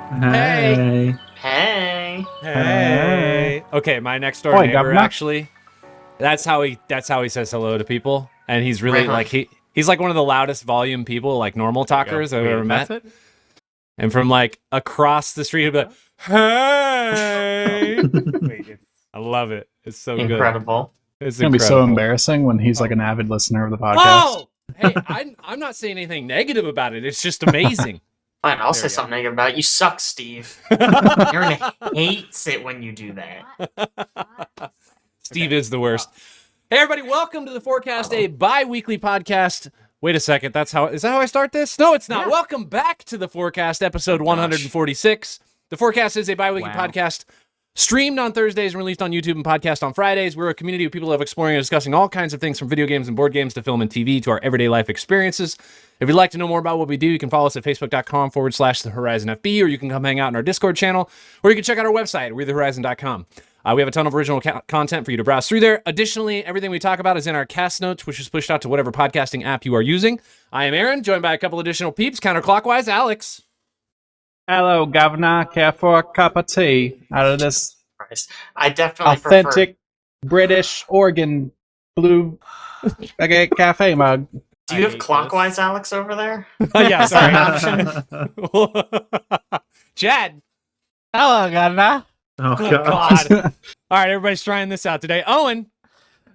Hey. Hey. Hey. Okay, my next door neighbor governor. actually. That's how he says hello to people, and he's really he's like one of the loudest volume people, like normal talkers I've ever met. It? And from like across the street, he'll be like, "Hey!" I love it. It's so Incredible. good. It's gonna be so embarrassing when he's like an avid listener of the podcast. Oh, hey, I'm not saying anything negative about it. It's just amazing. Fine, I'll say something negative about it. You suck, Steve. Aaron hates it when you do that. Steve is the worst. Hey, everybody, welcome to the Forecast, a bi-weekly podcast. Wait a second, is that how I start this? No, it's not. Yeah. Welcome back to the Forecast, episode 146. The Forecast is a bi-weekly podcast streamed on Thursdays and released on YouTube and podcast on Fridays. We're a community of people who love exploring and discussing all kinds of things from video games and board games to film and TV to our everyday life experiences. If you'd like to know more about what we do, you can follow us at facebook.com/TheHorizonFB, or you can come hang out in our Discord channel, or you can check out our website, WeTheHorizon.com. We have a ton of original content for you to browse through there. Additionally, everything we talk about is in our cast notes, which is pushed out to whatever podcasting app you are using. I am Aaron, joined by a couple additional peeps, counterclockwise. Alex. Hello, Governor. Care for a cup of tea out of this I definitely authentic British Oregon blue cafe mug? Do you have clockwise Alex over there? Yeah, sorry. Chad. Hello, Governor. Oh, God. All right, everybody's trying this out today. Owen.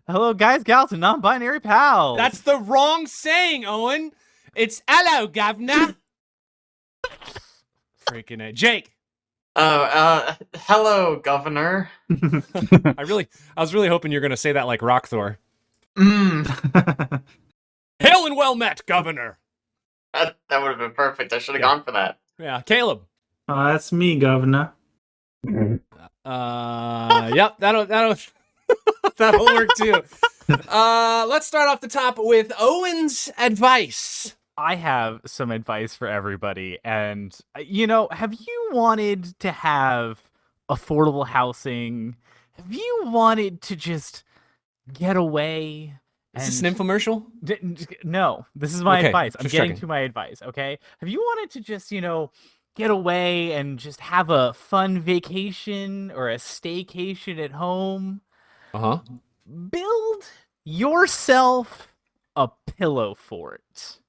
Hello, guys, gals, and non-binary pals. That's the wrong saying, Owen. It's hello, governor. Freaking it. Jake. Hello, governor. I was really hoping you're going to say that like Rockthor. Hail and well met, governor. That would have been perfect. I should have gone for that. Yeah, Caleb. That's me, governor. Yep, that'll that'll work too. Let's start off the top with Owen's advice. I have some advice for everybody, and have you wanted to have affordable housing? Have you wanted to just get away? Is this an infomercial? No, this is my advice. I'm getting to my advice, okay? Have you wanted to just, get away and just have a fun vacation or a staycation at home? Uh-huh. Build yourself a pillow fort.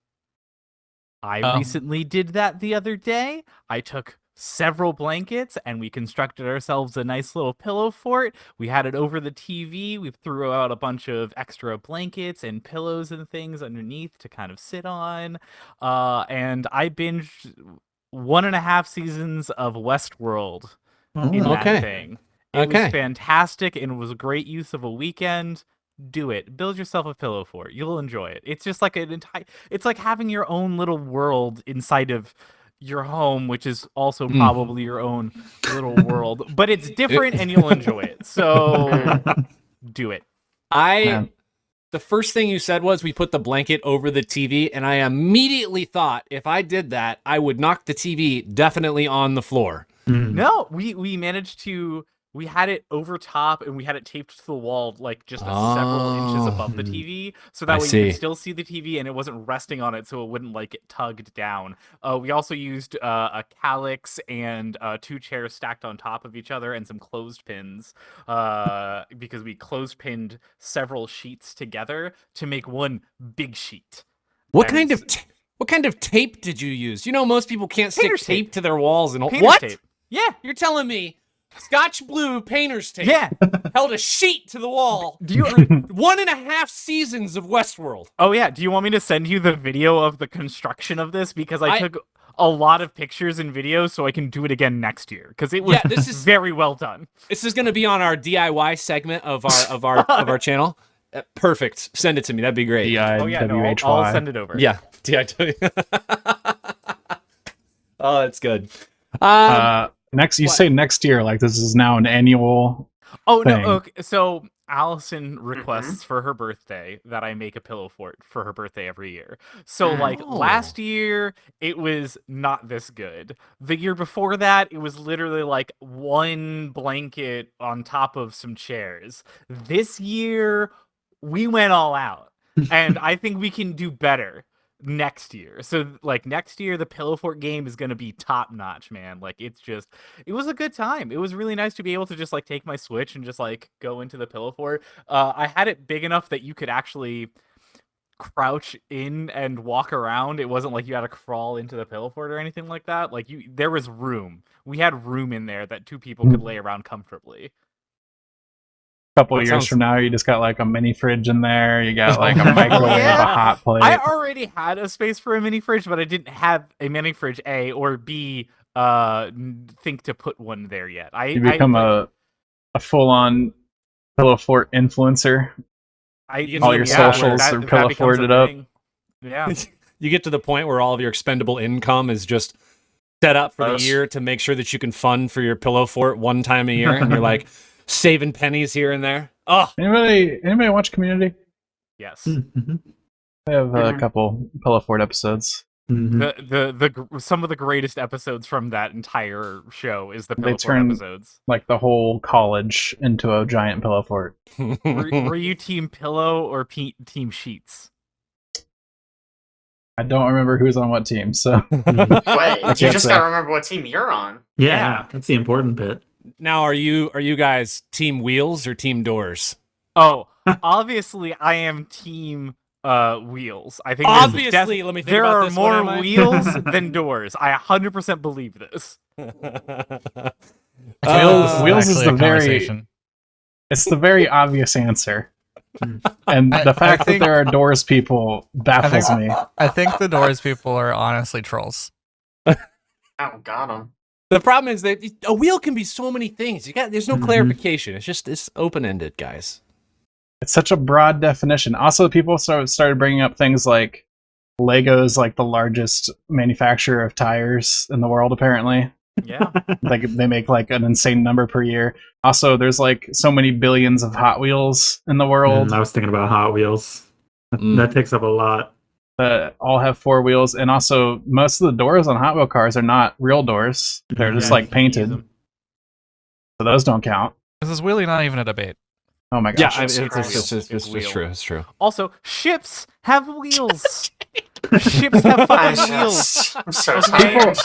I recently did that the other day. I took several blankets and we constructed ourselves a nice little pillow fort. We had it over the TV. We threw out a bunch of extra blankets and pillows and things underneath to kind of sit on. And I binged 1.5 seasons of Westworld in that thing. It was fantastic and it was a great use of a weekend. Do it. Build yourself a pillow fort. You'll enjoy it. It's just like it's like having your own little world inside of your home, which is also probably your own little world, but it's different and you'll enjoy it. So do it. The first thing you said was we put the blanket over the TV, and I immediately thought if I did that, I would knock the TV definitely on the floor. No, we managed to. We had it over top, and we had it taped to the wall, like just several inches above the TV, so that way you could still see the TV, and it wasn't resting on it, so it wouldn't like get tugged down. We also used a calyx and 2 chairs stacked on top of each other, and some clothespins, because we clothespinned several sheets together to make one big sheet. What kind of tape did you use? Most people can't stick tape to their walls and what? Tape. Yeah, you're telling me. Scotch blue painter's tape. Yeah. Held a sheet to the wall. Do you 1.5 seasons of Westworld? Oh yeah. Do you want me to send you the video of the construction of this? Because I took a lot of pictures and videos so I can do it again next year. Because it was very well done. This is going to be on our DIY segment of our channel. Perfect. Send it to me. That'd be great. WHY. I'll send it over. Yeah. Oh, that's good. Say next year, like this is now an annual thing. No, okay. So Allison requests for her birthday that I make a pillow fort for her birthday every year. So last year it was not this good. The year before that it was literally like one blanket on top of some chairs. This year we went all out, and I think we can do better. next year. So like next year, the Pillow Fort game is gonna be top notch, man. Like it was a good time. It was really nice to be able to just like take my Switch and just like go into the Pillow Fort. I had it big enough that you could actually crouch in and walk around. It wasn't like you had to crawl into the Pillow Fort or anything like that. Like there was room. We had room in there that two people could lay around comfortably. Couple That years sounds- from now, you just got like a mini fridge in there. You got like a microwave, Yeah. a hot plate. I already had a space for a mini fridge, but I didn't have a mini fridge, A, or B, think to put one there yet. You become a full-on Pillow Fort influencer. All your socials are Pillow Forted up. Yeah. You get to the point where all of your expendable income is just set up for the Us. year to make sure that you can fund for your Pillow Fort one time a year, and you're like saving pennies here and there. Oh, Anybody watch Community? Yes. Mhm. I have a Mhm. couple Pillow Fort episodes. Mhm. Some of the greatest episodes from that entire show is the They Pillow Fort turn- episodes. Like the whole college into a giant Pillow Fort. Were you team pillow or team sheets? I don't remember who's on what team, so Wait, you can't just say. gotta remember what team you're on. Yeah, that's the important bit. Now, are you guys team wheels or team doors? Oh, obviously I am team wheels. I think Obviously, let me think there about are this one, more am I? wheels than doors. I 100% believe this. Wheels is actually the a very conversation. it's the very obvious answer. Hmm. And I the fact that think- there are doors people baffles me. I think the doors people are honestly trolls. Oh, got him. The problem is that a wheel can be so many things. There's no Mhm. clarification. It's open-ended, guys. It's such a broad definition. Also, people started bringing up things like Lego's like the largest manufacturer of tires in the world, apparently. Yeah. Like they make like an insane number per year. Also, there's like so many billions of Hot Wheels in the world I was thinking about Hot Wheels. Mm. That takes up a lot. that all have four wheels. And also, most of the doors on Hot Wheel cars are not real doors. They're just Yeah, like you can use painted. them. So those don't count. This is really not even a debate. Oh my Yeah, gosh. it's wheel. true. It's true. Also, ships have wheels. Ships have fucking wheels. I'm so Okay. tired.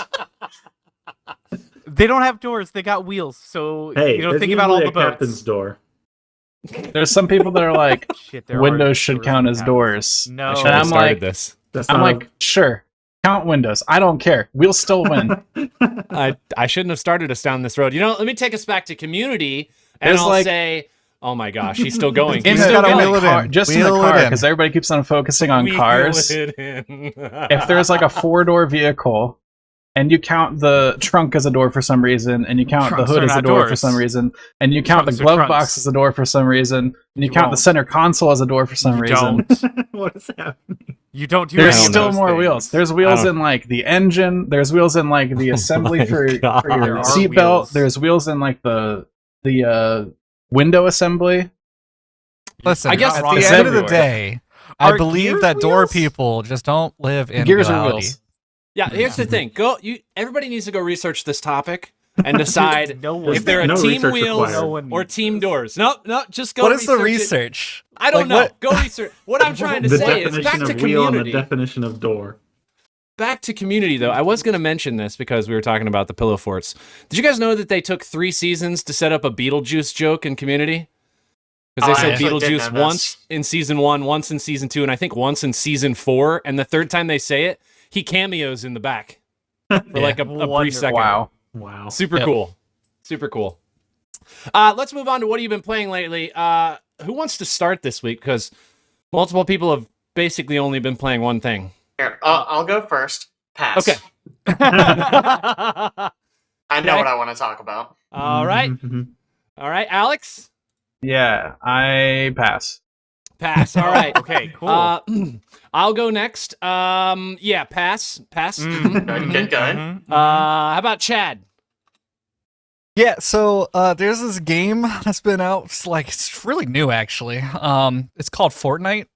They don't have doors. They got wheels. So Hey, you know, there's think about all usually the a boats. captain's door. There's some people that are like, Shit, there are windows should doors count and as cabins. doors. No. I And should And have I'm started like, this. That's I'm not like, sure, count windows. I don't care. We'll still win. I shouldn't have started us down this road. You know, let me take us back to Community, and There's I'll like- say, oh my gosh, he's still going. In He's the still gotta going. wheel it car, in. just in the Wheel it car, in. because everybody keeps on focusing on Wheel cars. it in. If there's like a 4-door vehicle, and you count the trunk as a door for some reason, and you count Trunks the hood are as a not door for doors. some reason, and you count Trunks the are glove trunks. box as a door for some reason, and you You count the won't. center console as a door for some You reason, don't. what is happening? You don't do there's any of still those more things. wheels. There's I wheels don't- in like the engine. There's wheels in like the assembly my for God. your There are seatbelt. wheels. There's wheels in like the window assembly. Listen, I guess at wrong the it's end of the everywhere. day, I Are believe gears that door wheels? people just don't live in Gears are reality. wheels. Yeah, here's the thing. Everybody needs to go research this topic and decide No one if they're a No team research wheels required. No one or needs team this. doors. No, just go What is the research it. research? I don't Like, know. what- Go research. What I'm trying to The say is back definition to of wheel and the Community. definition of door. Back to Community, though. I was going to mention this because we were talking about the Pillow Forts. Did you guys know that they took 3 seasons to set up a Beetlejuice joke in Community? Because they I said actually did Beetlejuice know once in season 1, once in season 2, and I think once in season 4. And the third time they say it, he cameos in the back for like a brief Wonderful. second. Wow. Wow. Super Yep. cool. Super cool. Let's move on to what you've been playing lately. Who wants to start this week? Because multiple people have basically only been playing one thing. Here, I'll go first. Pass. Okay. I know Okay. what I want to talk about. All right. Mhm. All right. Alex? Yeah, I pass. Pass. All right. Okay, cool. I'll go next. Yeah, pass. Pass. Mm, Good. mhm. How about Chad? Yeah, so there's this game that's been out. It's really new actually. It's called Fortnite.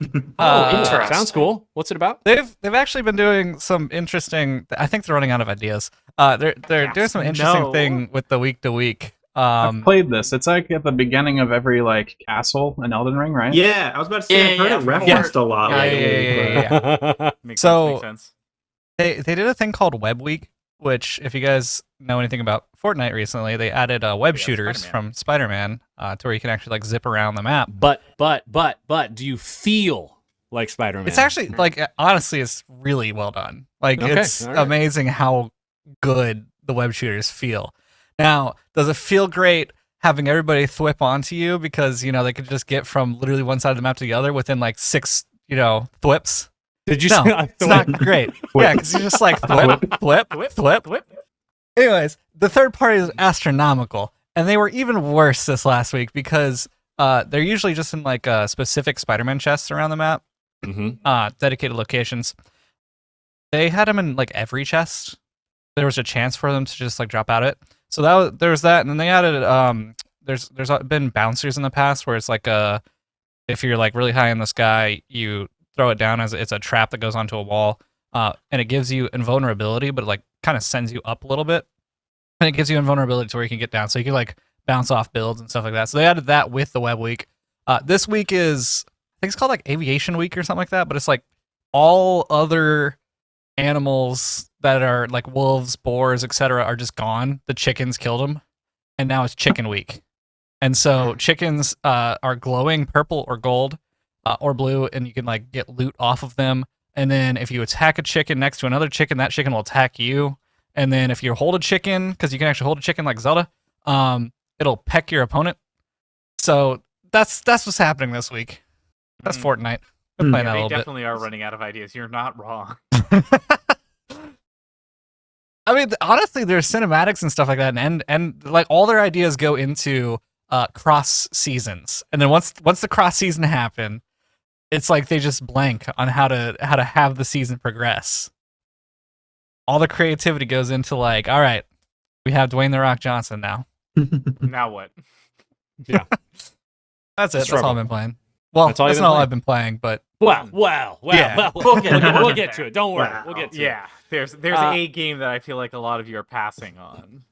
Interesting. Sounds cool. What's it about? They've actually been doing some interesting. I think they're running out of ideas. They're doing some interesting No. thing with the week to week. I've played this. It's like at the beginning of every like castle in Elden Ring, right? Yeah, I was about to say, I've heard it referenced a lot Yeah, lately. yeah. Makes So- sense. They did a thing called Web Week, which, if you guys know anything about Fortnite recently, they added web Yeah, shooters Spider-Man. from Spider-Man to where you can actually like zip around the map. But, do you feel like Spider-Man? It's actually like honestly, it's really well done. Like Okay, it's all right. amazing how good the web shooters feel. Now, does it feel great having everybody thwip onto you because they could just get from literally one side of the map to the other within like 6 thwips? Did you No, say it's not great. Yeah, because you just like thwip. Anyways, the third party is astronomical, and they were even worse this last week because they're usually just in like specific Spider-Man chests around the map, dedicated locations. They had them in like every chest. There was a chance for them to just like drop out of it. So there was that, and then they added there's been bouncers in the past where it's like if you're like really high in the sky, you throw it down as it's a trap that goes onto a wall, and it gives you invulnerability, but it like kind of sends you up a little bit, and it gives you invulnerability to where you can get down, so you can like bounce off builds and stuff like that. So they added that with the web week. This week is, I think it's called like Aviation Week or something like that, but it's like all other animals that are like wolves, boars, etc. are just gone. The chickens killed them, and now it's Chicken Week. And so chickens are glowing purple or gold or blue, and you can like get loot off of them. And then if you attack a chicken next to another chicken, that chicken will attack you. And then if you hold a chicken, because you can actually hold a chicken like Zelda, it'll peck your opponent. So that's what's happening this week. That's Fortnite. Been playing that a They little definitely are running out of ideas. You're not wrong. bit. I mean, honestly, there's cinematics and stuff like that, and like all their ideas go into cross seasons, and then once the cross season happen, it's like they just blank on how to have the season progress. All the creativity goes into like, all right, we have Dwayne the Rock Johnson now. Now what? That's it. That's all Struggle. I've been playing. Well, That's that's, all you've been not all playing? I've been playing, but Well. Yeah. We'll get to it. We'll get to it. Don't worry. Wow. We'll get to it. Yeah, there's a game that I feel like a lot of you are passing on.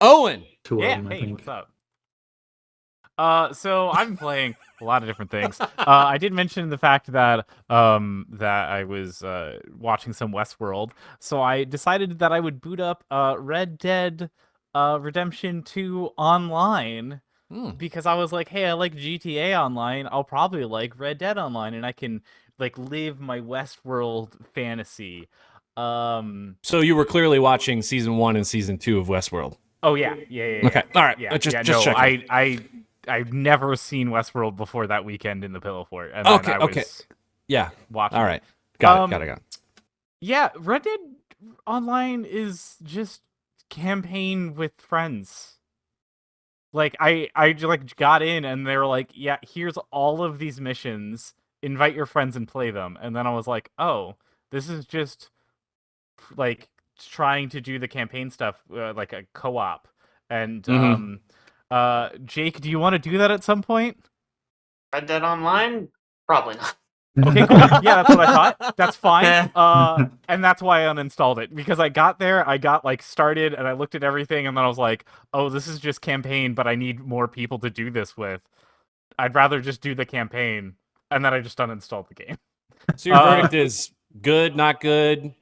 Owen. Two of Yeah, them, I hey, think. what's up? So I've been playing a lot of different things. I did mention the fact that that I was watching some Westworld, so I decided that I would boot up Red Dead Redemption 2 online because I was like, hey, I like GTA Online. I'll probably like Red Dead Online, and I can like live my Westworld fantasy. So you were clearly watching season 1 and season 2 of Westworld. Oh yeah. Okay, all right. Yeah, Just no, checking. I've never seen Westworld before that weekend in the Pillow Fort, and Okay, then I was okay. Yeah. watching. All right. Got Um, it. Yeah, Red Dead Online is just campaign with friends. Like I like got in and they were like, yeah, here's all of these missions. Invite your friends and play them. And then I was like, oh, this is just like trying to do the campaign stuff like a co-op. And Jake, do you want to do that at some point? Red Dead Online? Probably not. Okay, cool. Yeah, that's what I thought. That's fine. And that's why I uninstalled it, because I got there, I got like started, and I looked at everything, and then I was like, "Oh, this is just campaign, but I need more people to do this with. I'd rather just do the campaign." And then I just uninstalled the game. So your verdict is good, not good?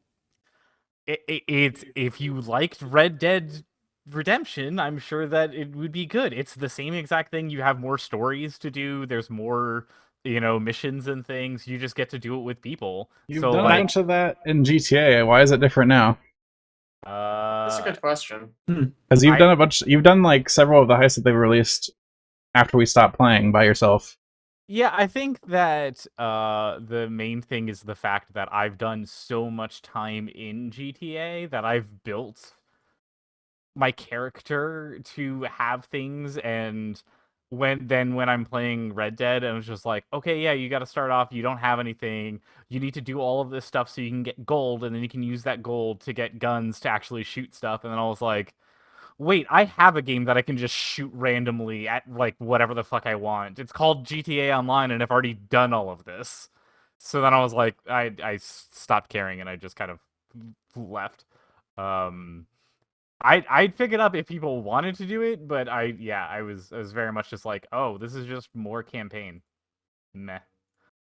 It's if you liked Red Dead Redemption, I'm sure that it would be good. It's the same exact thing. You have more stories to do. There's more, missions and things. You just get to do it with people. You've so done like, a bunch of that in GTA. Why is it different now? That's a good question. Because you've done a bunch. You've done like several of the heists that they released after we stopped playing by yourself. Yeah, I think that the main thing is the fact that I've done so much time in GTA that I've built my character to have things, and when I'm playing Red Dead, and it's just like, okay, yeah, you got to start off, you don't have anything, you need to do all of this stuff so you can get gold, and then you can use that gold to get guns to actually shoot stuff, and then I was like, wait, I have a game that I can just shoot randomly at like whatever the fuck I want. It's called GTA Online, and I've already done all of this. So then I was like, I stopped caring, and I just kind of left. I'd pick it up if people wanted to do it, but I was very much just like, oh, this is just more campaign. Meh.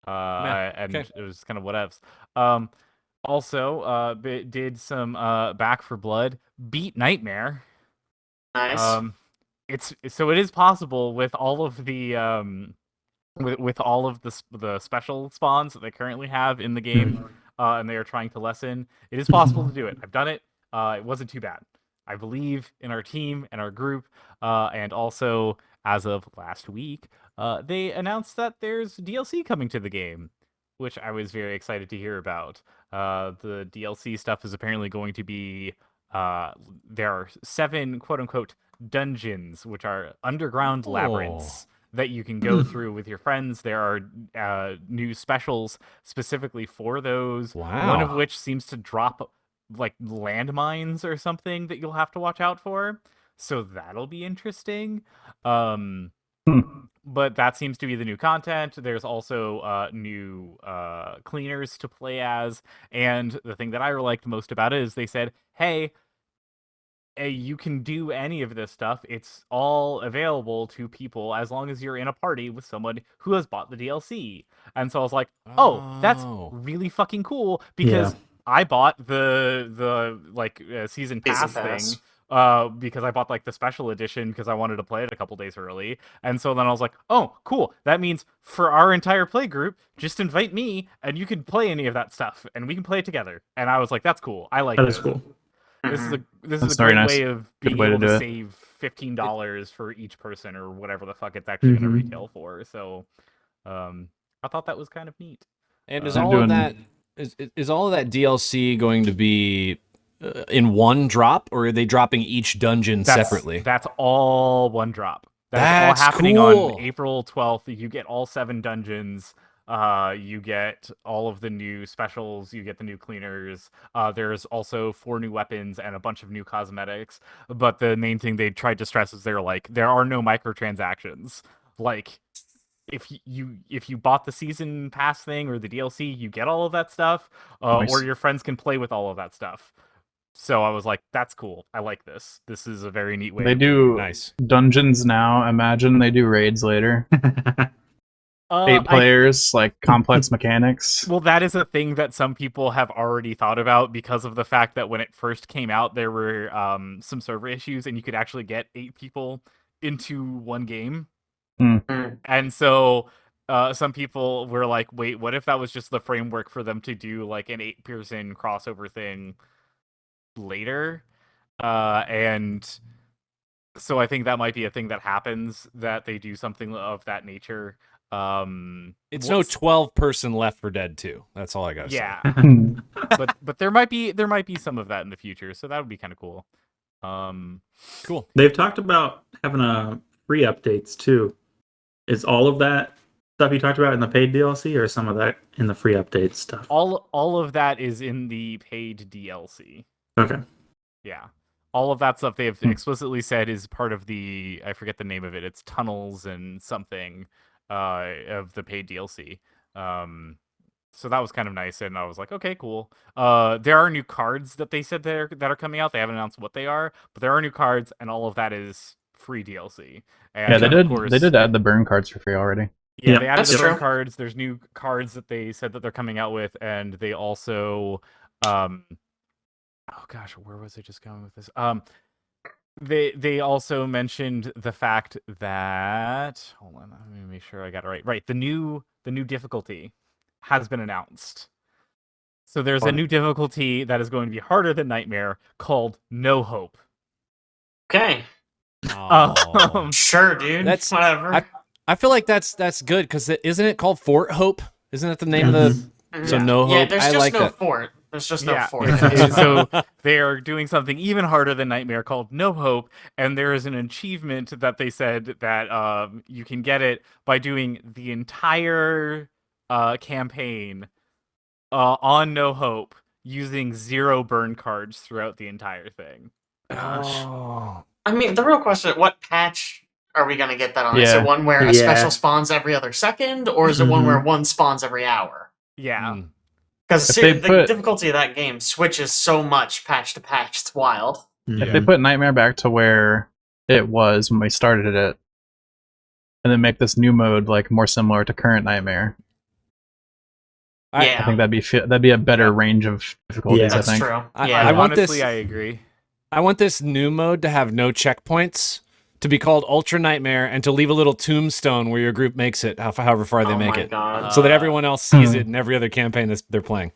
And okay. it was kind of whatevs. Also, did some Back for Blood, beat Nightmare. Nice. It is possible with all of the with all of the special spawns that they currently have in the game, and they are trying to lessen. It is possible to do it. I've done it. It wasn't too bad. I believe in our team and our group, and also as of last week, they announced that there's DLC coming to the game, which I was very excited to hear about. The DLC stuff is apparently going to be there are 7 quote-unquote dungeons, which are underground labyrinths that you can go through with your friends. There are new specials specifically for those. Wow. One of which seems to drop like landmines or something that you'll have to watch out for. So that'll be interesting. But that seems to be the new content. There's also new cleaners to play as. And the thing that I liked most about it is they said, hey, you can do any of this stuff. It's all available to people as long as you're in a party with someone who has bought the DLC. And so I was like, oh, that's really fucking cool, because I bought the season pass thing because I bought like the special edition because I wanted to play it a couple days early. And so then I was like, oh, cool. That means for our entire play group, just invite me and you can play any of that stuff and we can play it together. And I was like, that's cool. I like That this. is cool. This is That's a very great nice. way of being way to able to do it. save $15 for each person or whatever the fuck it's actually going to retail for. So I thought that was kind of neat. And is They're all of doing- that is all of that DLC going to be in one drop, or are they dropping each dungeon separately? That's all one drop. That's all happening cool. on April 12th. You get all 7 dungeons. You get all of the new specials. You get the new cleaners. There's also 4 new weapons and a bunch of new cosmetics. But the main thing they tried to stress is there are no microtransactions. Like, if you bought the season pass thing or the DLC, you get all of that stuff, Nice. or your friends can play with all of that stuff. So I was like, that's cool. I like this. This is a very neat way. They of do Nice. dungeons now. Imagine they do raids later. 8 I players, like complex mechanics. Well, that is a thing that some people have already thought about because of the fact that when it first came out, there were some server issues and you could actually get 8 people into one game. And so some people were like, wait, what if that was just the framework for them to do like an 8-person crossover thing later? And so I think that might be a thing that happens, that they do something of that nature. It's no 12-person Left 4 Dead 2. That's all I gotta say. Yeah. but there might be some of that in the future, so that would be kind of cool. Cool. They've talked about having free updates too. Is all of that stuff you talked about in the paid DLC, or some of that in the free update stuff? All of that is in the paid DLC. Okay. Yeah. All of that stuff they've explicitly said is part of the, I forget the name of it. It's tunnels and something of the paid DLC. So that was kind of nice, and I was like, okay, cool. There are new cards that they said that are coming out. They haven't announced what they are, but there are new cards, and all of that is free DLC. And Yeah, they did. of course, They did add the burn cards for free already. Yeah, Yeah, they added that's the burn true. cards. There's new cards that they said that they're coming out with, and they also, oh gosh, where was I just going with this? They also mentioned the fact that, hold on, let me make sure I got it right. Right, the new difficulty has been announced. So there's a new difficulty that is going to be harder than Nightmare called No Hope. Okay. Oh. Sure, dude. That's- whatever. I feel like that's good, because isn't it called Fort Hope? Isn't that the name of the? So No Yeah, Hope. there's I just like no that. fort. There's just no Yeah. fort. So they are doing something even harder than Nightmare called No Hope, and there is an achievement that they said that you can get it by doing the entire campaign on No Hope using 0 burn cards throughout the entire thing. Oh. I mean, the real question: what patch are we gonna get that on? Is Yeah. it one where a Yeah. special spawns every other second, or is it one where one spawns every hour? Yeah. Mm. Because If they the put- difficulty of that game switches so much patch to patch. It's wild. If they put Nightmare back to where it was when we started it, and then make this new mode like more similar to current Nightmare, I think that'd be a better range of difficulties. That's I think. true. I want honestly, this. I agree. I want this new mode to have no checkpoints, to be called Ultra Nightmare, and to leave a little tombstone where your group makes it, however far they make it, God. so that everyone else sees it in every other campaign that they're playing.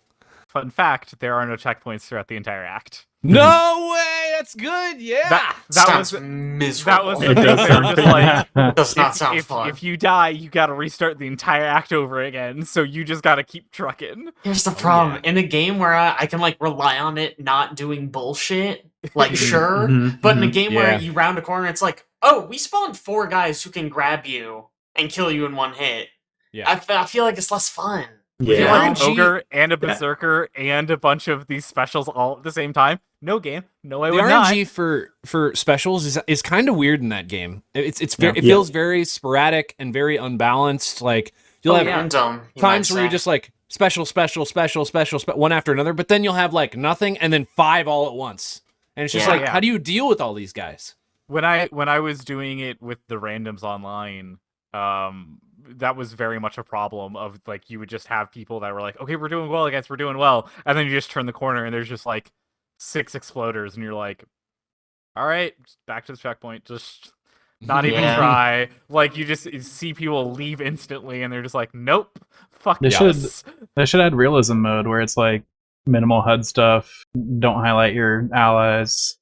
Fun fact: there are no checkpoints throughout the entire act. No way! That's good. Yeah. That Sounds was miserable. that was It the does thing. They were sound just like, Does not sound if, fun. if you die, you got to restart the entire act over again. So you just got to keep trucking. Here's the problem. In a game where I can like rely on it not doing bullshit, like sure, but in a game where you round a corner, it's like, oh, we spawned 4 guys who can grab you and kill you in one hit. Yeah. I feel like it's less fun. You're Yeah. like an RNG ogre and a berserker and a bunch of these specials all at the same time. No game. No, I The would RNG not. for specials is kind of weird in that game. It feels very sporadic and very unbalanced. Like you'll have times where you're just like special, one after another, but then you'll have like nothing and then 5 all at once, and it's just like, how do you deal with all these guys? When I was doing it with the randoms online, that was very much a problem of like you would just have people that were like, okay, we're doing well, and then you just turn the corner and there's just like 6 exploders and you're like, all right, back to the checkpoint, just not even try. Like you just see people leave instantly and they're just like, nope, fuck They yes. should add realism mode where it's like minimal HUD stuff, don't highlight your allies.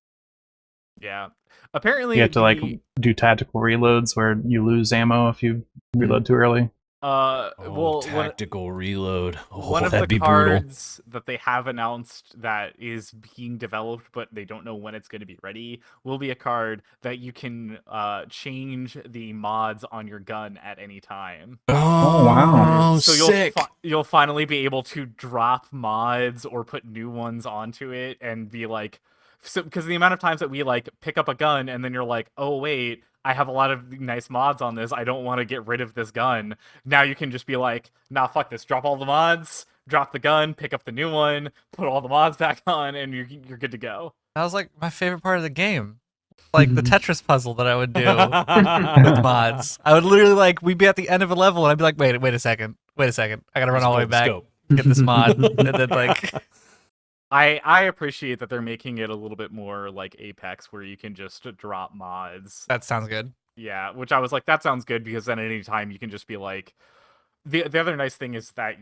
Yeah. Apparently You have to like do tactical reloads where you lose ammo if you reload too early. Tactical reload. One of that'd the be brutal. cards that they have announced that is being developed, but they don't know when it's going to be ready, will be a card that you can change the mods on your gun at any time. Oh wow! So sick. You'll finally be able to drop mods or put new ones onto it and be like, because the amount of times that we like pick up a gun and then you're like, oh wait, I have a lot of nice mods on this, I don't want to get rid of this gun. Now you can just be like, nah, fuck this, drop all the mods, drop the gun, pick up the new one, put all the mods back on, and you're good to go. That was like my favorite part of the game. Like the Tetris puzzle that I would do with mods. I would literally like, we'd be at the end of a level and I'd be like, wait a second. I gotta run all the way back, get this mod, and then like... I appreciate that they're making it a little bit more like Apex, where you can just drop mods. That sounds good. Yeah, which I was like, that sounds good, because then at any time you can just be like, the other nice thing is that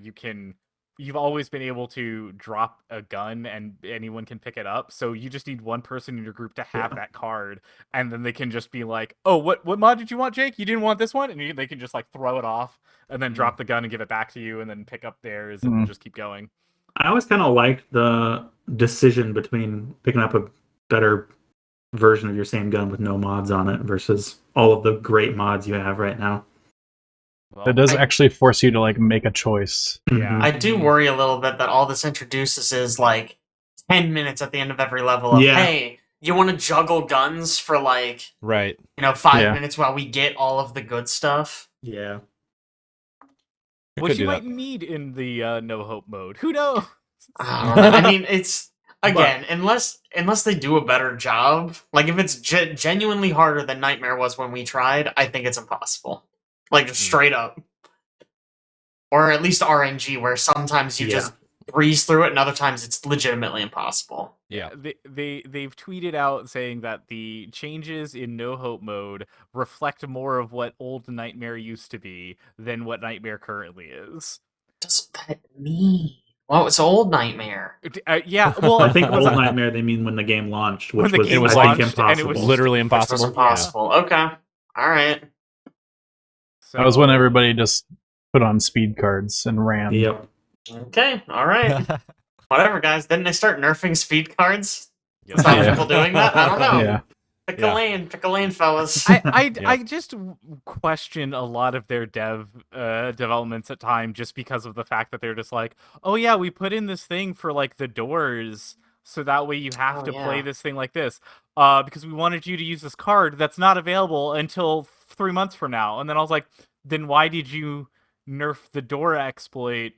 you've always been able to drop a gun and anyone can pick it up. So you just need one person in your group to have that card, and then they can just be like, oh, what mod did you want, Jake? You didn't want this one? And they can just like throw it off and then drop the gun and give it back to you and then pick up theirs and just keep going. I always kind of liked the decision between picking up a better version of your same gun with no mods on it versus all of the great mods you have right now. Well, It does actually force you to like make a choice. Yeah. I do worry a little bit that all this introduces is like 10 minutes at the end of every level of, hey, you want to juggle guns for like, right, 5 minutes while we get all of the good stuff. Yeah. Which you might need in the no hope mode. Who knows? I mean, it's again, unless they do a better job. Like if it's genuinely harder than Nightmare was when we tried, I think it's impossible. Like just straight up, or at least RNG, where sometimes you just breeze through it, and other times it's legitimately impossible. Yeah, they've tweeted out saying that the changes in no hope mode reflect more of what old Nightmare used to be than what Nightmare currently is. What does that mean? Well, it's old Nightmare. Yeah, well, I think old Nightmare they mean when the game launched, which was, it was I launched, think, impossible. and it was literally impossible. Which was impossible. Okay, all right. So, That was when everybody just put on speed cards and ran. Yep. Okay, all right. Whatever, guys. Didn't they start nerfing speed cards? Yeah. Stop people doing that? I don't know. Yeah. Pick a lane, fellas. I just question a lot of their developments at time just because of the fact that they're just like, oh yeah, we put in this thing for like the doors, so that way you have to play this thing like this, because we wanted you to use this card that's not available until 3 months from now. And then I was like, then why did you nerf the door exploit?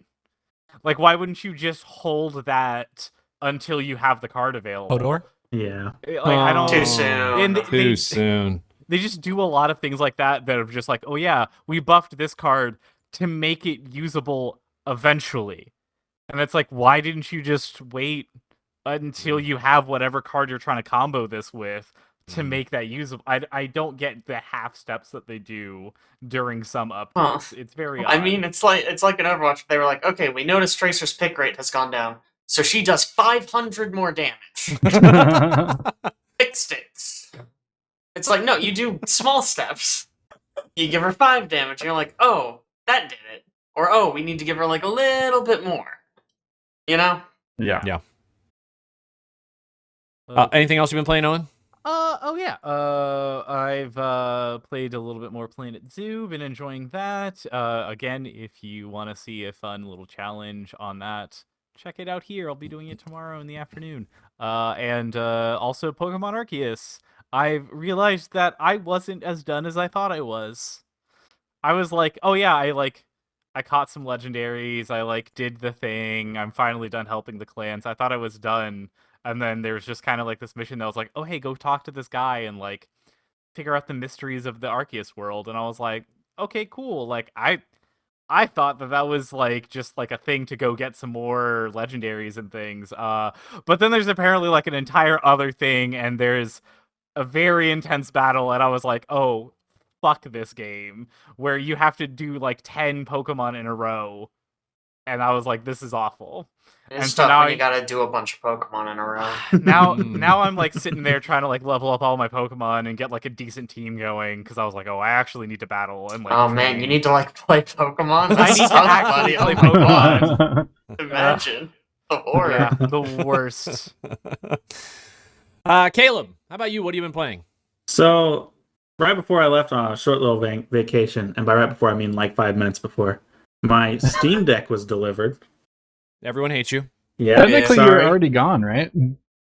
Like, why wouldn't you just hold that until you have the card available? Hodor? Yeah. Like, I don't. Too soon. And Too soon. They just do a lot of things like that are just like, oh yeah, we buffed this card to make it usable eventually. And it's like, why didn't you just wait until you have whatever card you're trying to combo this with to make that usable? I don't get the half steps that they do during some updates. It's very odd. I mean, it's like in Overwatch. They were like, okay, we noticed Tracer's pick rate has gone down, so she does 500 more damage. Fixed it. It's like, no, you do small steps. You give her 5 damage, and you're like, oh, that did it. Or, oh, we need to give her like a little bit more. You know? Yeah. Anything else you've been playing, Owen? Oh yeah. I've played a little bit more Planet Zoo, been enjoying that. Again, if you want to see a fun little challenge on that, check it out here. I'll be doing it tomorrow in the afternoon. And also Pokemon Arceus. I've realized that I wasn't as done as I thought I was. I was like, oh yeah, I caught some legendaries. I did the thing. I'm finally done helping the clans. I thought I was done. And then there was just kind of like this mission that was like, oh hey, go talk to this guy and like figure out the mysteries of the Arceus world. And I was like, okay, cool. Like I thought that was like just like a thing to go get some more legendaries and things. But then there's apparently like an entire other thing, and there's a very intense battle, and I was like, oh, fuck this game, where you have to do like 10 Pokemon in a row. And I was like, this is awful. It's And tough now when you gotta do a bunch of Pokemon in a row. now I'm like sitting there trying to like level up all my Pokemon and get like a decent team going, because I was like, oh, I actually need to battle and like. Oh man, you need to like play Pokemon. I That's need to tough, actually buddy. play Oh my God. Pokemon. Imagine the horror. Yeah, the worst. Caleb, how about you? What have you been playing? So, right before I left on a short little vacation, and by right before I mean like 5 minutes before, my Steam Deck was delivered. Everyone hates you. Yeah, Technically, sorry. you're already gone, right?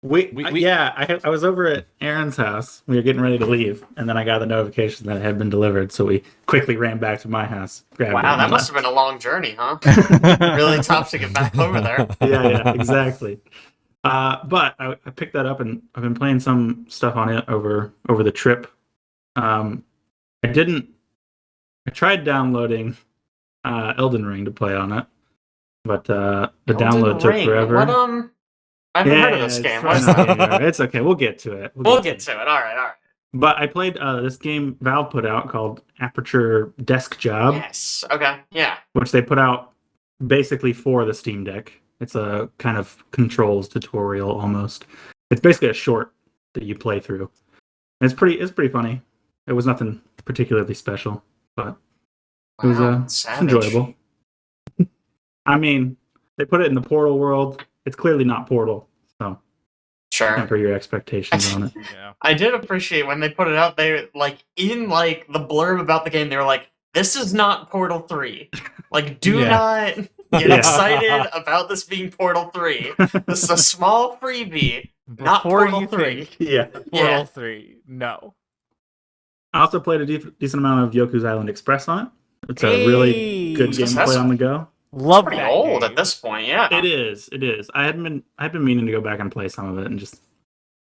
I was over at Aaron's house. We were getting ready to leave, and then I got the notification that it had been delivered. So we quickly ran back to my house. Wow, that must have been a long journey, huh? Really tough to get back over there. Yeah, exactly. But I picked that up, and I've been playing some stuff on it over the trip. I tried downloading Elden Ring to play on it, but the download took forever. What, I haven't heard of this game. What's that? It's okay. We'll get to it. We'll get to it. All right. But I played this game Valve put out called Aperture Desk Job. Yes. Okay. Yeah. Which they put out basically for the Steam Deck. It's a kind of controls tutorial almost. It's basically a short that you play through. And it's pretty funny. It was nothing particularly special, but it was enjoyable. I mean, they put it in the Portal world. It's clearly not Portal, so sure. Temper your expectations on it. Yeah. I did appreciate when they put it out. They in the blurb about the game. They were like, "This is not Portal 3. Like, do not get excited about this being Portal 3. This is a small freebie, not Portal 3." Yeah, Portal 3. No. I also played a decent amount of Yoku's Island Express on it. It's a really good game to play on the go. Love Pretty that old game. at this point, yeah. It is. I had been meaning to go back and play some of it, and just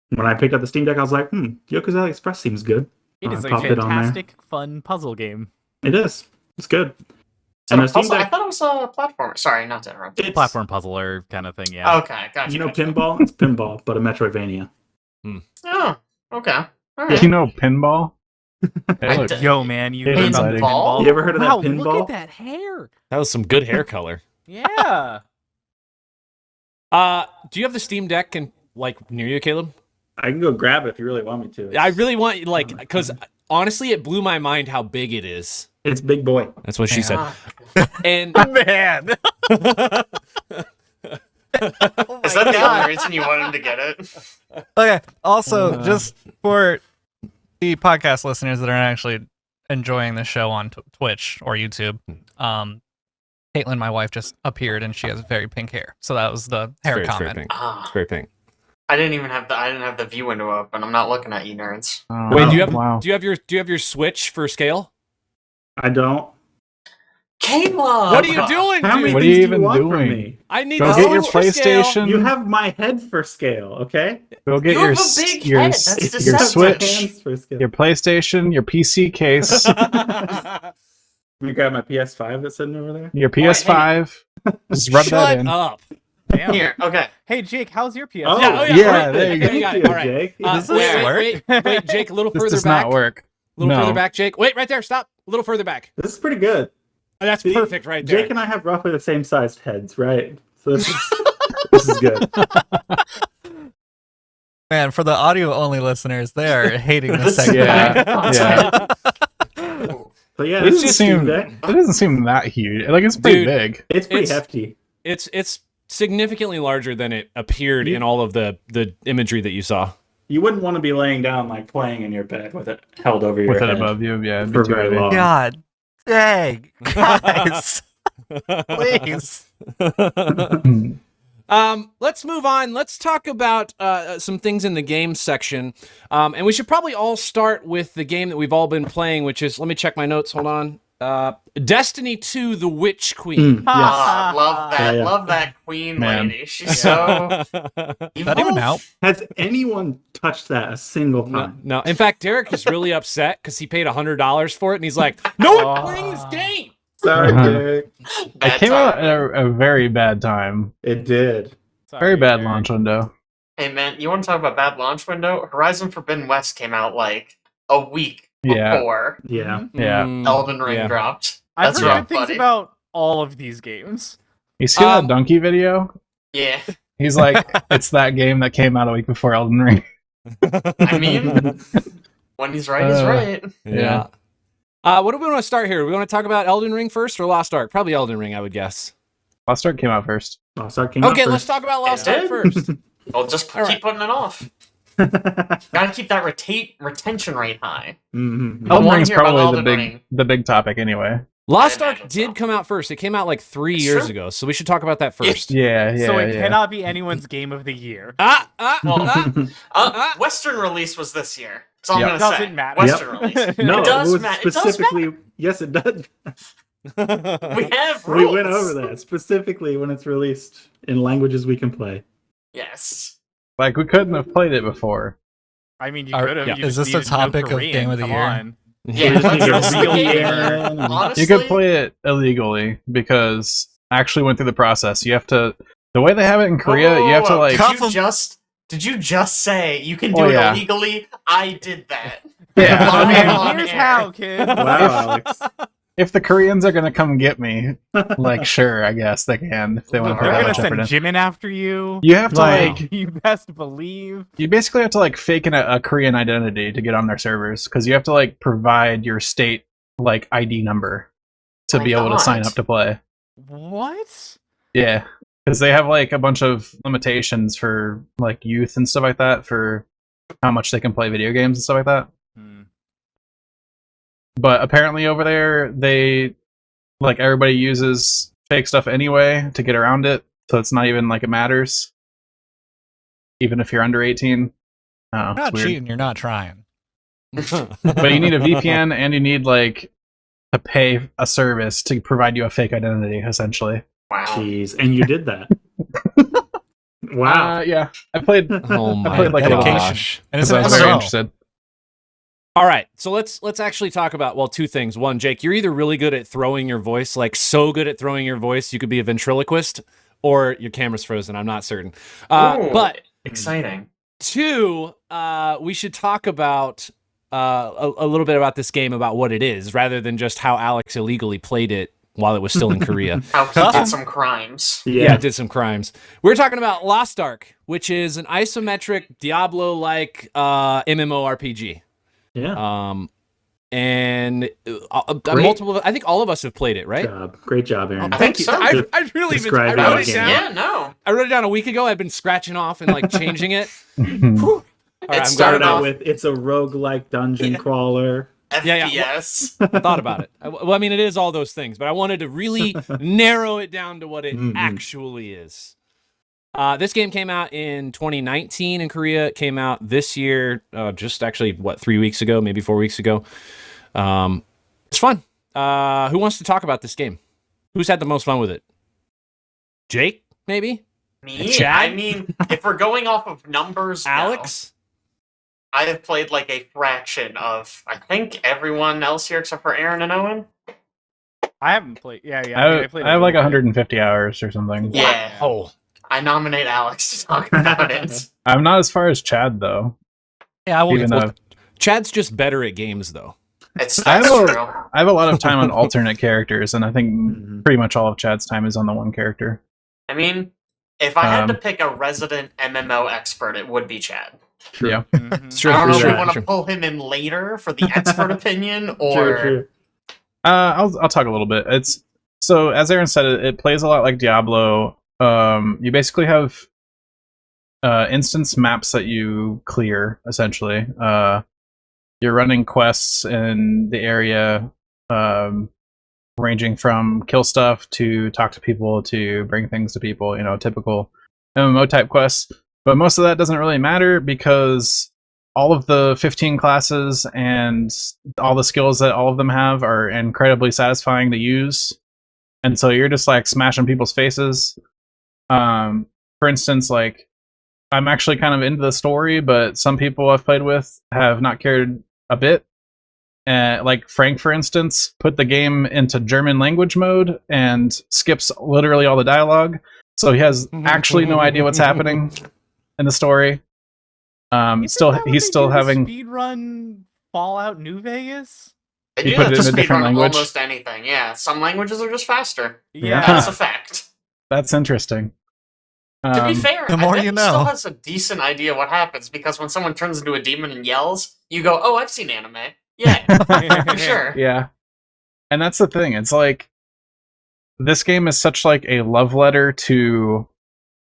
when I picked up the Steam Deck, I was like, Yoku's Island Express seems good. It is a popped it on there. fantastic, fun puzzle game. It is. It's good. And the Steam I Deck, thought it was a platformer. Sorry, not to interrupt. it's Platform puzzler kind of thing, yeah. Okay, gotcha. You know pinball? It's pinball, but a Metroidvania. Oh, okay. All Do right. you know pinball? Hey, look. Yo, man, you Hey, heard about exciting. pinball? You ever heard of Wow, that pinball? look at that hair. That was some good hair color. Yeah. Do you have the Steam Deck near you, Caleb? I can go grab it if you really want me to. I really want because honestly, it blew my mind how big it is. It's big boy. That's what she said. And Man. Is that the only reason you wanted to get it? Okay. Also, just for the podcast listeners that are actually enjoying the show on Twitch or YouTube, Caitlin, my wife, just appeared and she has very pink hair. So that was the hair comment. It's very pink. I didn't have the view window open. I'm not looking at you nerds. Oh, Wait, do you wow. have your Switch for scale? I don't. Caleb! What are you doing, How many dude? What are things you do even you want from doing? me? I need Go the get your Switch for scale. PlayStation. You have my head for scale, okay? Go get You your have a big your head, that's your deceptive. Switch, Hands for scale. your PlayStation, your PC case, You got my PS5 that's sitting over there? your PS5. Just rub that Shut in. up. Damn. Here, okay. Hey, Jake, how's your PS? Oh, Yeah, yeah, right. there you Okay, go. got it. Thank you, All right. Jake. Does this where? work? Wait, Jake, a little This further does back. not work. A little No. further back, Jake. Wait, right there. Stop. A little further back. This is pretty good. Oh, that's See, perfect right there. Jake and I have roughly the same sized heads, right? So this is good. Man, for the audio only listeners, they are hating this This- segment. Yeah, yeah. So yeah, It this doesn't is Steam seem. Deck. It doesn't seem that huge. Like it's pretty Dude. big. It's pretty It's- hefty. It's significantly larger than it appeared in all of the imagery that you saw. You wouldn't want to be laying down like playing in your bed with it held over your With it head above you, yeah, it'd be for too very heavy. long. God dang, guys, please. Let's move on. Let's talk about some things in the game section. And we should probably all start with the game that we've all been playing, which is, let me check my notes. Hold on. Destiny 2, The Witch Queen. Yes. Ah, love that. Yeah. Love that queen Man. lady. She's so Is that even out? Has anyone touched that a single No, time? no. In fact, Derek is really upset because he paid $100 for it, and he's like, "No one's playing this game." Sorry, Uh-huh. Derek. It Bad came out time. at a very bad time. It did. Very bad launch window. Hey man, you want to talk about bad launch window? Horizon Forbidden West came out like a week Yeah. before Yeah. Yeah. Elden Ring yeah. dropped. I've That's heard rough, good things buddy. about all of these games. You see that donkey video? Yeah, He's like, it's that game that came out a week before Elden Ring. I mean, when he's right, he's right. Yeah. What do we want to start here? We want to talk about Elden Ring first or Lost Ark? Probably Elden Ring, I would guess. Lost Ark came out first. Lost Ark came out Okay, first. let's talk about Lost It Ark did? first. Well, just All keep right. putting it off. Gotta keep that retention rate high. Mhm. I Elden wanna Ring's hear about probably Elden the Ring. big topic anyway. Lost I Ark imagine did so. come out first. It came out like 3 It's years true. ago, so we should talk about that first. Yeah, yeah, so it yeah. cannot be anyone's game of the year. Western release was this year. That's all Yep. I'm gonna say. Doesn't matter. Western release. No, It does it was matter. It does specifically. Yes, it does. We have We rules. went over that specifically when it's released in languages we can play. Yes. Like, we couldn't have played it before. I mean, you Are- could have. yeah. You Is just this the needed to know topic of Korean. Game of the Come Year? on. Yeah, Just let's need a just real be gamer. gamer. Honestly, You could play it illegally because I actually went through the process. You have to, the way they have it in Korea, you have to Whoa, like, Did you just say you can do Oh, it yeah. illegally? I did that. yeah. Live I mean, on Here's air. how, kids. Wow, Alex. if the Koreans are gonna come get me, like, sure, I guess they can if they want to They're put that gonna much effort send in. Jimin after you. You have to Wow. like, You best believe. you basically have to like fake a Korean identity to get on their servers because you have to like provide your state like ID number to My be able to sign God. up to play. What? Yeah, because they have like a bunch of limitations for like youth and stuff like that for how much they can play video games and stuff like that. Hmm. But apparently over there, they like everybody uses fake stuff anyway to get around it, so it's not even like it matters, even if you're under 18. Oh, You're it's not weird. cheating. You're not trying. But you need a VPN and you need like to pay a service to provide you a fake identity, essentially. Wow. Jeez, and you did that. Wow. Yeah, I played. Oh my played, like, a little gosh. And it's because an I was very MMO. interested. All right, so let's actually talk about, well, two things. One, Jake, you're either really good at throwing your voice, like so good at throwing your voice you could be a ventriloquist, or your camera's frozen. I'm not certain. Ooh, But exciting. two, we should talk about a little bit about this game, about what it is, rather than just how Alex illegally played it while it was still in Korea. How he did some crimes. Yeah, it did some crimes. We're talking about Lost Ark, which is an isometric Diablo-like MMORPG. Yeah. And Great. multiple. I think all of us have played it, right? Great job, Aaron. I think so. I really been, I Describe wrote our it game. down. Yeah, no. I wrote it down a week ago. I've been scratching off and like changing it. All right, It I'm glad started Started out off with it's a roguelike dungeon Yeah. crawler. Yeah, FPS. I thought about it. Well, I mean, it is all those things, but I wanted to really narrow it down to what it Mhm. actually is. This game came out in 2019 in Korea. It came out this year, just actually, 3 weeks ago, maybe 4 weeks ago. It's fun. Who wants to talk about this game? Who's had the most fun with it? Jake, maybe? Me? Chad? I mean, if we're going off of numbers, Alex? no. I have played like a fraction of, I think, everyone else here except for Aaron and Owen. I haven't played. Yeah. I played. have like 150 hours or something. Yeah. Oh. I nominate Alex to talk about it. I'm not as far as Chad though. Yeah, I will Even get though Chad's just better at games, though. That's I have, true. I have a lot of time on alternate characters, and I think Mhm. pretty much all of Chad's time is on the one character. I mean, if I had to Um, pick a resident MMO expert, it would be Chad. True. Yeah. It's true. I don't know if we True. want to pull him in later for the expert opinion, or True. I'll talk a little bit. It's so as Aaron said, it plays a lot like Diablo. You basically have instance maps that you clear essentially. You're running quests in the area, ranging from kill stuff to talk to people to bring things to people. You know, typical MMO type quests. But most of that doesn't really matter because all of the 15 classes and all the skills that all of them have are incredibly satisfying to use. And so you're just like smashing people's faces. For instance, like I'm actually kind of into the story, but some people I've played with have not cared a bit. Like Frank, for instance, put the game into German language mode and skips literally all the dialogue. So he has actually no idea what's happening in the story. He's still having speed run Fallout New Vegas. they You do put that it to in a different speedrun language? almost anything. Yeah, some languages are just faster. Yeah. That's a fact. That's interesting. To be fair, the more I bet you he still know. has a decent idea what happens because when someone turns into a demon and yells, you go, "Oh, I've seen anime." Yeah, for sure. Yeah. And that's the thing. It's like this game is such like a love letter to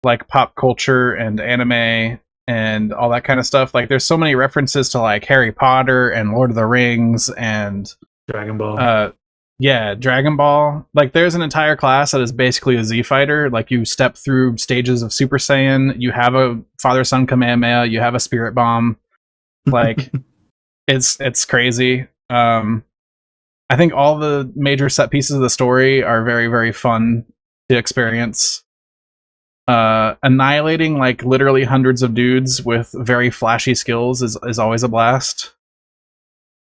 like pop culture and anime and all that kind of stuff. Like there's so many references to like Harry Potter and Lord of the Rings and Dragon Ball. Dragon Ball. Like there's an entire class that is basically a Z fighter. Like you step through stages of Super Saiyan, you have a father son Kamehameha, you have a spirit bomb. Like it's crazy. I think all the major set pieces of the story are very, very fun to experience. Annihilating like literally hundreds of dudes with very flashy skills is always a blast.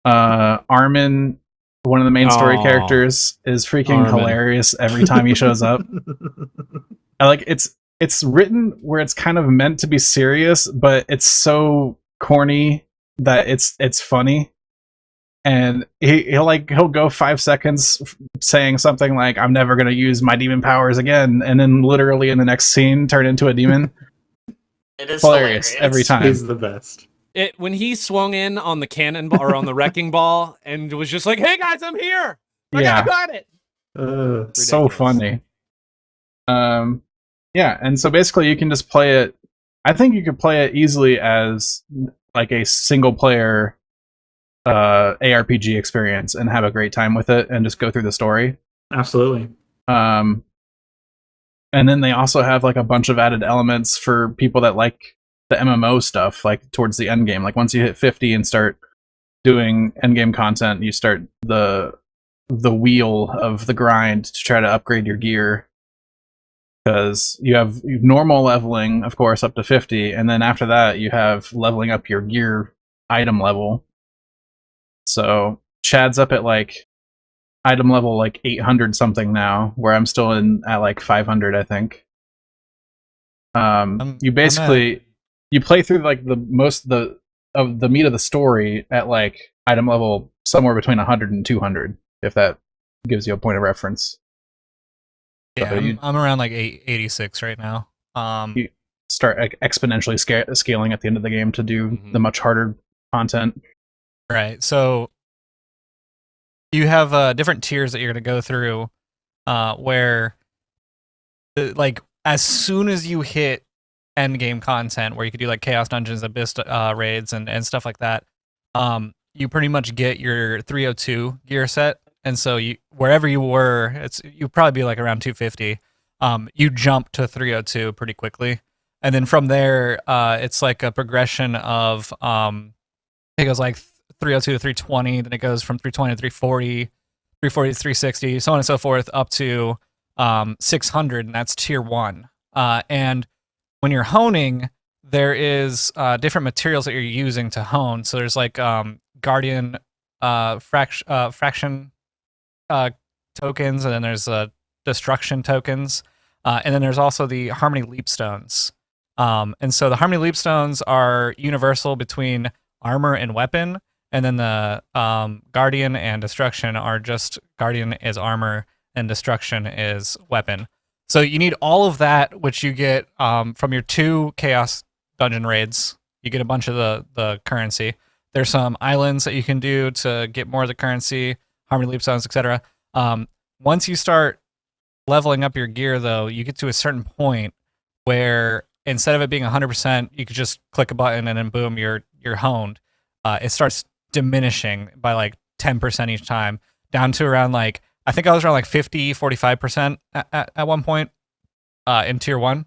Armin, one of the main story Aw. characters, is freaking Armin. hilarious every time he shows up. I like it's written where it's kind of meant to be serious, but it's so corny that it's funny. And he'll go 5 seconds saying something like "I'm never gonna use my demon powers again," and then literally in the next scene turn into a demon. It is Hilarious every time. He's the best. When he swung in on the cannonball or on the wrecking ball and was just like, "Hey guys, I'm here! I Yeah, got it!" so Ridiculous. funny. Yeah, and so basically you can just play it. I think you could play it easily as like a single player ARPG experience and have a great time with it and just go through the story. Absolutely. And then they also have like a bunch of added elements for people that like the MMO stuff, like towards the end game. Like once you hit 50 and start doing end game content, you start the wheel of the grind to try to upgrade your gear. Because you have normal leveling, of course, up to 50, and then after that you have leveling up your gear item level. So Chad's up at like item level like 800 something now, where I'm still at like 500, I think. You basically you play through like the meat of the story at like item level somewhere between 100 and 200, if that gives you a point of reference. Yeah, So I'm around like 86 right now. You start exponentially scaling at the end of the game to do the much harder content. Right. So you have different tiers that you're going to go through where like as soon as you hit end game content where you could do like chaos dungeons, abyss raids and stuff like that, you pretty much get your 302 gear set. And so you wherever you were, you'd probably be like around 250. You jump to 302 pretty quickly. And then from there, it's like a progression of it goes like 302 to 320, then it goes from 320 to 340, 340 to 360, so on and so forth, up to 600, and that's tier 1. And when you're honing, there is different materials that you're using to hone. So there's like Guardian fraction tokens, and then there's destruction tokens, and then there's also the Harmony Leap Stones. And so the Harmony Leap Stones are universal between armor and weapon, and then the Guardian and Destruction are just Guardian is armor and Destruction is weapon. So you need all of that, which you get from your 2 Chaos Dungeon raids. You get a bunch of the currency. There's some islands that you can do to get more of the currency, Harmony Leap Stones, etc. Once you start leveling up your gear, though, you get to a certain point where instead of it being 100%, you could just click a button and then boom, you're honed. It starts diminishing by like 10% each time, down to around like, I think I was around like 50, 45% at one point in tier 1.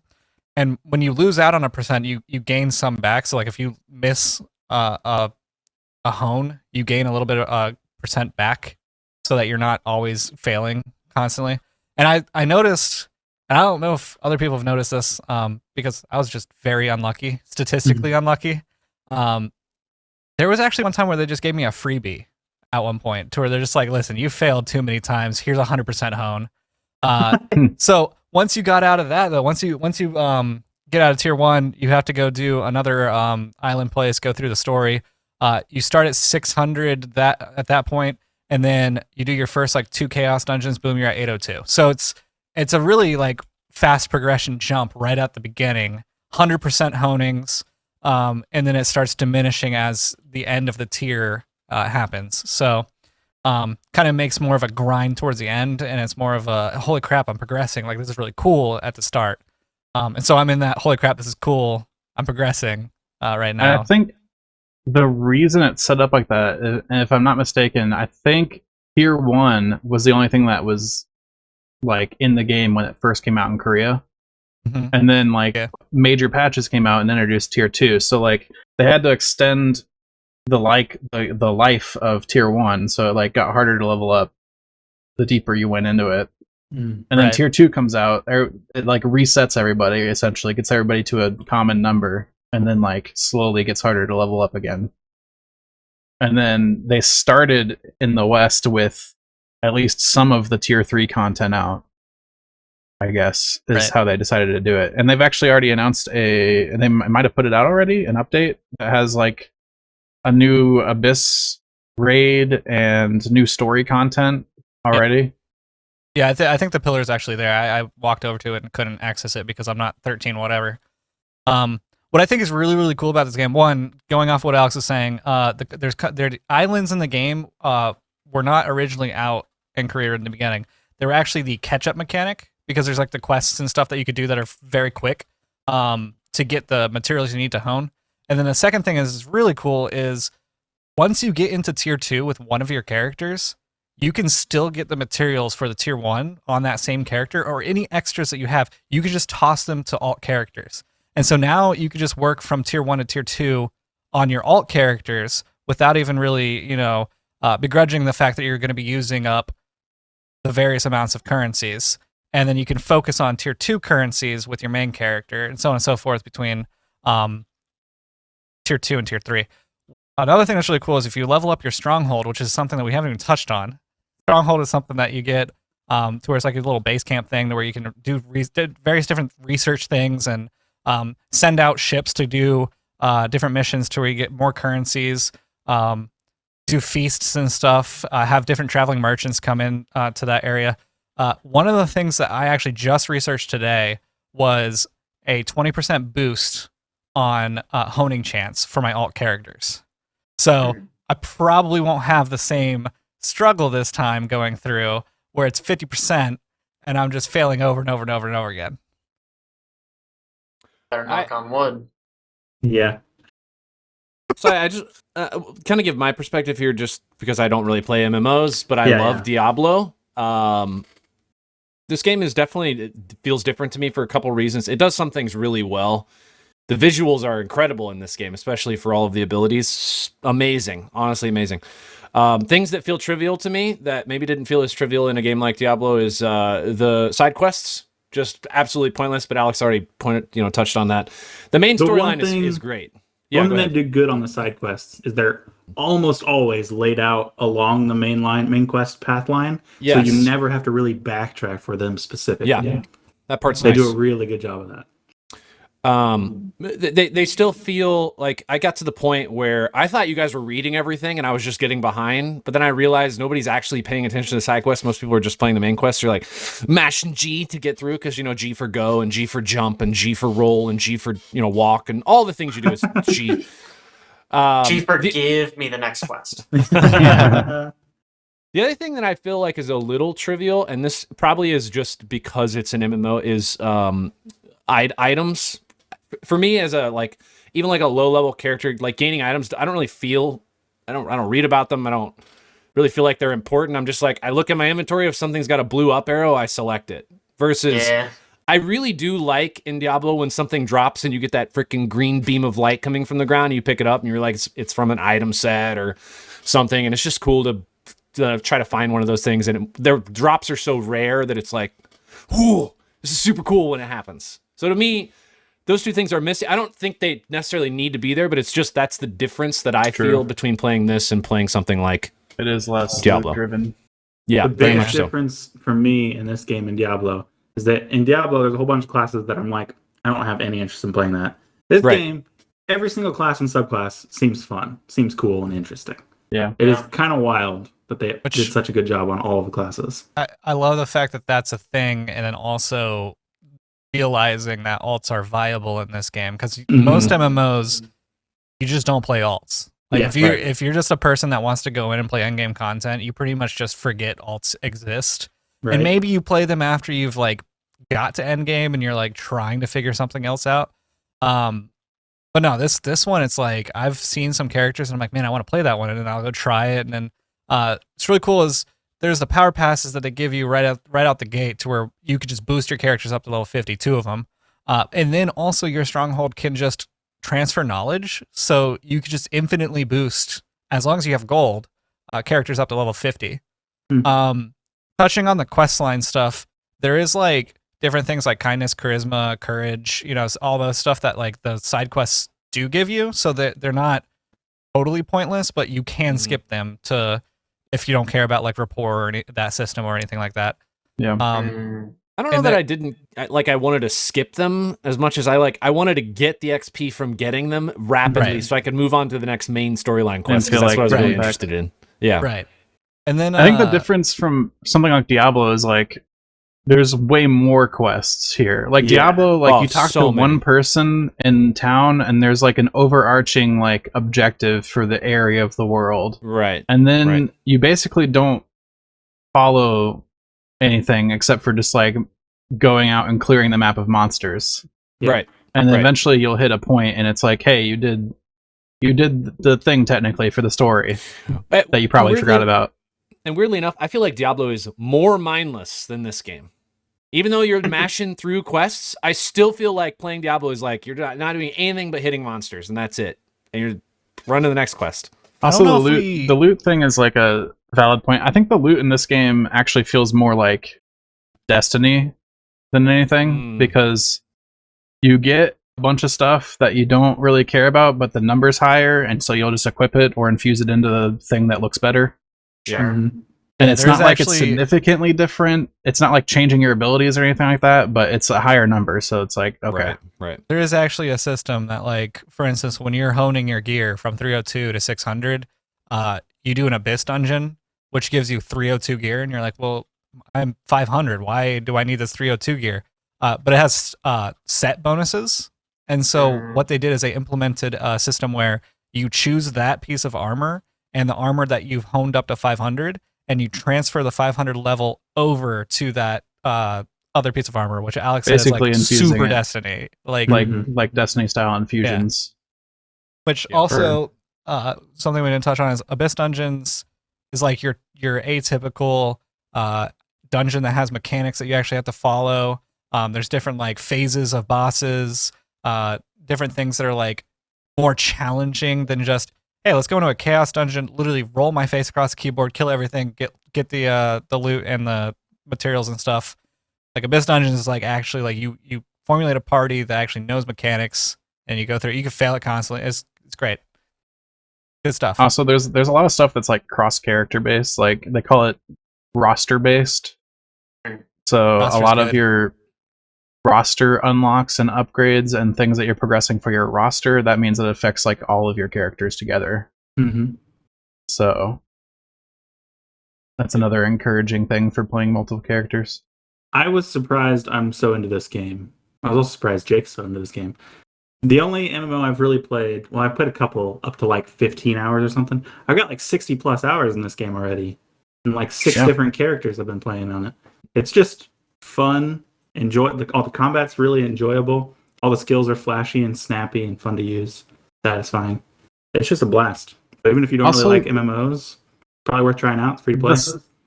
And when you lose out on a percent, you gain some back. So like if you miss a hone, you gain a little bit of percent back so that you're not always failing constantly. And I noticed, and I don't know if other people have noticed this, because I was just very unlucky, statistically unlucky. There was actually one time where they just gave me a freebie at one point, to where they're just like, listen, you failed too many times. Here's 100% hone. So once you got out of that, though, once you get out of tier 1, you have to go do another island place, go through the story. You start at 600 at that point, and then you do your first like 2 chaos dungeons. Boom, you're at 802. So it's a really like fast progression jump right at the beginning. 100% honings, and then it starts diminishing as the end of the tier happens. So kind of makes more of a grind towards the end, and it's more of a holy crap, I'm progressing. Like this is really cool at the start. And so I'm in that holy crap, this is cool, I'm progressing right now. I think the reason it's set up like that, and if I'm not mistaken, I think tier 1 was the only thing that was like in the game when it first came out in Korea. Mhm. And then like major patches came out and introduced tier 2. So like they had to extend the life of tier 1, so it like got harder to level up the deeper you went into it. And then tier 2 comes out, it like resets everybody, essentially gets everybody to a common number, and then like slowly gets harder to level up again. And then they started in the West with at least some of the tier 3 content out, I guess, is how they decided to do it. And they've actually already announced they might have put it out already, an update that has like a new Abyss raid and new story content already. Yeah, I think the pillar is actually there. I walked over to it and couldn't access it because I'm not 13 whatever. What I think is really, really cool about this game, one, going off what Alex was saying, the islands in the game were not originally out in Korea in the beginning. They were actually the catch-up mechanic, because there's like the quests and stuff that you could do that are very quick to get the materials you need to hone. And then the second thing is really cool is once you get into tier 2 with one of your characters, you can still get the materials for the tier 1 on that same character, or any extras that you have, you can just toss them to alt characters. And so now you can just work from tier 1 to tier 2 on your alt characters without even really, begrudging the fact that you're going to be using up the various amounts of currencies. And then you can focus on tier 2 currencies with your main character, and so on and so forth between tier 2 and tier 3. Another thing that's really cool is if you level up your stronghold, which is something that we haven't even touched on. Stronghold is something that you get to where it's like a little base camp thing where you can do various different research things and send out ships to do different missions to where you get more currencies, do feasts and stuff, have different traveling merchants come in to that area. One of the things that I actually just researched today was a 20% boost on honing chance for my alt characters. So I probably won't have the same struggle this time going through where it's 50% and I'm just failing over and over and over and over again. Better knock on wood. Yeah. So I just kind of give my perspective here, just because I don't really play MMOs, but I love Diablo. This game is definitely feels different to me for a couple reasons. It does some things really well. The visuals are incredible in this game, especially for all of the abilities. Amazing, honestly amazing. Things that feel trivial to me that maybe didn't feel as trivial in a game like Diablo is the side quests. Just absolutely pointless, but Alex already touched on that. The main storyline is great. Yeah, one thing they do good on the side quests is they're almost always laid out along the main quest path line, so you never have to really backtrack for them specifically. Yeah. That part's they nice. do a really good job of that. They still feel like I got to the point where I thought you guys were reading everything and I was just getting behind, but then I realized nobody's actually paying attention to the side quests. Most people are just playing the main quests. You're like mashing G to get through because G for go and G for jump and G for roll and G for walk and all the things you do is G. G for give me the next quest. The other thing that I feel like is a little trivial, and this probably is just because it's an MMO, is items. For me, as even a low level character, like gaining items, I don't read about them. I don't really feel like they're important. I'm just like, I look at my inventory. If something's got a blue up arrow, I select it. Versus, I really do like in Diablo when something drops and you get that freaking green beam of light coming from the ground. And you pick it up and you're like, it's from an item set or something, and it's just cool to try to find one of those things. And their drops are so rare that it's like, whoo, this is super cool when it happens. So to me, those two things are missing. I don't think they necessarily need to be there, but it's just that's the difference that I feel between playing this and playing something like it is less Diablo driven. Yeah, the biggest difference for me in this game and Diablo is that in Diablo there's a whole bunch of classes that I'm like, I don't have any interest in playing that. This game, every single class and subclass seems fun, seems cool and interesting. Yeah, it is kind of wild that they did such a good job on all of the classes. I love the fact that that's a thing, and then also realizing that alts are viable in this game, because most MMOs you just don't play alts. Like if you're just a person that wants to go in and play endgame content, you pretty much just forget alts exist. And maybe you play them after you've got to endgame and you're trying to figure something else out. But no, this one, it's like I've seen some characters and I'm like, man, I want to play that one, and then I'll go try it. And then it's really cool is there's the power passes that they give you right out the gate to where you could just boost your characters up to level 50, 2 of them. And then also your stronghold can just transfer knowledge, so you could just infinitely boost, as long as you have gold, characters up to level 50. Touching on the questline stuff, there is different things like kindness, charisma, courage, all those stuff that the side quests do give you, so that they're not totally pointless, but you can skip them if you don't care about rapport or that system or anything like that. Yeah. I don't know that I didn't I wanted to skip them as much as I wanted to get the XP from getting them rapidly so I could move on to the next main storyline quest, because that's what I was really interested in. Yeah. Right. And then I think the difference from something like Diablo is there's way more quests here. Diablo, you talk to one person in town and there's an overarching objective for the area of the world. Right. And then you basically don't follow anything except for just going out and clearing the map of monsters. Right. And then eventually you'll hit a point and it's hey, you did the thing technically for the story that you probably forgot about. And weirdly enough, I feel like Diablo is more mindless than this game. Even though you're mashing through quests, I still feel like playing Diablo is you're not doing anything but hitting monsters, and that's it. And you're running to the next quest. Also, the loot thing is a valid point. I think the loot in this game actually feels more like Destiny than anything, because you get a bunch of stuff that you don't really care about, but the number's higher, and so you'll just equip it or infuse it into the thing that looks better. Sure. And it's not it's significantly different. It's not changing your abilities or anything like that, but it's a higher number, so it's okay. Right. There is actually a system that for instance, when you're honing your gear from 302 to 600, you do an Abyss dungeon, which gives you 302 gear, and you're like, well, I'm 500. Why do I need this 302 gear? But it has set bonuses. And so what they did is they implemented a system where you choose that piece of armor and the armor that you've honed up to 500, and you transfer the 500 level over to that other piece of armor, which Alex says is super Destiny, like Destiny style infusions. Yeah. Which also something we didn't touch on is Abyss dungeons is your atypical dungeon that has mechanics that you actually have to follow. There's different phases of bosses, different things that are more challenging than just, hey, let's go into a chaos dungeon, literally roll my face across the keyboard, kill everything, get the loot and the materials and stuff. Like Abyss Dungeons is like actually like you formulate a party that actually knows mechanics and you go through. You can fail it constantly. It's great. Good stuff. Also, there's a lot of stuff that's like cross character based. Like they call it roster based. So Roster's a lot good. of your roster unlocks and upgrades and things that you're progressing for your roster, that means it affects like all of your characters together. Mm-hmm. So that's another encouraging thing for playing multiple characters. I was surprised I'm so into this game. I was also surprised Jake's so into this game. The only MMO I've really played, well, I played a couple up to like 15 hours or something. I've got like 60 plus hours in this game already. And like 6 different characters I've been playing on it. It's just fun. All the combat's really enjoyable. All the skills are flashy and snappy and fun to use. Satisfying. It's just a blast. But even if you don't Also, really like MMOs, probably worth trying out. It's free to play.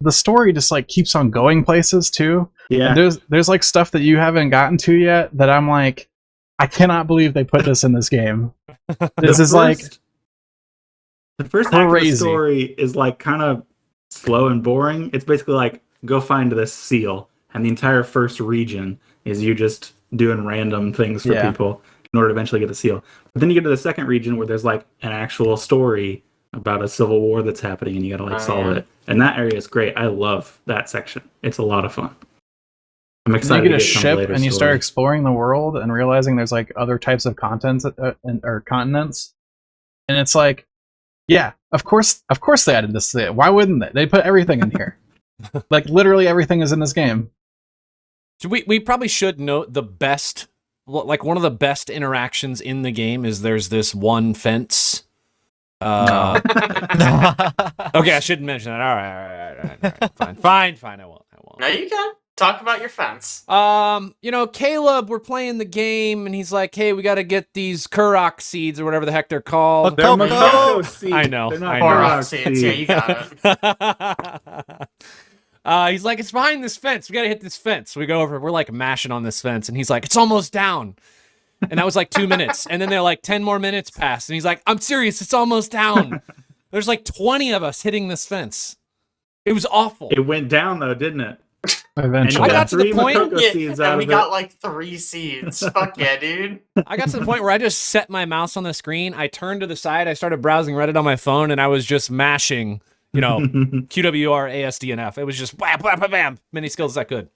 The story just like keeps on going places too. Yeah. And there's like stuff that you haven't gotten to yet that I'm like, I cannot believe they put this in this game. This is like the first half of the crazy. story is like kind of slow and boring. It's basically like go find this seal, and the entire first region is you just doing random things for people in order to eventually get the seal. But then you get to the second region where there's like an actual story about a civil war that's happening, and you got to like solve it. And that area is great. I love that section. It's a lot of fun. I'm excited you get to a get some ship later and you story. start exploring the world and realizing there's like other types of contents or continents, and it's like, yeah, of course they added this. Why wouldn't they? They put everything in here. Like literally everything is in this game. We probably should note the best, like one of the best interactions in the game is there's this one fence. Okay, I shouldn't mention that. All right. Fine. I won't. No, you can talk about your fence. Caleb, we're playing the game, and he's like, "Hey, we got to get these Kurok seeds or whatever the heck they're called." They're Makoko seeds. I know. They're not I know. Korok Seeds. Yeah, you got it. He's like, "It's behind this fence. We got to hit this fence." We go over. We're like mashing on this fence, and he's like, "It's almost down." And that was like 2 minutes, and then they're like 10 more minutes passed, and he's like, "I'm serious. It's almost down." There's like 20 of us hitting this fence. It was awful. It went down though, didn't it? Eventually, I got to the point- seeds and out we of got it. like 3 seeds. Fuck yeah, dude. I got to the point where I just set my mouse on the screen. I turned to the side. I started browsing Reddit on my phone, and I was just mashing, QWR, ASDNF. It was just bam, bam, bam, bam. Many skills that good.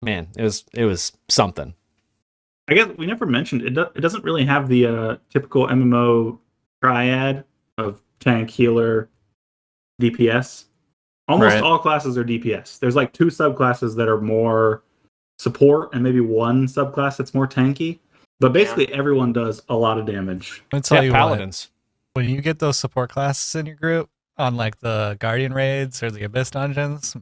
Man, it was something. I guess we never mentioned it doesn't really have the typical MMO triad of tank, healer, DPS. Almost all classes are DPS. There's like 2 subclasses that are more support and maybe 1 subclass that's more tanky. But basically everyone does a lot of damage. Let me tell you Paladins. when you get those support classes in your group on like the Guardian raids or the Abyss dungeons,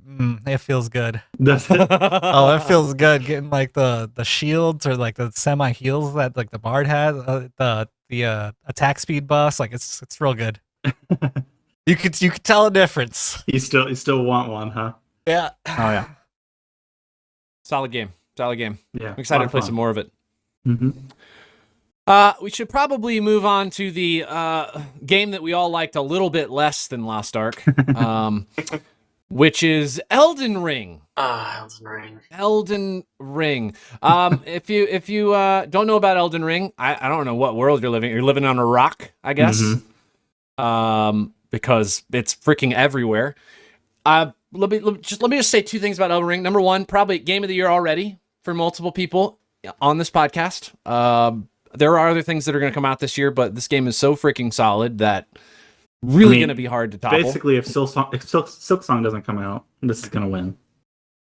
it feels good. Does it? Oh, it feels good getting like the shields or like the semi heals that like the bard has, the attack speed buffs. Like it's real good. You could tell a difference. You still want one, huh? Yeah. oh yeah. Solid game. Yeah. I'm excited to play some more of it. Mm-hmm. We should probably move on to the game that we all liked a little bit less than Lost Ark, which is Elden Ring. Elden Ring. If you don't know about Elden Ring, I don't know what world you're living. You're living on a rock, I guess. Because it's freaking everywhere. Let me just say 2 things about Elden Ring. Number 1, probably game of the year already for multiple people on this podcast. There are other things that are going to come out this year, but this game is so freaking solid that really going to be hard to topple. Basically, if Silk Song doesn't come out, this is going to win.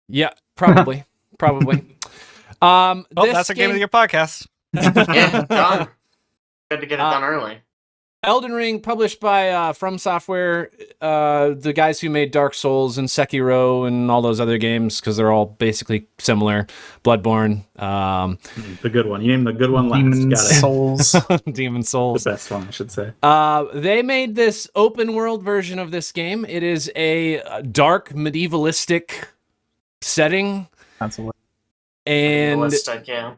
Yeah, probably. That's a game of the year podcast. Yeah, done. Good to get it done early. Elden Ring, published by From Software, the guys who made Dark Souls and Sekiro and all those other games, because they're all basically similar. Bloodborne. The good one. You named the good one last. Demon Got it. Souls. Demon The Souls. best one, I should say. They made this open world version of this game. It is a dark medievalistic setting. That's a And Realistic, yeah.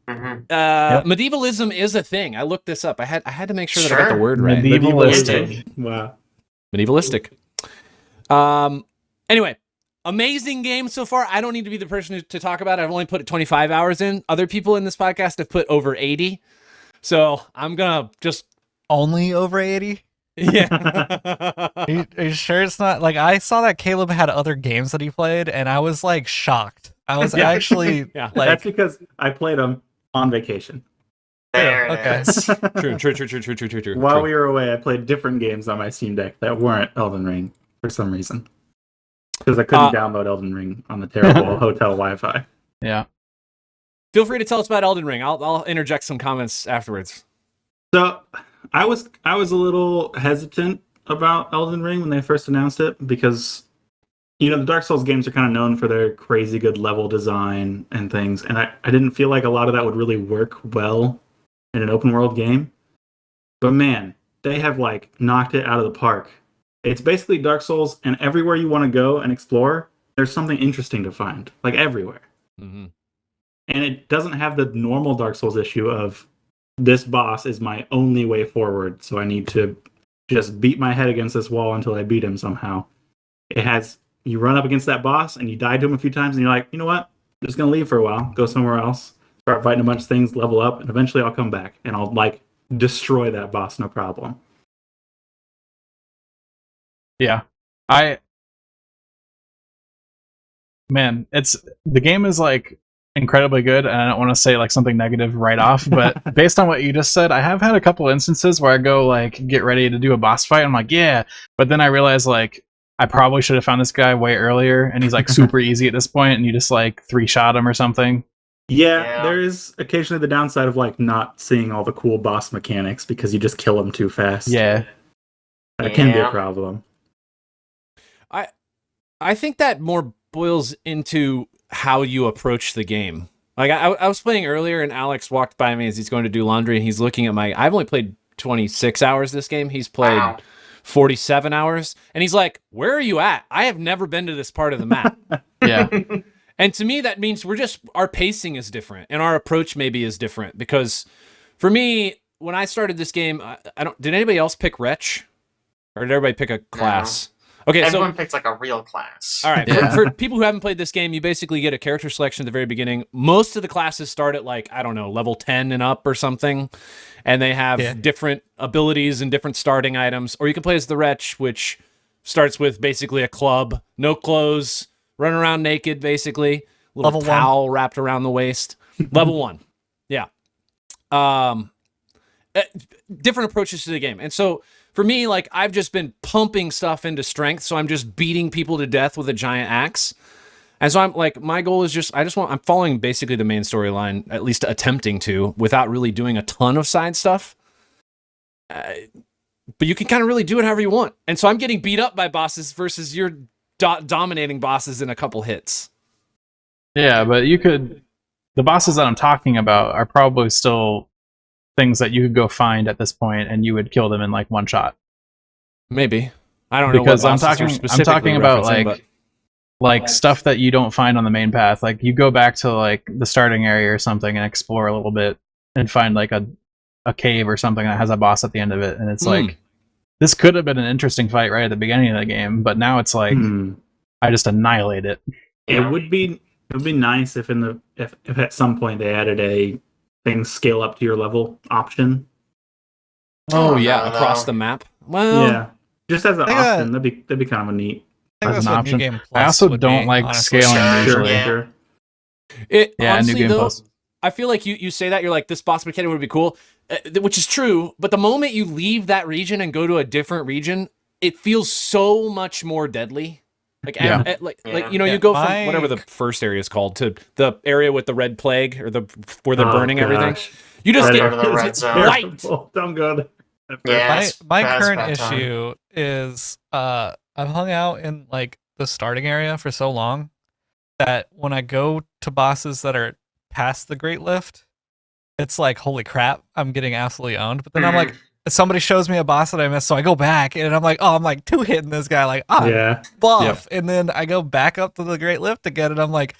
Medievalism is a thing. I looked this up. I had to make sure that I got the word right. Medievalistic. Wow. Medievalistic. Anyway, amazing game so far. I don't need to be the person to talk about it. I've only put 25 hours in. Other people in this podcast have put over 80. So I'm gonna just Only over 80? yeah. Are you sure it's not like I saw that Caleb had other games that he played and I was like shocked. I was actually Yeah. like That's because I played them on vacation. There it okay. is. True. While we were away, I played different games on my Steam Deck that weren't Elden Ring for some reason. Because I couldn't download Elden Ring on the terrible hotel Wi-Fi. Yeah. Feel free to tell us about Elden Ring. I'll interject some comments afterwards. So I was a little hesitant about Elden Ring when they first announced it because the Dark Souls games are kind of known for their crazy good level design and things, and I didn't feel like a lot of that would really work well in an open world game. But man, they have like knocked it out of the park. It's basically Dark Souls, and everywhere you want to go and explore, there's something interesting to find, like everywhere. Mm-hmm. And it doesn't have the normal Dark Souls issue of this boss is my only way forward, so I need to just beat my head against this wall until I beat him somehow. It has, you run up against that boss and you die to him a few times and you're like, you know what? I'm just going to leave for a while, go somewhere else, start fighting a bunch of things, level up, and eventually I'll come back and I'll like destroy that boss, no problem. Yeah. Man, the game is like incredibly good, and I don't want to say like something negative right off, but based on what you just said, I have had a couple instances where I go like get ready to do a boss fight, and I'm like, yeah, but then I realize like I probably should have found this guy way earlier, and he's like super easy at this point, and you just like 3-shot him or something. Yeah, there is occasionally the downside of like not seeing all the cool boss mechanics because you just kill him too fast. Yeah. That can be a problem. I think that more boils into how you approach the game. Like I was playing earlier and Alex walked by me as he's going to do laundry and he's looking at I've only played 26 hours this game. He's played 47 hours and he's like, where are you at? I have never been to this part of the map. Yeah. And to me, that means our pacing is different and our approach maybe is different because for me, when I started this game, did anybody else pick Wretch or did everybody pick a class? No. Okay, everyone picks like a real class. All right, for people who haven't played this game, you basically get a character selection at the very beginning. Most of the classes start at like, I don't know, level 10 and up or something, and they have different abilities and different starting items. Or you can play as the Wretch, which starts with basically a club, no clothes, run around naked, basically, little level towel wrapped around the waist. Level 1, yeah. Different approaches to the game, and so. For me, like, I've just been pumping stuff into strength, so I'm just beating people to death with a giant axe. And so I'm like, my goal is I'm following basically the main storyline, at least attempting to, without really doing a ton of side stuff. But you can kind of really do it however you want. And so I'm getting beat up by bosses versus you're dominating bosses in a couple hits. Yeah, but the bosses that I'm talking about are probably still things that you could go find at this point and you would kill them in like one shot. Maybe. I don't because know I'm talking about like stuff that you don't find on the main path. Like you go back to like the starting area or something and explore a little bit and find like a cave or something that has a boss at the end of it, and it's like this could have been an interesting fight right at the beginning of the game, but now it's like I just annihilate it. It would be nice if if at some point they added things scale up to your level option. Oh yeah, across the map. Well, yeah, just as an option, that'd be kind of a neat. As an option. I also don't like scaling usually. Sure. Honestly, New Game Plus. I feel like you say that you're like, this boss mechanic would be cool, which is true. But the moment you leave that region and go to a different region, it feels so much more deadly. Like, you go from whatever the first area is called to the area with the red plague or where they're burning everything. You just get the red zone. white. Don't go there. Yeah, my current issue is I've hung out in like the starting area for so long that when I go to bosses that are past the Great Lift, it's like, holy crap, I'm getting absolutely owned. But then I'm like, somebody shows me a boss that I missed, so I go back and I'm like, oh, I'm like 2-hitting this guy, like, buff. And then I go back up to the Great Lift again and I'm like,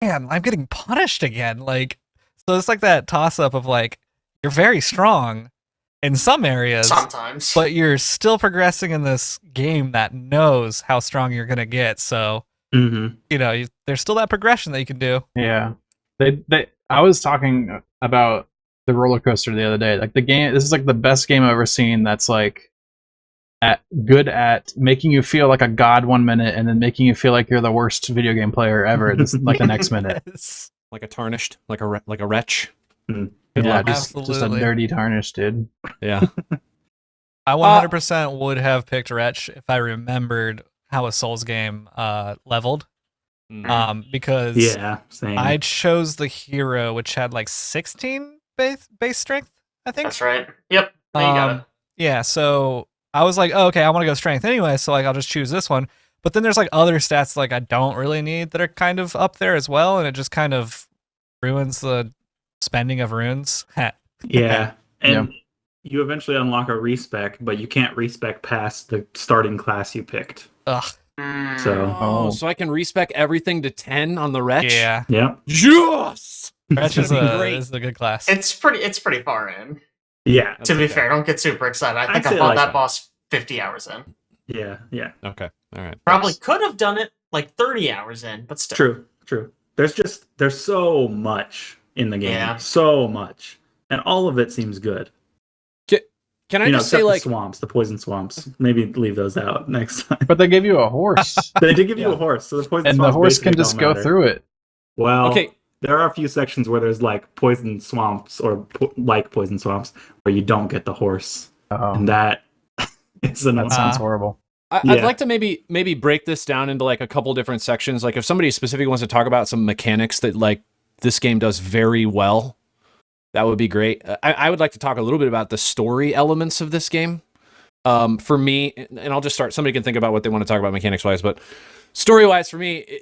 man, I'm getting punished again. Like, So it's like that toss up of like you're very strong in some areas, Sometimes. but you're still progressing in this game that knows how strong you're gonna get. So there's still that progression that you can do. Yeah, I was talking about the roller coaster the other day. Like the game, this is like the best game I've ever seen. That's like good at making you feel like a god 1 minute, and then making you feel like you're the worst video game player ever. This like the next minute, like a tarnished, like a wretch. Yeah, just a dirty tarnish, dude. Yeah. I 100% would have picked Wretch if I remembered how a Souls game leveled. Because same. I chose the hero, which had like 16 base strength, I think. That's right. Yep. You got it. Yeah, so I was like, oh, okay, I want to go strength anyway, so like I'll just choose this one. But then there's like other stats like I don't really need that are kind of up there as well, and it just kind of ruins the spending of runes. Yeah. And you eventually unlock a respec, but you can't respec past the starting class you picked. Ugh. So I can respec everything to 10 on the Wretch? Yeah. Yep. Yes! Wretch is a good class. It's pretty far in. Yeah. To be fair, don't get super excited. I think I fought that boss 50 hours in. Yeah. Okay. All right. Probably could have done it like 30 hours in, but still. True. There's so much in the game. Yeah. So much. And all of it seems good. Can I just say, like, the poison swamps? Maybe leave those out next time. But they give you a horse. They did give you a horse, so the poison and swamps the horse can basically just don't go matter. through it. Well, okay. There are a few sections where there's like poison swamps or like poison swamps where you don't get the horse, and that is that sounds horrible. I'd like to maybe break this down into like a couple different sections. Like if somebody specifically wants to talk about some mechanics that like this game does very well, that would be great. I would like to talk a little bit about the story elements of this game. For me, and I'll just start. Somebody can think about what they want to talk about mechanics wise, but story wise for me,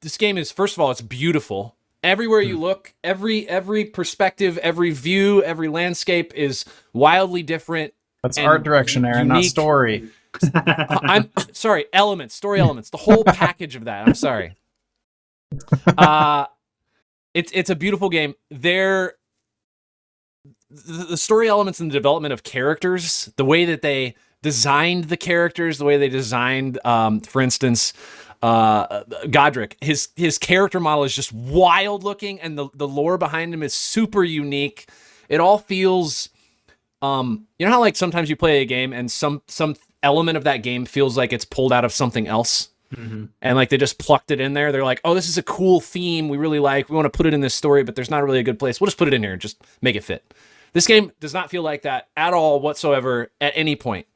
this game is, first of all, it's beautiful. Everywhere you look, every perspective, every view, every landscape is wildly different. That's art direction, Aaron, not story. I'm sorry, story elements, the whole package of that. I'm sorry. It's a beautiful game. The story elements and the development of characters, the way that they designed the characters, the way they designed, for instance, Godric, his character model is just wild looking, and the lore behind him is super unique. It all feels, you know how like sometimes you play a game and some element of that game feels like it's pulled out of something else, and like they just plucked it in there. They're like, oh, this is a cool theme we really like. We want to put it in this story, but there's not really a good place. We'll just put it in here and just make it fit. This game does not feel like that at all whatsoever at any point.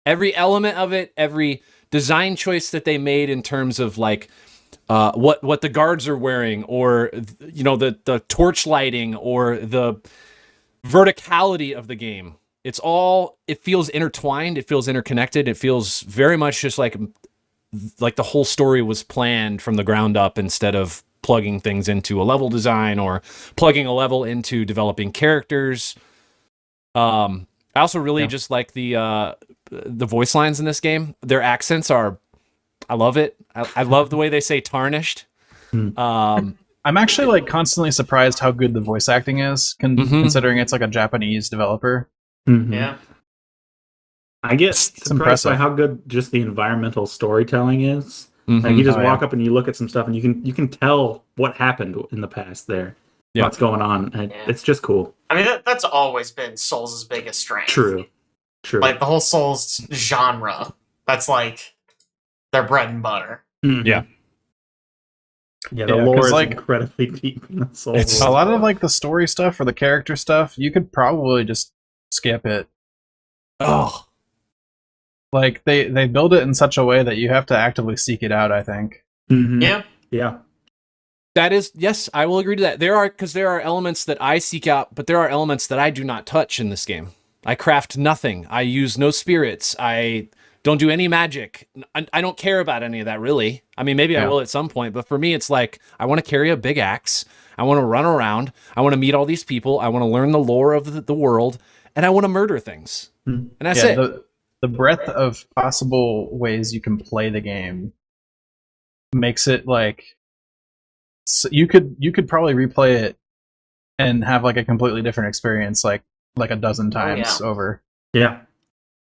Every element of it, every design choice that they made in terms of like what the guards are wearing, or the torch lighting, or the verticality of the game. It feels intertwined. It feels interconnected. It feels very much just like the whole story was planned from the ground up, instead of plugging things into a level design or plugging a level into developing characters. I also really just like the voice lines in this game. Their accents are, I love it. I love the way they say tarnished. I'm actually like constantly surprised how good the voice acting is, considering it's like a Japanese developer. Yeah. I get surprised by how good just the environmental storytelling is. Like you just walk up and you look at some stuff and you can tell what happened in the past there. Yeah. What's going on. It's just cool. I mean, that's always been Souls' biggest strength. True. Like the whole Souls genre, that's like their bread and butter. Yeah. Yeah, the lore is like incredibly deep in the Souls. A lot of like the story stuff or the character stuff, you could probably just skip it. Oh. Like they build it in such a way that you have to actively seek it out, I think. Yeah. That is, yes, I will agree to that. There are elements that I seek out, but there are elements that I do not touch in this game. I craft nothing. I use no spirits. I don't do any magic. I don't care about any of that, really. I mean, maybe I will at some point, but for me, it's like, I want to carry a big axe. I want to run around. I want to meet all these people. I want to learn the lore of the world, and I want to murder things. And that's it. The breadth of possible ways you can play the game makes it like, so you could probably replay it and have like a completely different experience, like a dozen times over. Yeah.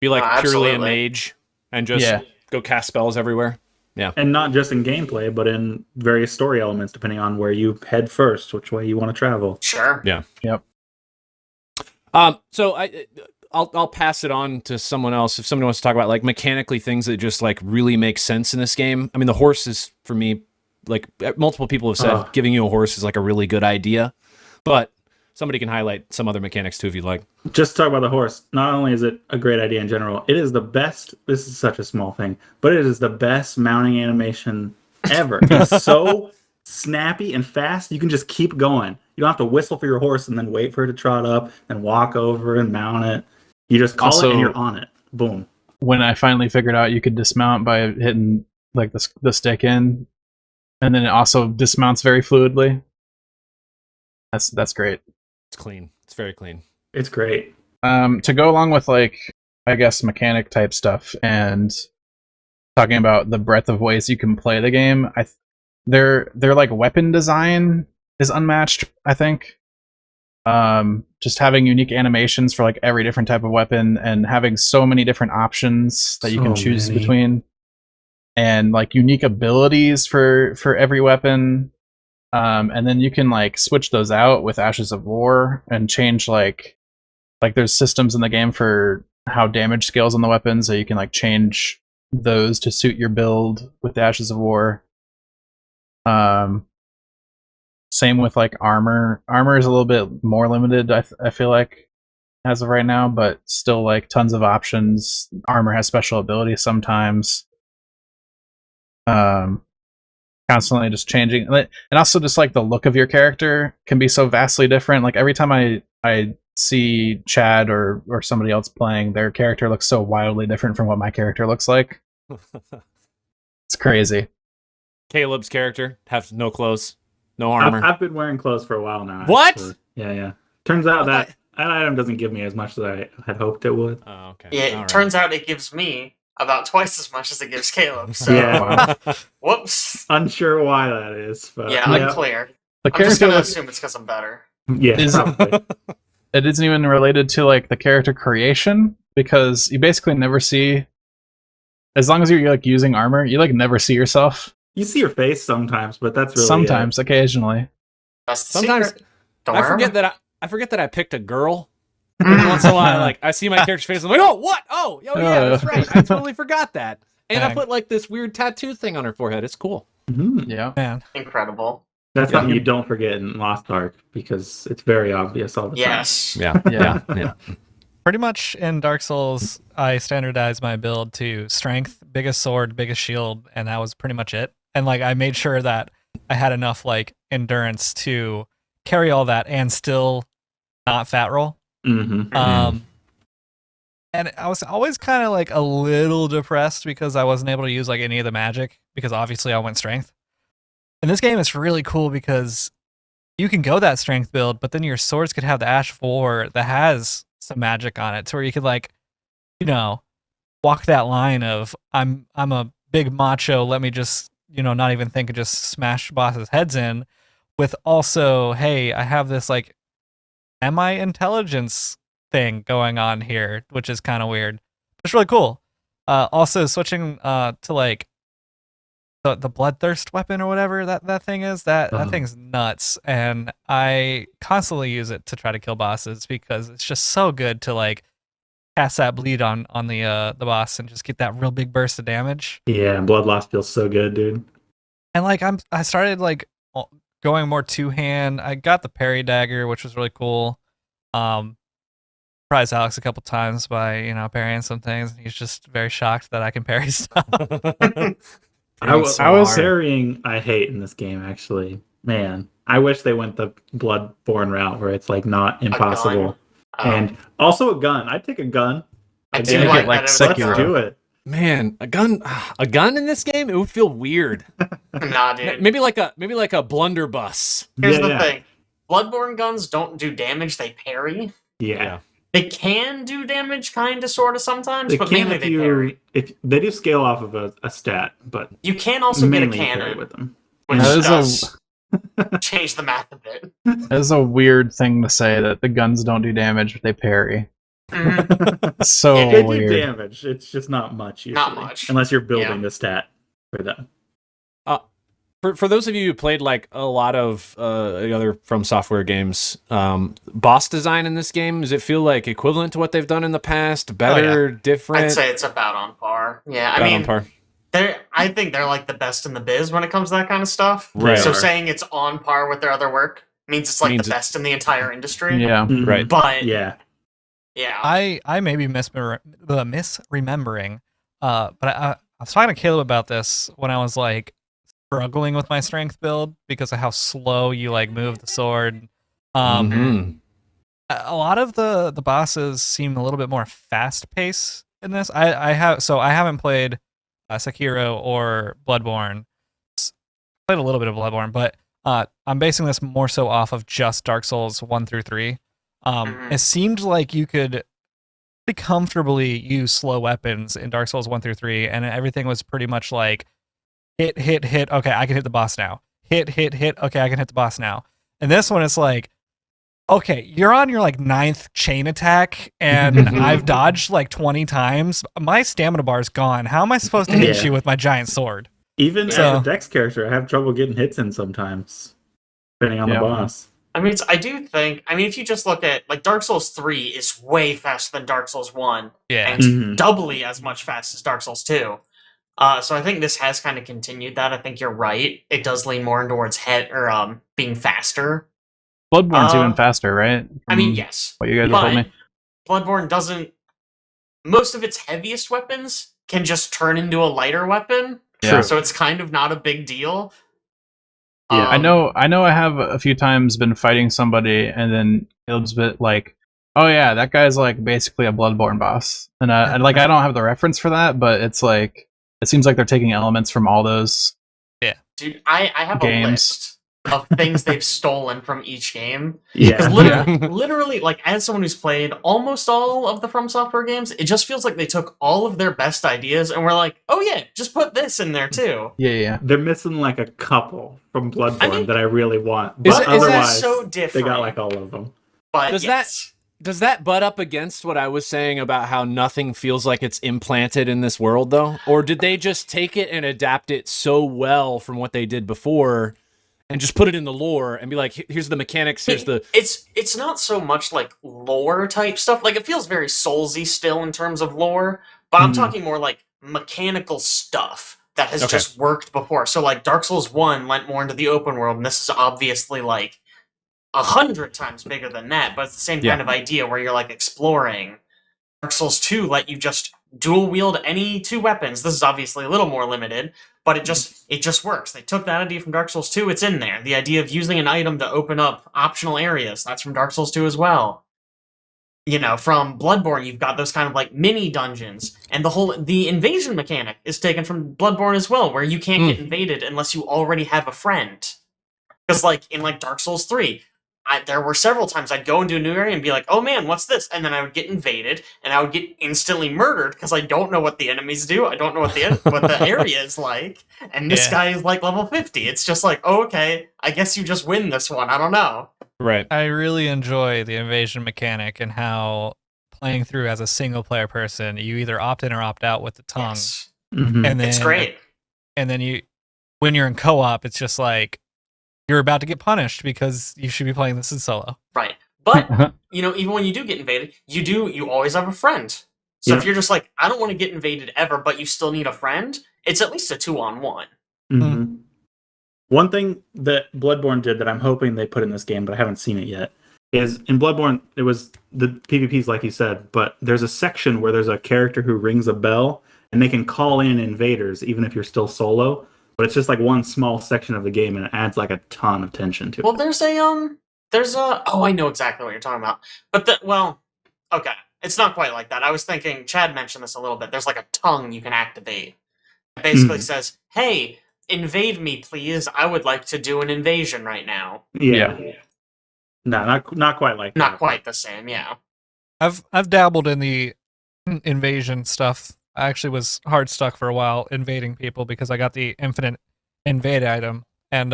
Be like purely a absolutely. mage and just go cast spells everywhere. Yeah. And not just in gameplay, but in various story elements, depending on where you head first, which way you want to travel. Sure. Yeah. Yep. So I'll pass it on to someone else if somebody wants to talk about like mechanically things that just like really make sense in this game. I mean, the horse is for me, like multiple people have said, giving you a horse is like a really good idea, but somebody can highlight some other mechanics too if you'd like. Just to talk about the horse. Not only is it a great idea in general, it is the best. This is such a small thing, but it is the best mounting animation ever. It's so snappy and fast. You can just keep going. You don't have to whistle for your horse and then wait for it to trot up and walk over and mount it. You just call it and you're on it. Boom. When I finally figured out you could dismount by hitting like the stick in, and then it also dismounts very fluidly. That's great. It's clean. It's very clean. It's great. To go along with like, I guess, mechanic type stuff and talking about the breadth of ways you can play the game, their like weapon design is unmatched, I think. Just having unique animations for like every different type of weapon and having so many different options that you can choose between, and like unique abilities for every weapon. And then you can like switch those out with Ashes of War and change like there's systems in the game for how damage scales on the weapons, so you can like change those to suit your build with the Ashes of War. Same with like armor. Armor is a little bit more limited, I feel like, as of right now, but still like tons of options. Armor has special abilities sometimes. Constantly just changing, and also just like the look of your character can be so vastly different. Like every time I see Chad or somebody else playing, their character looks so wildly different from what my character looks like. It's crazy. Caleb's character has no clothes, no armor. I've been wearing clothes for a while now. What? Actually. Yeah. Turns out that item doesn't give me as much as I had hoped it would. Oh, okay. Yeah, it turns out it gives me about twice as much as it gives Caleb. So, Yeah. whoops. Unsure why that is, but Yeah, unclear. The I'm just character gonna assume it's because I'm better. Yeah, probably. It isn't even related to like the character creation, because you basically never see, as long as you're like using armor, you like never see yourself. You see your face sometimes, but that's really sometimes, occasionally. That's the Sometimes secret. Don't I wear forget them. I forget that I picked a girl. Every once in a while, like I see my character's face, I'm like, oh, what? Oh, yeah, that's right. I totally forgot that. And I put like this weird tattoo thing on her forehead. It's cool. Mm-hmm. Yeah, Man. Incredible. That's something you don't forget in Lost Ark, because it's very obvious all the time. Yes. Yeah. Pretty much in Dark Souls, I standardized my build to strength, biggest sword, biggest shield, and that was pretty much it. And like I made sure that I had enough like endurance to carry all that and still not fat roll. Mm-hmm. And I was always kind of like a little depressed because I wasn't able to use like any of the magic, because obviously I went strength. In this game, it's really cool because you can go that strength build, but then your swords could have the Ash of War that has some magic on it, to where you could like, you know, walk that line of I'm a big macho, let me just, you know, not even think and just smash bosses' heads in, with also, hey, I have this like intelligence thing going on here, which is kind of weird. It's really cool. Also switching to like the bloodthirst weapon or whatever that thing is, that thing's nuts, and I constantly use it to try to kill bosses because it's just so good to like cast that bleed on the boss and just get that real big burst of damage. Yeah, blood loss feels so good, dude. And like I started like going more two-hand. I got the parry dagger, which was really cool. Surprised Alex a couple times by, you know, parrying some things. He's just very shocked that I can parry stuff. I was parrying I hate in this game, actually. Man, I wish they went the Bloodborne route where it's like not impossible. And also a gun. I'd take a gun. I do like let's do it. Man, a gun in this game, it would feel weird. Nah, dude. Maybe like a blunderbuss. Here's the thing. Bloodborne guns don't do damage, they parry. Yeah. They can do damage, kind of, sort of, sometimes, They but can mainly they parry. if they do scale off of a stat, but You can also get a mainly you parry cannon, with them. which That is does change the math a bit. That's a weird thing to say, that the guns don't do damage, but they parry. So They do weird. damage. It's just not much usually. Not much. Unless you're building the stat for them. For those of you who played like a lot of the other From Software games, boss design in this game, does it feel like equivalent to what they've done in the past? Better, different? I'd say it's about on par. Yeah, About on par. I think they're like the best in the biz when it comes to that kind of stuff. Right. So saying it's on par with their other work means it's like the best in the entire industry. Yeah. Right. But yeah. I may be misremembering, but I was talking to Caleb about this when I was like struggling with my strength build because of how slow you like move the sword. A lot of the bosses seem a little bit more fast paced in this. I haven't played Sekiro or Bloodborne. Played a little bit of Bloodborne, but I'm basing this more so off of just Dark Souls 1 through 3. It seemed like you could pretty comfortably use slow weapons in Dark Souls 1 through 3, and everything was pretty much like hit, okay, I can hit the boss now. Hit, okay, I can hit the boss now. And this one is like, okay, you're on your like 9th chain attack, and I've dodged like 20 times. My stamina bar is gone. How am I supposed to hit you with my giant sword? Even as a Dex character, I have trouble getting hits in sometimes, depending on the boss. I mean, if you just look at, like, Dark Souls 3 is way faster than Dark Souls 1. Yeah. And doubly as much fast as Dark Souls 2. So I think this has kind of continued that. I think you're right. It does lean more towards being faster. Bloodborne's even faster, right? I mean, yes. What you guys have told me. Bloodborne doesn't... Most of its heaviest weapons can just turn into a lighter weapon. Yeah. So it's kind of not a big deal. Yeah, I know I have a few times been fighting somebody, and then Caleb's bit like, oh yeah, that guy's like basically a Bloodborne boss. And I don't have the reference for that, but it's like, it seems like they're taking elements from all those Dude, I have games. A list of things they've stolen from each game. Yeah. Literally, like, as someone who's played almost all of the From Software games, it just feels like they took all of their best ideas and were like, oh yeah, just put this in there too. Yeah. They're missing like a couple from Bloodborne that I really want. Is But that otherwise, so different? they got like all of them. But Does that butt up against what I was saying about how nothing feels like it's implanted in this world, though? Or did they just take it and adapt it so well from what they did before and just put it in the lore and be like, here's the mechanics, here's the... It's not so much like lore type stuff. Like, it feels very Soulsy still in terms of lore, but I'm talking more like mechanical stuff that has just worked before. So, like, Dark Souls 1 went more into the open world, and this is obviously, like, 100 times bigger than that, but it's the same kind of idea where you're, like, exploring. Dark Souls 2 let you just dual wield any two weapons. This is obviously a little more limited, but it just works. They took that idea from Dark Souls 2, it's in there. The idea of using an item to open up optional areas, that's from Dark Souls 2 as well. You know, from Bloodborne, you've got those kind of like mini dungeons, and the invasion mechanic is taken from Bloodborne as well, where you can't get invaded unless you already have a friend. Because like in like Dark Souls 3, there were several times I'd go into a new area and be like, oh man, what's this? And then I would get invaded, and I would get instantly murdered because I don't know what the enemies do. I don't know what the area is like. And this guy is like level 50. It's just like, oh, okay, I guess you just win this one. I don't know. Right. I really enjoy the invasion mechanic and how playing through as a single player person, you either opt in or opt out with the tongue. Yes. And then, It's great. And then when you're in co-op, it's just like, you're about to get punished because you should be playing this in solo. Right. But, you know, even when you do get invaded, you always have a friend. So if you're just like, I don't want to get invaded ever, but you still need a friend, it's at least a 2-on-1. One thing that Bloodborne did that I'm hoping they put in this game, but I haven't seen it yet, is in Bloodborne, it was the PvPs like you said, but there's a section where there's a character who rings a bell, and they can call in invaders even if you're still solo. But it's just like one small section of the game, and it adds like a ton of tension to it. Well, there's a oh, I know exactly what you're talking about. But okay, it's not quite like that. I was thinking, Chad mentioned this a little bit. There's like a tongue you can activate. It basically says, hey, invade me, please. I would like to do an invasion right now. Yeah. No, not quite like that. Not quite the same, yeah. I've dabbled in the invasion stuff. I actually was hard stuck for a while invading people because I got the infinite invade item, and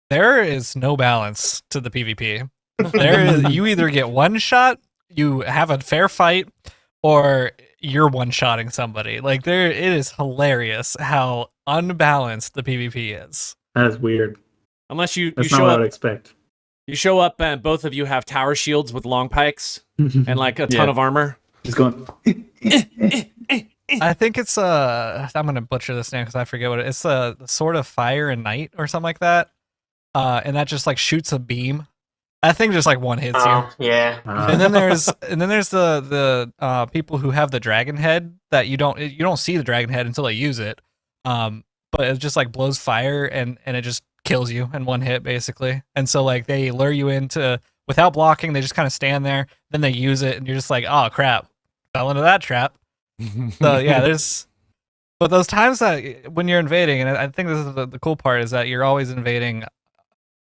there is no balance to the PvP. You either get one shot, you have a fair fight, or you're one-shotting somebody. Like it is hilarious how unbalanced the PvP is. That is weird. Unless you That's show not what I up, would expect. you show up and both of you have tower shields with long pikes and like a ton of armor. Just going. I think it's I'm gonna butcher this name because I forget what it is. It's the Sword of Fire and Night or something like that. And that just like shoots a beam. That thing just like one hits you. Yeah. And then there's the people who have the dragon head that you don't see the dragon head until they use it. But it just like blows fire and it just kills you in one hit basically. And so like they lure you into without blocking, they just kind of stand there, then they use it and you're just like, "Oh crap. Fell into that trap." So yeah, but those times that when you're invading, and I think this is the cool part is that you're always invading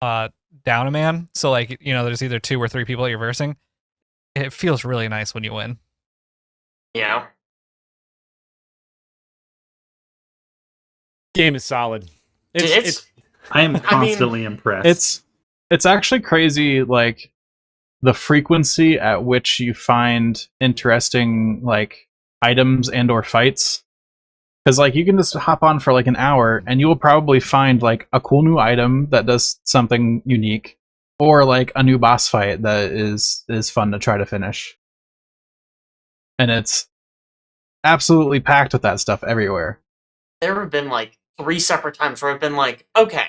down a man. So like, there's either 2 or 3 people that you're versing. It feels really nice when you win. Yeah. Game is solid. I am constantly impressed. It's actually crazy, like the frequency at which you find interesting like items and or fights. Because like you can just hop on for like an hour and you will probably find like a cool new item that does something unique, or like a new boss fight that is fun to try to finish. And it's absolutely packed with that stuff everywhere. There have been like 3 separate times where I've been like, okay,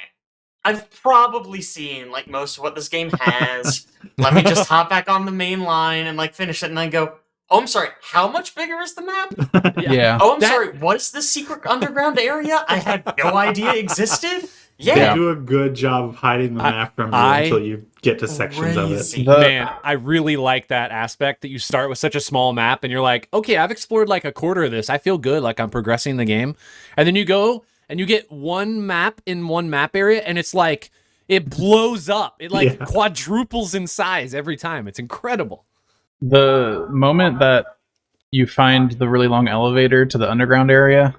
I've probably seen like most of what this game has. Let me just hop back on the main line and like finish it, and I go, oh, I'm sorry, how much bigger is the map? Yeah. Oh, I'm sorry, what is this secret underground area I had no idea existed? Yeah. They do a good job of hiding the map from you until you get to sections of it. Man, I really like that aspect that you start with such a small map and you're like, okay, I've explored like a quarter of this. I feel good, like I'm progressing the game. And then you go and you get one map in one map area and it's like, it blows up. It like quadruples in size every time. It's incredible. The moment that you find the really long elevator to the underground area,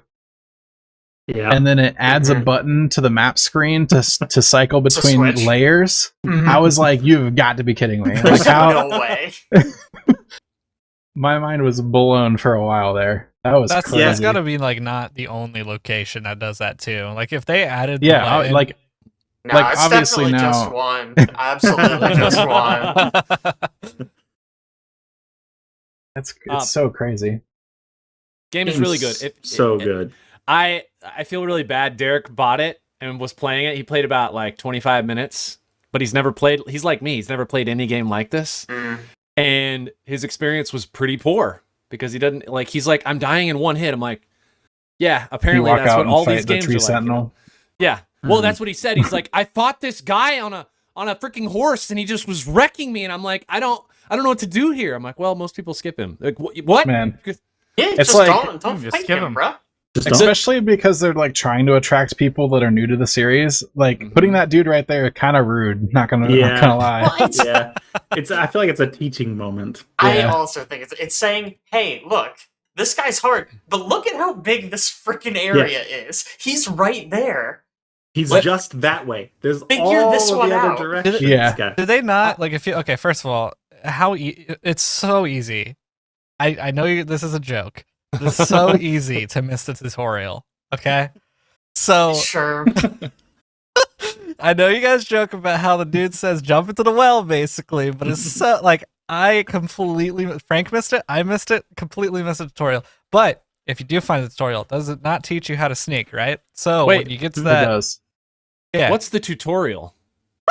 and then it adds a button to the map screen to cycle between layers, I was like, "You've got to be kidding me!" Like, how? No way. My mind was blown for a while there. That's crazy. That's got to be like not the only location that does that too. Like if they added, No, it's obviously definitely now, just one. Absolutely just one. It's so crazy. Game is really good. Good. I feel really bad. Derek bought it and was playing it. He played about like 25 minutes, but he's never played. He's like me. He's never played any game like this. And his experience was pretty poor because he doesn't like, he's like, I'm dying in one hit. I'm like, yeah, apparently that's what all these games are like. Sentinel. Yeah. Well, that's what he said. He's like, I fought this guy on a freaking horse and he just was wrecking me. And I'm like, I don't know what to do here. I'm like, well, most people skip him. Like, what? Man. Yeah, it's just like, don't just fight skip him, him. bro. Especially because they're like trying to attract people that are new to the series. Like putting that dude right there, kind of rude. Not gonna lie. What? I feel like it's a teaching moment. I also think it's saying, hey, look, this guy's hard, but look at how big this freaking area is. He's right there. He's just that way. There's Figure all this of one the other out. directions. Did they not like if you? Okay, first of all, it's so easy. I know this is a joke. It's so easy to miss the tutorial. Okay, so Sure. I know you guys joke about how the dude says jump into the well, basically, but it's so like Frank missed it. I missed it. Completely missed the tutorial. But if you do find the tutorial, does it not teach you how to sneak? Right. So wait, when you get to that, it does. Yeah. What's the tutorial?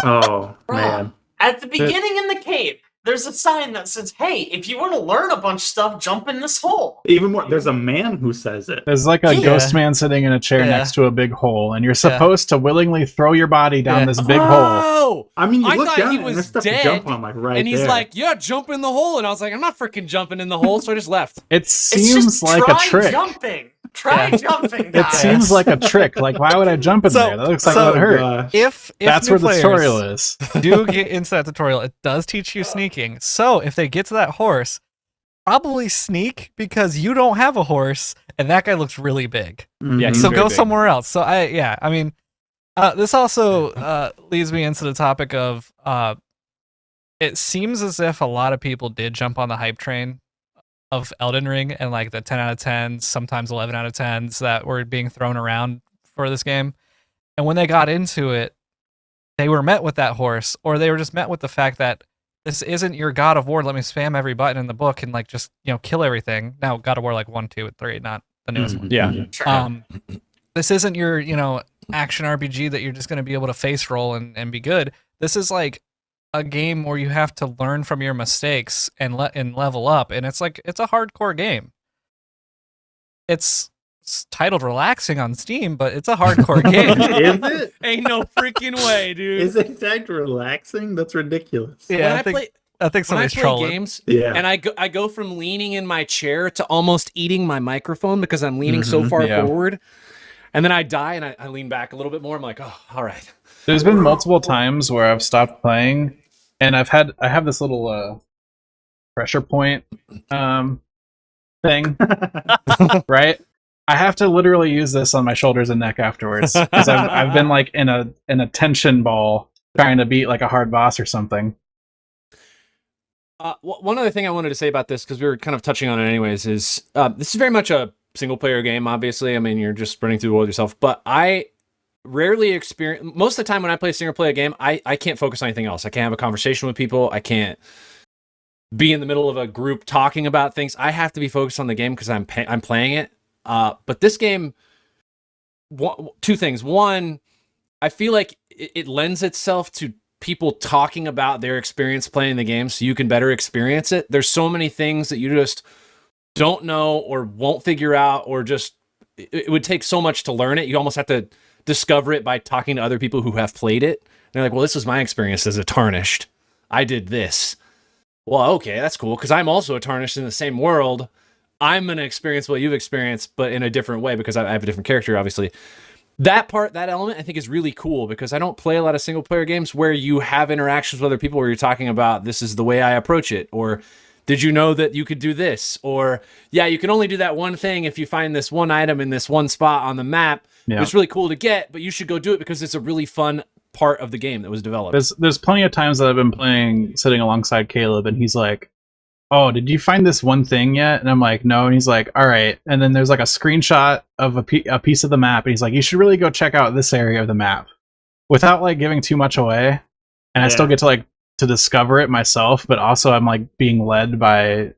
Oh man! At the beginning in the cave, there's a sign that says, hey, if you want to learn a bunch of stuff, jump in this hole. Even more, there's a man who says it. There's like a ghost man sitting in a chair next to a big hole, and you're supposed to willingly throw your body down this big hole. Oh! I mean, you look thought down he and was there's stuff dead, to jump on, like right and he's there. like, yeah, jump in the hole. And I was like, I'm not freaking jumping in the hole, so I just left. It seems like a trick. Jumping. Try jumping, It guys. seems like a trick. Like, why would I jump in there? That looks like it would hurt. If That's new where the players tutorial is. do get into that tutorial, it does teach you sneaking. So if they get to that horse, probably sneak because you don't have a horse and that guy looks really big. Yeah, So very go big. somewhere else. So I mean, This also leads me into the topic of it seems as if a lot of people did jump on the hype train of Elden Ring and like the 10 out of 10s, sometimes 11 out of 10s that were being thrown around for this game. And when they got into it, they were met with that horse, or they were just met with the fact that this isn't your God of War. Let me spam every button in the book and like just, kill everything. Now, God of War like 1, 2, and 3, not the newest one. Yeah. Sure. This isn't your, action RPG that you're just going to be able to face roll and be good. This is like a game where you have to learn from your mistakes and level up, and it's a hardcore game. It's titled relaxing on Steam, but it's a hardcore game. Is it? Ain't no freaking way, dude. Is it tagged relaxing? That's ridiculous. Yeah, I think when I somebody's play trolling. games, Yeah. and I go from leaning in my chair to almost eating my microphone because I'm leaning so far forward, and then I die and I lean back a little bit more. I'm like, oh, all right. There's been multiple times where I've stopped playing, and I have this little pressure point thing, right? I have to literally use this on my shoulders and neck afterwards because I've been like in a tension ball trying to beat like a hard boss or something. One other thing I wanted to say about this, because we were kind of touching on it anyways, is this is very much a single player game, obviously. I mean, you're just sprinting through the world yourself, but I rarely experience, most of the time when I play a single player game, I can't focus on anything else. I can't have a conversation with people. I can't be in the middle of a group talking about things. I have to be focused on the game because I'm playing it. But this game, two things. One, I feel like it lends itself to people talking about their experience playing the game so you can better experience it. There's so many things that you just don't know or won't figure out, or just it would take so much to learn it. You almost have to discover it by talking to other people who have played it. And they're like, well, this was my experience as a Tarnished. I did this. Well, okay, that's cool, because I'm also a Tarnished in the same world. I'm going to experience what you've experienced, but in a different way, because I have a different character, obviously. That element, I think is really cool, because I don't play a lot of single player games where you have interactions with other people where you're talking about, this is the way I approach it, or did you know that you could do this? Or, yeah, you can only do that one thing if you find this one item in this one spot on the map. Yeah. It's really cool to get, but you should go do it because it's a really fun part of the game that was developed. There's plenty of times that I've been playing, sitting alongside Caleb, and he's like, oh, did you find this one thing yet? And I'm like, no. And he's like, all right. And then there's like a screenshot of a piece of the map, and he's like, you should really go check out this area of the map, without like giving too much away. And I still get to discover it myself, but also I'm like being led by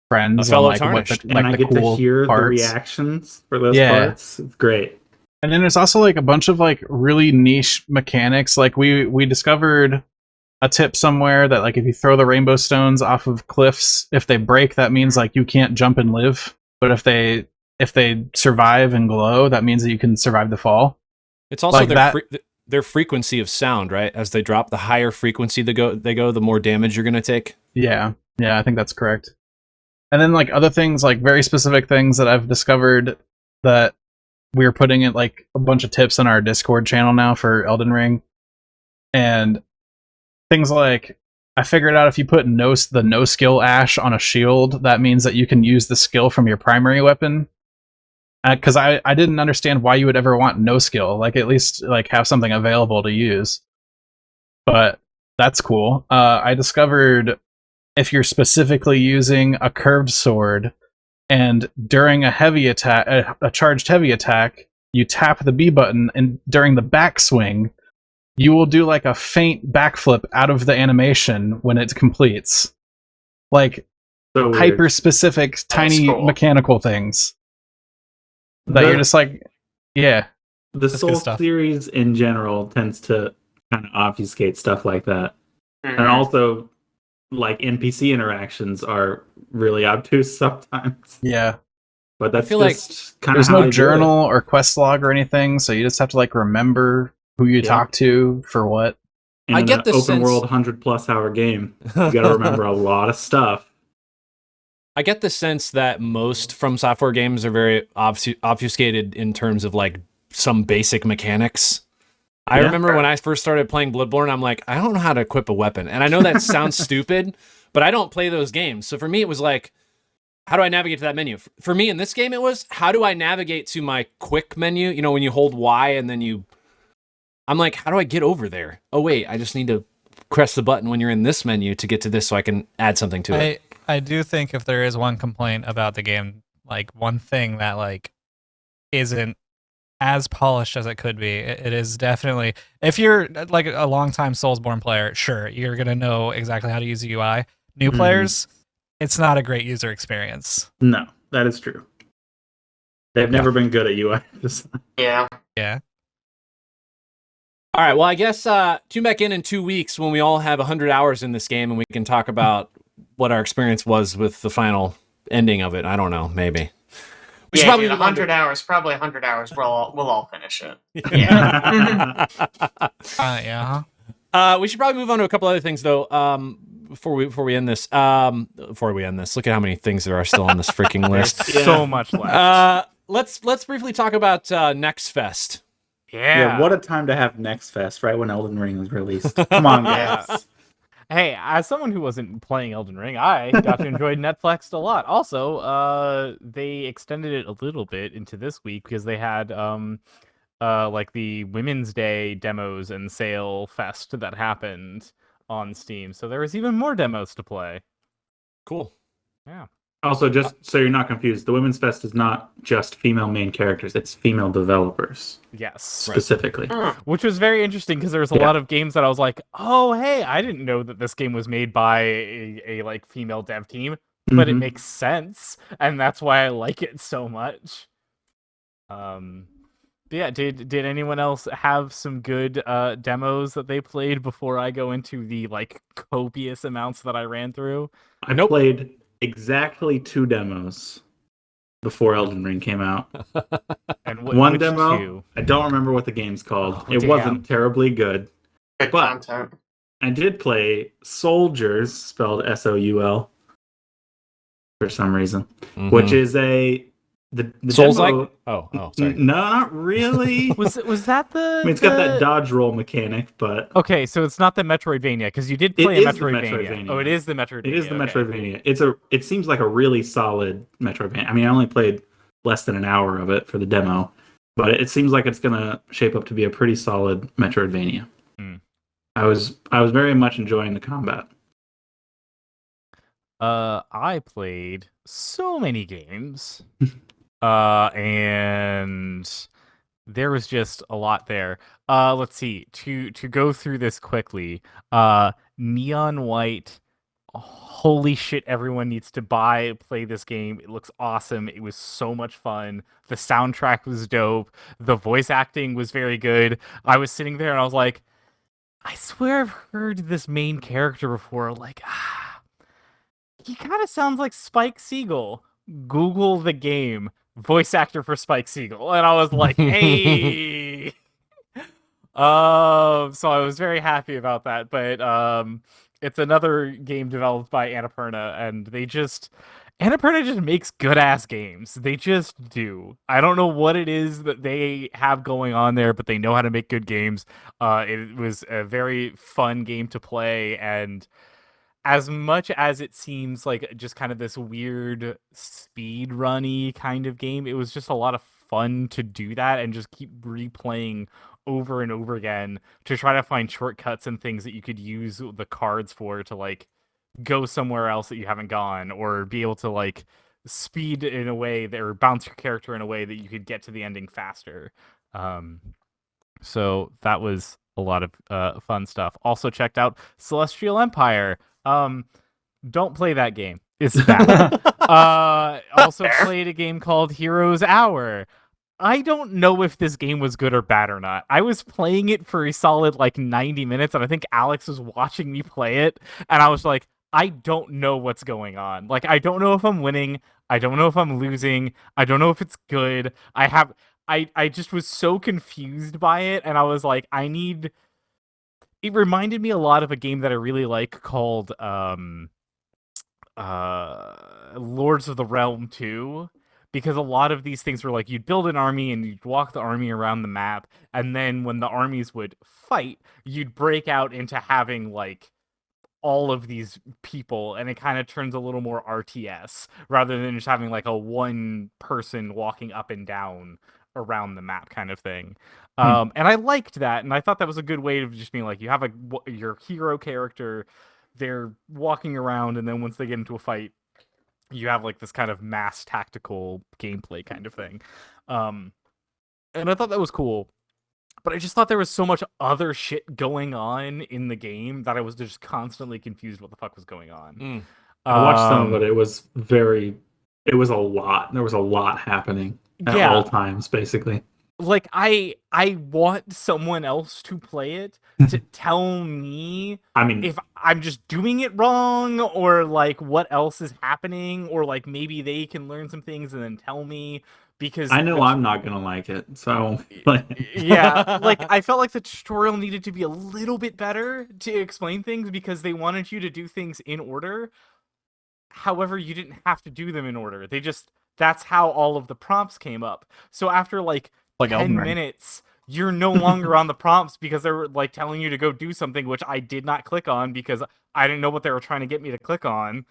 friends on like what and I get cool to hear parts. the reactions for those parts. It's great. And then there's also like a bunch of like really niche mechanics. Like we discovered a tip somewhere that like if you throw the rainbow stones off of cliffs, if they break, that means like you can't jump and live. But if they survive and glow, that means that you can survive the fall. It's also like their frequency of sound, right? As they drop, the higher frequency they go, the more damage you're going to take. Yeah, I think that's correct. And then like other things, like very specific things that I've discovered that we're putting in like a bunch of tips in our Discord channel now for Elden Ring. And things like, I figured out if you put the no skill ash on a shield, that means that you can use the skill from your primary weapon. Because I didn't understand why you would ever want no skill. Like at least like have something available to use. But that's cool. I discovered if you're specifically using a curved sword, and during a heavy attack, a charged heavy attack, you tap the B button, and during the backswing, you will do like a faint backflip out of the animation when it completes. Like so hyper specific, tiny mechanical things that you're just like, yeah. The Soul series in general tends to kind of obfuscate stuff like that. Mm-hmm. And also, like NPC interactions are really obtuse sometimes. Yeah. But that's I feel like there's no journal or quest log or anything, so you just have to like remember who you talk to for what. And I get this open world 100+ hour game. You got to remember a lot of stuff. I get the sense that most From Software games are very obfuscated in terms of like some basic mechanics. I remember when I first started playing Bloodborne, I'm like, I don't know how to equip a weapon. And I know that sounds stupid, but I don't play those games. So for me, it was like, how do I navigate to that menu? For me in this game, it was, how do I navigate to my quick menu? You know, when you hold Y and then you I'm like, how do I get over there? Oh wait, I just need to press the button when you're in this menu to get to this, so I can add something to it. I do think if there is one complaint about the game, like one thing that like isn't as polished as it could be, it is definitely, if you're like a longtime Soulsborne player, sure, you're gonna know exactly how to use the UI. New players, it's not a great user experience. No, that is true. They've never been good at UI design. Yeah. Yeah. All right, well, I guess tune back in 2 weeks when we all have 100 hours in this game and we can talk about what our experience was with the final ending of it. I don't know, maybe. We should Probably probably 100 hours. Probably 100 hours. We'll all finish it. Yeah. Yeah. We should probably move on to a couple other things though. Before we end this. Look at how many things there are still on this freaking list. So much left. Let's briefly talk about Next Fest. Yeah, what a time to have Next Fest, right when Elden Ring was released. Come on, guys. Hey, as someone who wasn't playing Elden Ring, I got to enjoy Netflix a lot. Also, they extended it a little bit into this week because they had like the Women's Day demos and sale fest that happened on Steam. So there was even more demos to play. Cool. Yeah. Also, just so you're not confused, the Women's Fest is not just female main characters, it's female developers. Yes. Specifically. Which was very interesting because there was a lot of games that I was like, oh, hey, I didn't know that this game was made by a like female dev team, but it makes sense. And that's why I like it so much. Yeah, did anyone else have some good demos that they played before I go into the like copious amounts that I ran through? I played exactly 2 demos before Elden Ring came out. And one demo, I don't remember what the game's called. It wasn't terribly good. Good content. I did play Soldiers, spelled S-O-U-L, for some reason, which is the Souls demo, like? Oh, sorry. No, not really. Was that the? I mean, it's got that dodge roll mechanic, but okay, so it's not the Metroidvania because you did play a Metroidvania. Metroidvania. Oh, it is the Metroidvania. It is the Metroidvania. It seems like a really solid Metroidvania. I mean, I only played less than an hour of it for the demo, but it seems like it's gonna shape up to be a pretty solid Metroidvania. I was very much enjoying the combat. I played so many games. And there was just a lot there. Let's see. To go through this quickly. Neon White. Holy shit, everyone needs to play this game. It looks awesome. It was so much fun. The soundtrack was dope. The voice acting was very good. I was sitting there and I was like, I swear I've heard this main character before. Like, he kind of sounds like Spike Spiegel. Google the game. Voice actor for Spike Spiegel, and I was like, "Hey!" So I was very happy about that. But it's another game developed by Annapurna, and Annapurna just makes good ass games. They just do. I don't know what it is that they have going on there, but they know how to make good games. It was a very fun game to play, and as much as it seems like just kind of this weird speed runny kind of game, it was just a lot of fun to do that and just keep replaying over and over again to try to find shortcuts and things that you could use the cards for to like go somewhere else that you haven't gone, or be able to like speed in a way that, or bounce your character in a way that you could get to the ending faster. So that was a lot of fun stuff. Also checked out Celestial Empire. Don't play that game. It's bad. Also played a game called Heroes Hour. I don't know if this game was good or bad or not. I was playing it for a solid like 90 minutes, and I think Alex was watching me play it, and I was like, I don't know what's going on. Like, I don't know if I'm winning. I don't know if I'm losing. I don't know if it's good. I just was so confused by it, and I was like, it reminded me a lot of a game that I really like called Lords of the Realm 2, because a lot of these things were like you'd build an army and you'd walk the army around the map, and then when the armies would fight, you'd break out into having like all of these people, and it kind of turns a little more RTS rather than just having like a one person walking up and down around the map kind of thing. And I liked that, and I thought that was a good way of just being like, you have your hero character, they're walking around, and then once they get into a fight, you have like this kind of mass tactical gameplay kind of thing. And I thought that was cool. But I just thought there was so much other shit going on in the game that I was just constantly confused what the fuck was going on. I watched some of it. It was a lot. There was a lot happening at all times, basically. Like, I want someone else to play it to tell me if I'm just doing it wrong, or like what else is happening, or like maybe they can learn some things and then tell me, because I know I'm not gonna like it, so yeah, like I felt like the tutorial needed to be a little bit better to explain things, because they wanted you to do things in order. However, you didn't have to do them in order. That's how all of the prompts came up. So after like 10 minutes, you're no longer on the prompts because they're like telling you to go do something, which I did not click on because I didn't know what they were trying to get me to click on.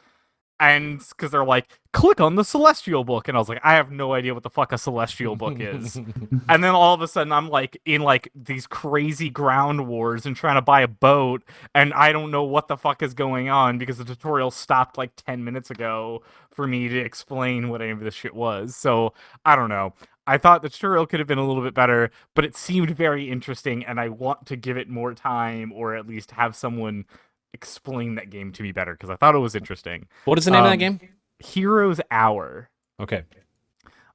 And because they're like, click on the Celestial Book. And I was like, I have no idea what the fuck a Celestial Book is. And then all of a sudden I'm like in like these crazy ground wars and trying to buy a boat. And I don't know what the fuck is going on because the tutorial stopped like 10 minutes ago for me to explain what any of this shit was. So I don't know. I thought the tutorial could have been a little bit better, but it seemed very interesting. And I want to give it more time, or at least have someone explain that game to me better, because I thought it was interesting. What is the name of that game? Hero's Hour. Okay.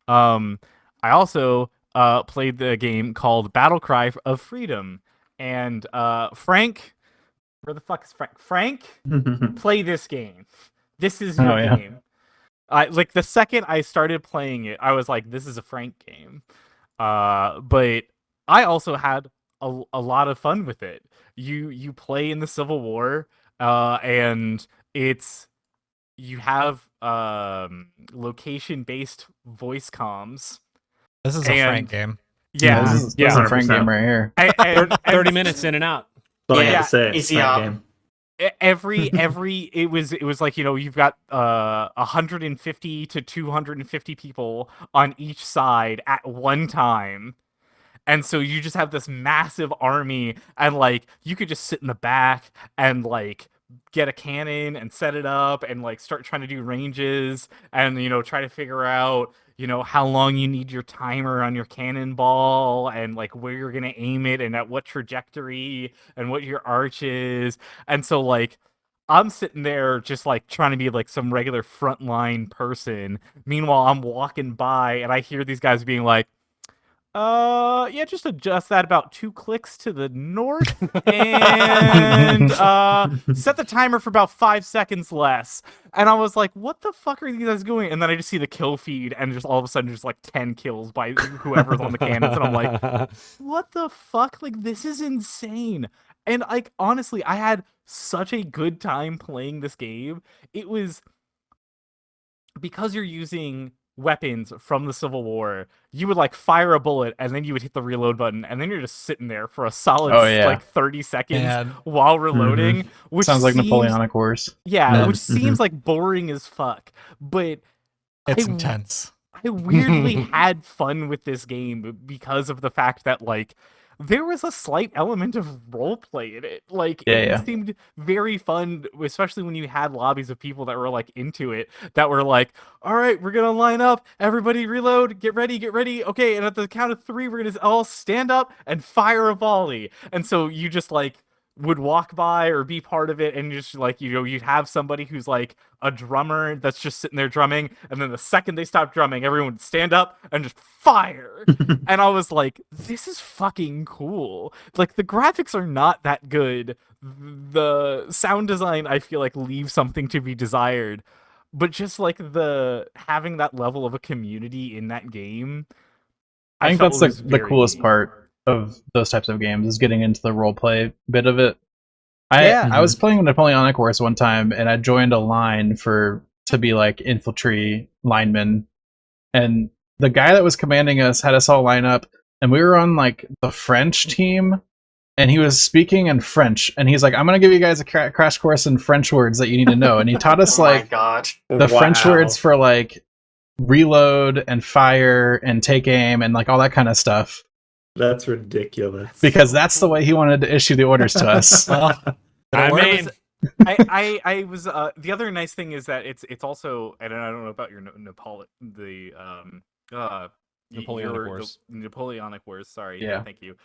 I also played the game called Battle Cry of Freedom, and Frank, where the fuck is Frank? Frank, play this game. This is your game. Like the second I started playing it, I was like, this is a Frank game. But I also had a lot of fun with it. You play in the Civil War, and you have location-based voice comms. This is a Frank game. Yeah, this is a Frank game right here. And 30 minutes in and out. But I had to say, easy Frank up. game. It was like, you've got 150 to 250 people on each side at one time. And so you just have this massive army, and like you could just sit in the back and like get a cannon and set it up and like start trying to do ranges and try to figure out how long you need your timer on your cannonball and like where you're gonna aim it and at what trajectory and what your arch is. And so like I'm sitting there just like trying to be like some regular frontline person. Meanwhile, I'm walking by and I hear these guys being like, yeah, just adjust that about 2 clicks to the north and set the timer for about 5 seconds less. And I was like, what the fuck are these guys doing? And then I just see the kill feed, and just all of a sudden just like 10 kills by whoever's on the cannons, and I'm like, what the fuck? Like, this is insane. And like, honestly, I had such a good time playing this game. It was because you're using weapons from the Civil War, you would like fire a bullet and then you would hit the reload button, and then you're just sitting there for a solid like 30 seconds while reloading, which sounds like Napoleonic Wars. Which seems like boring as fuck, but it's intense. I weirdly had fun with this game because of the fact that like there was a slight element of roleplay in it. Like, it seemed very fun, especially when you had lobbies of people that were, like, into it, that were like, all right, we're gonna line up, everybody reload, get ready, okay, and at the count of 3, we're gonna all stand up and fire a volley. And so you just, like, would walk by or be part of it, and just like you'd have somebody who's like a drummer that's just sitting there drumming, and then the second they stop drumming, everyone would stand up and just fire. And I was like, this is fucking cool. Like, the graphics are not that good, the sound design I feel like leaves something to be desired, but just like the having that level of a community in that game, I think that's the coolest part of those types of games, is getting into the roleplay bit of it. I was playing Napoleonic Wars one time, and I joined a line to be like infantry lineman, and the guy that was commanding us had us all line up, and we were on like the French team, and he was speaking in French, and he's like, I'm gonna give you guys a crash course in French words that you need to know, and he taught us like the French words for like reload and fire and take aim and like all that kind of stuff. That's ridiculous. Because that's the way he wanted to issue the orders to us. Well, I mean, I was the other nice thing is that it's also, and I don't know about your Napoleonic Wars. Napoleonic Wars. Sorry, Yeah. thank you.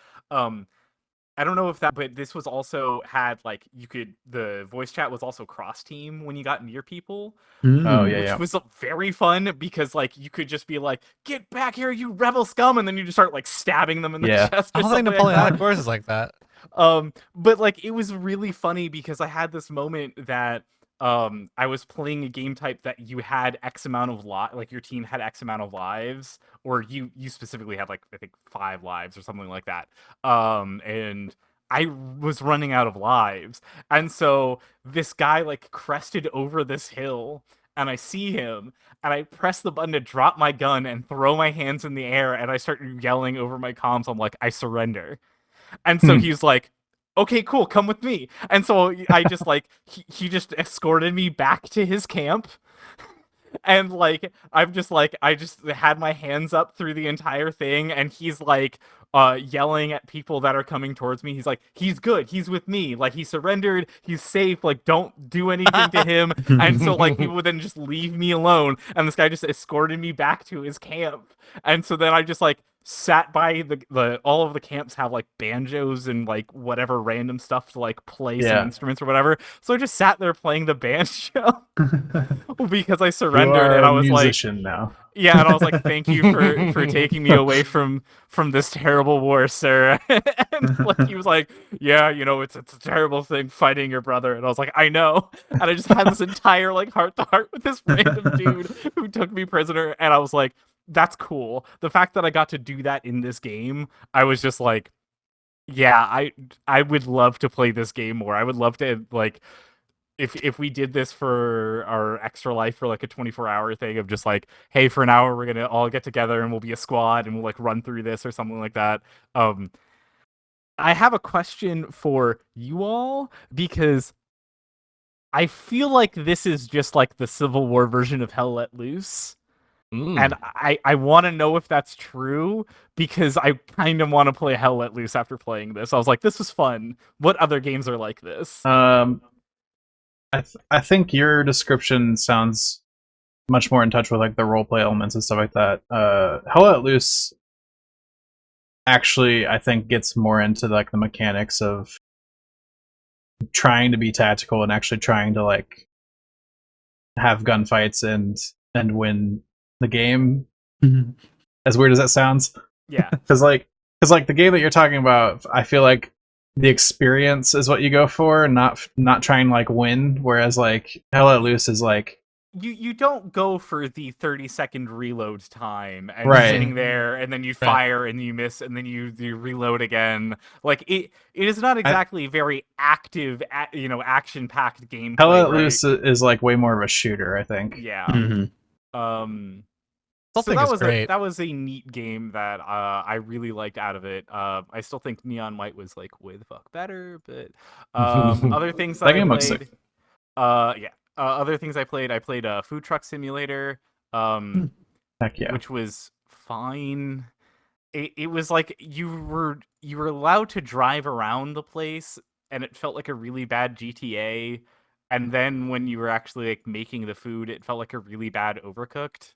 I don't know if that, but this was also had like the voice chat was also cross team when you got near people. Oh yeah, Which yeah. was very fun because like you could just be like, "Get back here, you rebel scum!" and then you just start like stabbing them in the Yeah. chest. I Or don't think something like Napoleonic that. Wars is like that. But like it was really funny because I had this moment that I was playing a game type that you had X amount of like your team had X amount of lives, or you specifically had like I think 5 lives or something like that. And I was running out of lives, and so this guy like crested over this hill, and I see him, and I press the button to drop my gun and throw my hands in the air, and I start yelling over my comms. I'm like, I surrender. And so he's like, okay, cool, come with me. And so I just like, he just escorted me back to his camp. And like, I just had my hands up through the entire thing. And he's like, yelling at people that are coming towards me. He's like, he's good. He's with me. Like, he surrendered. He's safe. Like, don't do anything to him. And so like, people would then just leave me alone. And this guy just escorted me back to his camp. And so then I just like, sat by the all of the camps have like banjos and like whatever random stuff to like play some instruments or whatever. So I just sat there playing the banjo because I surrendered, and I was like, now. yeah, and I was like, thank you for taking me away from this terrible war, sir. And like he was like, yeah, you know, it's a terrible thing fighting your brother. And I was like, I know. And I just had this entire like heart to heart with this random dude who took me prisoner, and I was like, that's cool. The fact that I got to do that in this game, I was just like, yeah, I would love to play this game more. I would love to like if we did this for our extra life for like a 24-hour thing of just like, hey, for an hour we're gonna all get together and we'll be a squad and we'll like run through this or something like that. I have a question for you all because I feel like this is just like the Civil War version of Hell Let Loose. And I want to know if that's true because I kind of want to play Hell Let Loose after playing this. I was like, this was fun. What other games are like this? I think your description sounds much more in touch with like the roleplay elements and stuff like that. Hell Let Loose actually, I think, gets more into like the mechanics of trying to be tactical and actually trying to like have gunfights and win the game. As weird as that sounds. Yeah. Because the game that you're talking about, I feel like the experience is what you go for, not trying to like win. Whereas like Hell Let Loose is like you don't go for the 30-second reload time and Right. sitting there and then you fire and you miss and then you reload again. Like it is not exactly very active, action-packed gameplay. Hell Let right? Loose is like way more of a shooter, I think. Yeah. Still So think that it's was great. that was a neat game that I really liked out of it. I still think Neon White was like way the fuck better, but other things that That I game looks played, sick. other things I played Food Truck Simulator, Heck yeah. which was fine. It was like you were allowed to drive around the place, and it felt like a really bad GTA. And then when you were actually like making the food, it felt like a really bad Overcooked.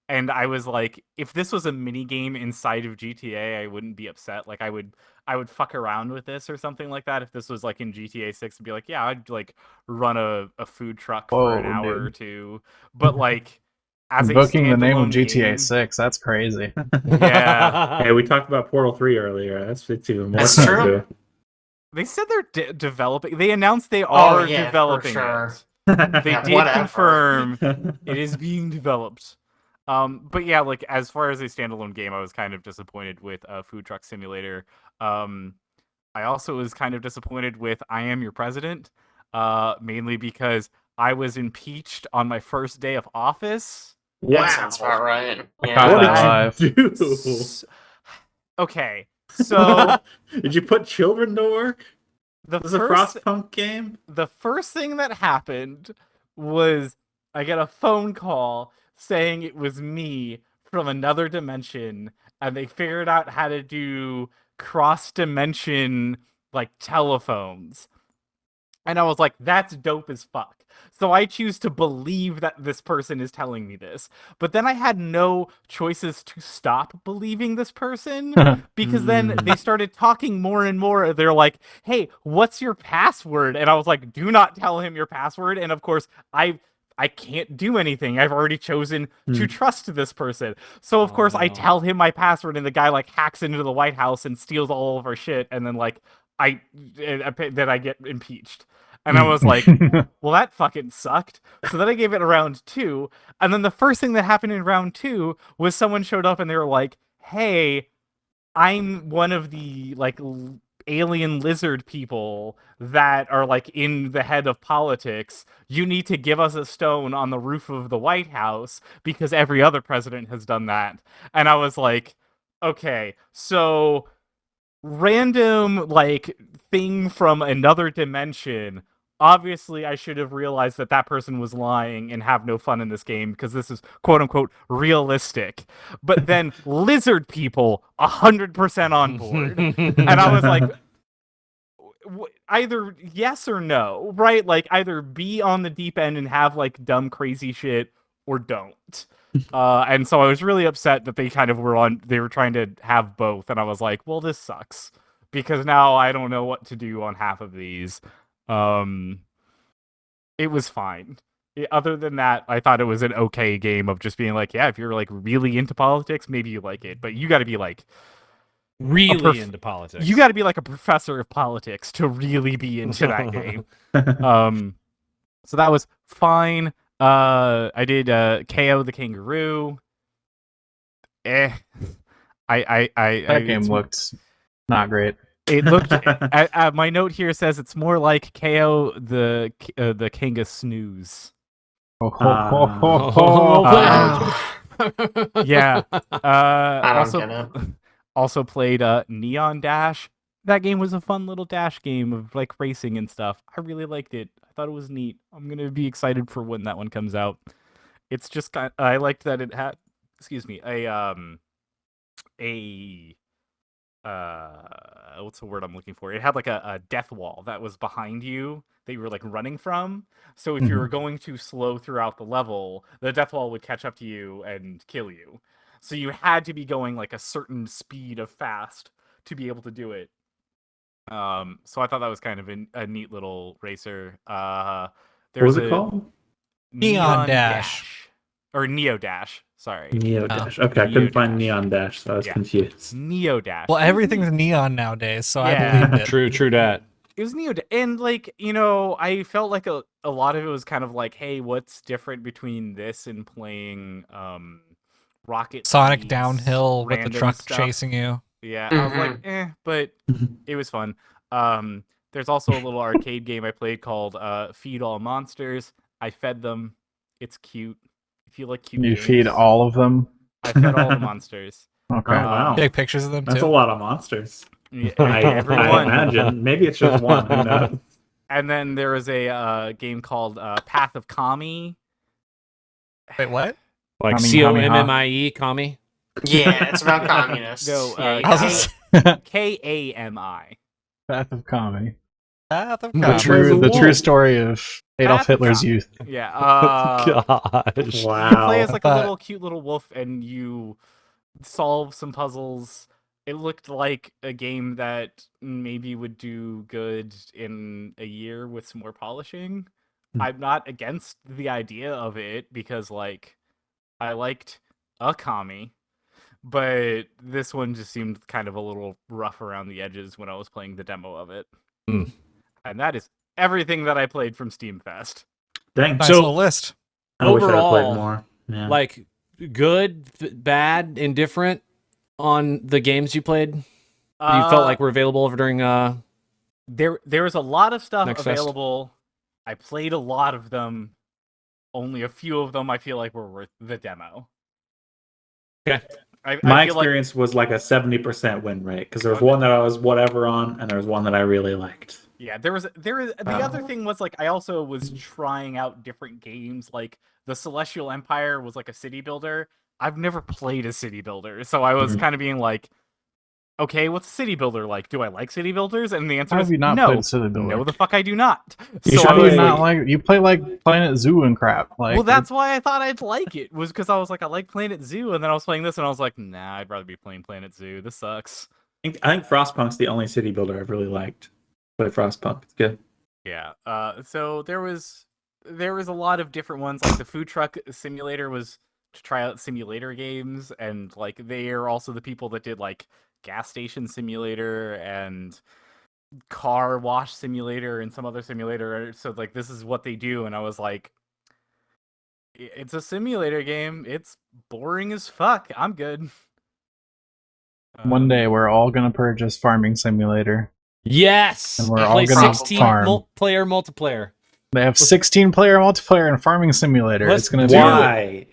And I was like, if this was a mini game inside of GTA, I wouldn't be upset. Like I would fuck around with this or something like that. If this was like in GTA 6, and be like, yeah, I'd like run a food truck for an hour or two. But like as Invoking the name of standalone GTA game, 6, that's crazy. Yeah. Hey, we talked about Portal 3 earlier. It's even more That's fun true. to They said they're developing. They announced they are yeah, for developing sure. it. do. They Yeah, did whatever. confirm it is being developed. But yeah, like as far as a standalone game, I was kind of disappointed with Food Truck Simulator. I also was kind of disappointed with I Am Your President, mainly because I was impeached on my first day of office. Yeah, sounds about right. Caught Yeah. that. What did you do? Okay, so Did you put children to work? the This is a first Frostpunk game? the first thing that happened was I get a phone call saying it was me from another dimension, and they figured out how to do cross-dimension like telephones. And I was like, that's dope as fuck. So I choose to believe that this person is telling me this. But then I had no choices to stop believing this person, because then they started talking more and more. They're like, hey, what's your password? And I was like, do not tell him your password. And of course, I can't do anything. I've already chosen to trust this person. So of course I tell him my password, and the guy like hacks into the White House and steals all of our shit, and then like I get impeached. And I was like, well, that fucking sucked. So then I gave it a round 2. And then the first thing that happened in round 2 was someone showed up and they were like, hey, I'm one of the like alien lizard people that are like in the head of politics. You need to give us a stone on the roof of the White House because every other president has done that. And I was like, okay, so random like thing from another dimension. Obviously, I should have realized that that person was lying and have no fun in this game because this is quote-unquote realistic. But then lizard people, 100% on board. And I was like, either yes or no, right? Like, either be on the deep end and have, like, dumb, crazy shit, or don't. And so I was really upset that they kind of they were trying to have both. And I was like, well, this sucks. Because now I don't know what to do on half of these. It was fine. Other than that, I thought it was an okay game of just being like, yeah, if you're like really into politics, maybe you like it, but you got to be like really into politics. You got to be like a professor of politics to really be into that game. So that was fine. I did KO the Kangaroo. That game looked not great. It looked. My note here says it's more like KO the Kinga Snooze. Yeah. I don't get it. Also played Neon Dash. That game was a fun little dash game of like racing and stuff. I really liked it. I thought it was neat. I'm gonna be excited for when that one comes out. It's just I liked that it had, what's the word I'm looking for? It had like a death wall that was behind you that you were like running from. So if you were going too slow throughout the level, the death wall would catch up to you and kill you. So you had to be going like a certain speed of fast to be able to do it. So I thought that was kind of a neat little racer. What was it called? Neon Dash. Or Neo Dash. Sorry. Neo Dash. Okay, I couldn't find Neon Dash, so I was confused. Neo Dash. Well, everything's neon nowadays, so I believed it. True that. It was Neo Dash. And, like, you know, I felt like a lot of it was kind of like, hey, what's different between this and playing Rocket Sonic League's Downhill with the random truck stuff? chasing you. Yeah, I was like, but it was fun. There's also a little arcade game I played called Feed All Monsters. I fed them. It's cute. If you like cute You games, feed all of them? I fed all the monsters. Okay. Oh, wow. Take pictures of them That's too. a lot of monsters. Yeah, I everyone. imagine. Maybe it's just one. Who knows? And then there was a game called Path of Kami. Wait, what? Like COMMIE, commie? Yeah, it's about communists. No, Yeah, Kami. Path of Kami. Path of The Kami. true story of Adolf Path of Hitler's Kami. youth. Yeah. Gosh. Wow. You play as like a But- little cute little wolf, and you solve some puzzles. It looked like a game that maybe would do good in a year with some more polishing. I'm not against the idea of it because, like, I liked Akami, but this one just seemed kind of a little rough around the edges when I was playing the demo of it. Mm. And that is everything that I played from Steam Fest. Dang. Nice So- little list. I wish I had overall, played more. Yeah. Like, good, bad, indifferent on the games you played? You felt like were available over during there was a lot of stuff Next Fest. available. I played a lot of them. Only a few of them I feel like were worth the demo. Okay. I My feel like experience was like a 70% win rate because there was one that I was whatever on, and there was one that I really liked. Yeah, there was the other thing was like I also was trying out different games. Like the Celestial Empire was like a city builder. I've never played a city builder, so I was kind of being like, okay, what's a city builder like? Do I like city builders? And the answer How is have you not no. played City Builder? No, the fuck I do not. You So should I How do was you play- not like you play like Planet Zoo and crap? Like, well, that's why I thought I'd like it. Was because I was like, I like Planet Zoo, and then I was playing this, and I was like, nah, I'd rather be playing Planet Zoo. This sucks. I think Frostpunk's the only city builder I've really liked. Play Frostpunk. It's good. Yeah. So there was a lot of different ones. Like the food truck simulator was to try out simulator games, and like they are also the people that did like gas station simulator and car wash simulator and some other simulator. So like this is what they do, and I was like, it's a simulator game. It's boring as fuck. I'm good. one day we're all gonna purchase Farming Simulator. Yes. And we're You all play gonna 16 farm. player multiplayer. They have 16-player multiplayer in Farming Simulator. Let's It's gonna do Why?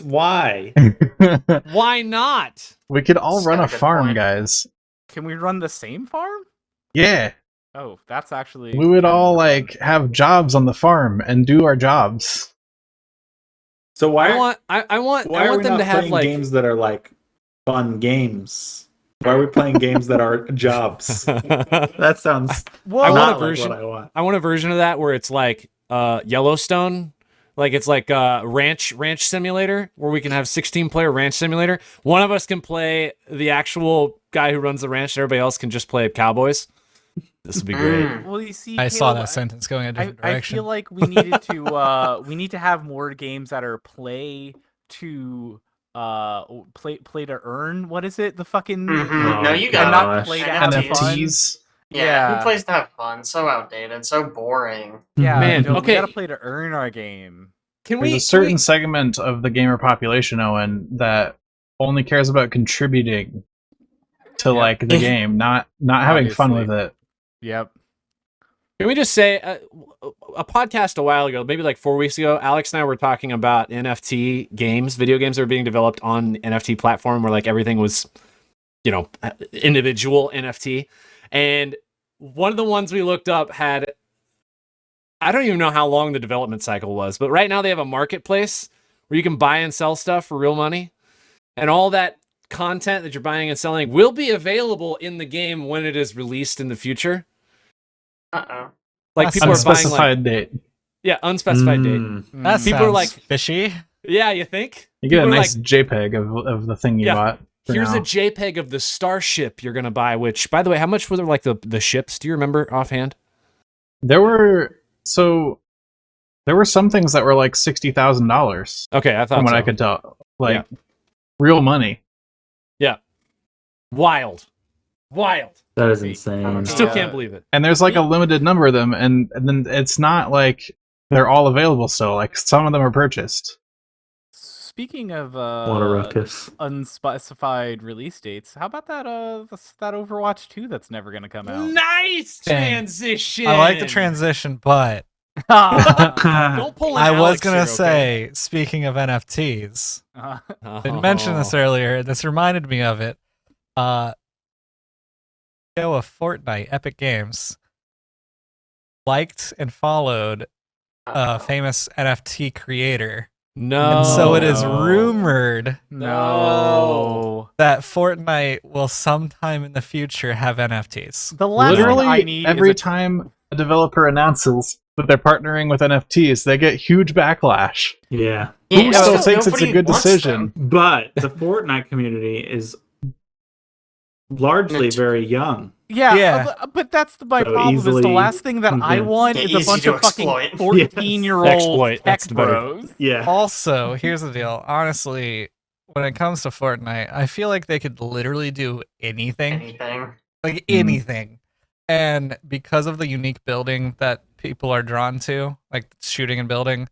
Why? be. Why not? We could all That's run got a a good farm, point. guys. Can we run the same farm? Yeah, Oh, that's actually. we would kinda all fun. like have jobs on the farm and do our jobs. So why? I want why are we them not to have playing like games that are like fun games? Why are we playing games that are jobs? That sounds Well, I want not a like version- what I want. I want a version of that where it's like Yellowstone, like it's like ranch simulator where we can have 16-player ranch simulator. One of us can play the actual guy who runs the ranch, and everybody else can just play cowboys. This would be great. Mm. well, you see, I saw Caleb, that sentence going a I different direction. feel like we needed to we need to have more games that are play to earn. What is it? The fucking Mhm. No, you and got not it. play to have NFTs. fun. NFTs. Yeah, who plays to have fun? So outdated, so boring. Yeah, Man, no, we okay. gotta play to earn our game. Can There's we? a certain segment of the gamer population, Owen, that only cares about contributing to Yeah. like the game, not having fun with Obviously. it. Yep. Can we just say a podcast a while ago, maybe like 4 weeks ago, Alex and I were talking about NFT games, video games that were being developed on NFT platform where like everything was, individual NFT. And one of the ones we looked up had, I don't even know how long the development cycle was, but right now they have a marketplace where you can buy and sell stuff for real money. And all that content that you're buying and selling will be available in the game when it is released in the future. Uh-oh. Like That's people are buying like, Unspecified date. yeah, unspecified date. That People are sounds like- fishy. Yeah, you think? You get a People are nice JPEG of the thing you Yeah. bought. for Here's now. a JPEG of the starship you're gonna buy. Which, by the way, how much were like the ships? Do you remember offhand? There were some things that were like $60,000 Okay, I thought from what so. I could tell. Like real money. Wild. That is insane. Still Yeah. can't believe it. And there's like a limited number of them, and then it's not like they're all available still. Like some of them are purchased. Speaking of What a ruckus. unspecified release dates, how about that that Overwatch 2 that's never gonna come out? Nice Dang. transition. I like the transition, but Don't pull. An I was Alex gonna here, say, speaking of NFTs, okay? I mentioned this earlier. This reminded me of it. CEO of Fortnite, Epic Games, liked and followed a famous NFT creator. No. And so it is no. rumored No. that Fortnite will sometime in the future have NFTs. The last thing I Literally need every is time a developer announces that they're partnering with NFTs, they get huge backlash. Yeah. Who still so thinks it's a nobody good wants decision? But the Fortnite community is largely Nat- very young. Yeah. but that's my So problem. Is the easily last thing that I convinced. want Yeah, is a easy bunch to of fucking exploit. 14-year-old Exploit, tech that's better. bros. Yeah. Also, here's the deal. Honestly, when it comes to Fortnite, I feel like they could literally do anything. Anything. Like anything. And because of the unique building that people are drawn to, like shooting and building,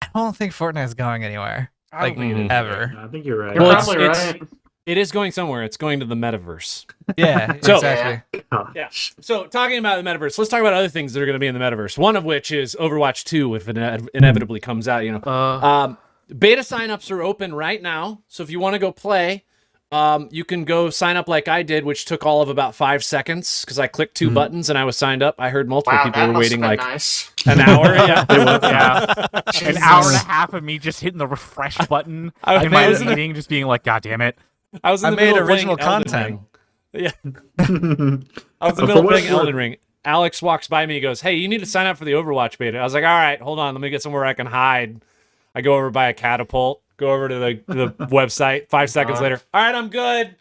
I don't think Fortnite is going anywhere. I Like, don't think it is. ever. I think you're right. You're Well, it's- probably it's- right. It is going somewhere. It's going to the metaverse. Yeah, So- exactly. Yeah. So talking about the metaverse, let's talk about other things that are going to be in the metaverse. One of which is Overwatch 2, if it inevitably comes out. Beta signups are open right now, so if you want to go play You can go sign up like I did, which took all of about 5 seconds because I clicked 2 buttons and I was signed up. I heard multiple people were waiting like nice. an hour. Yeah, It was, An hour and a half of me just hitting the refresh button in my meeting, just being like, God damn it. I was in the made middle of original playing Elden content. Ring. Yeah. I was in the middle of playing Elden Ring. Alex walks by me and goes, "Hey, you need to sign up for the Overwatch beta." I was like, "All right, hold on. Let me get somewhere I can hide." I go over by a catapult, go over to the website. 5 seconds later, all right, I'm good.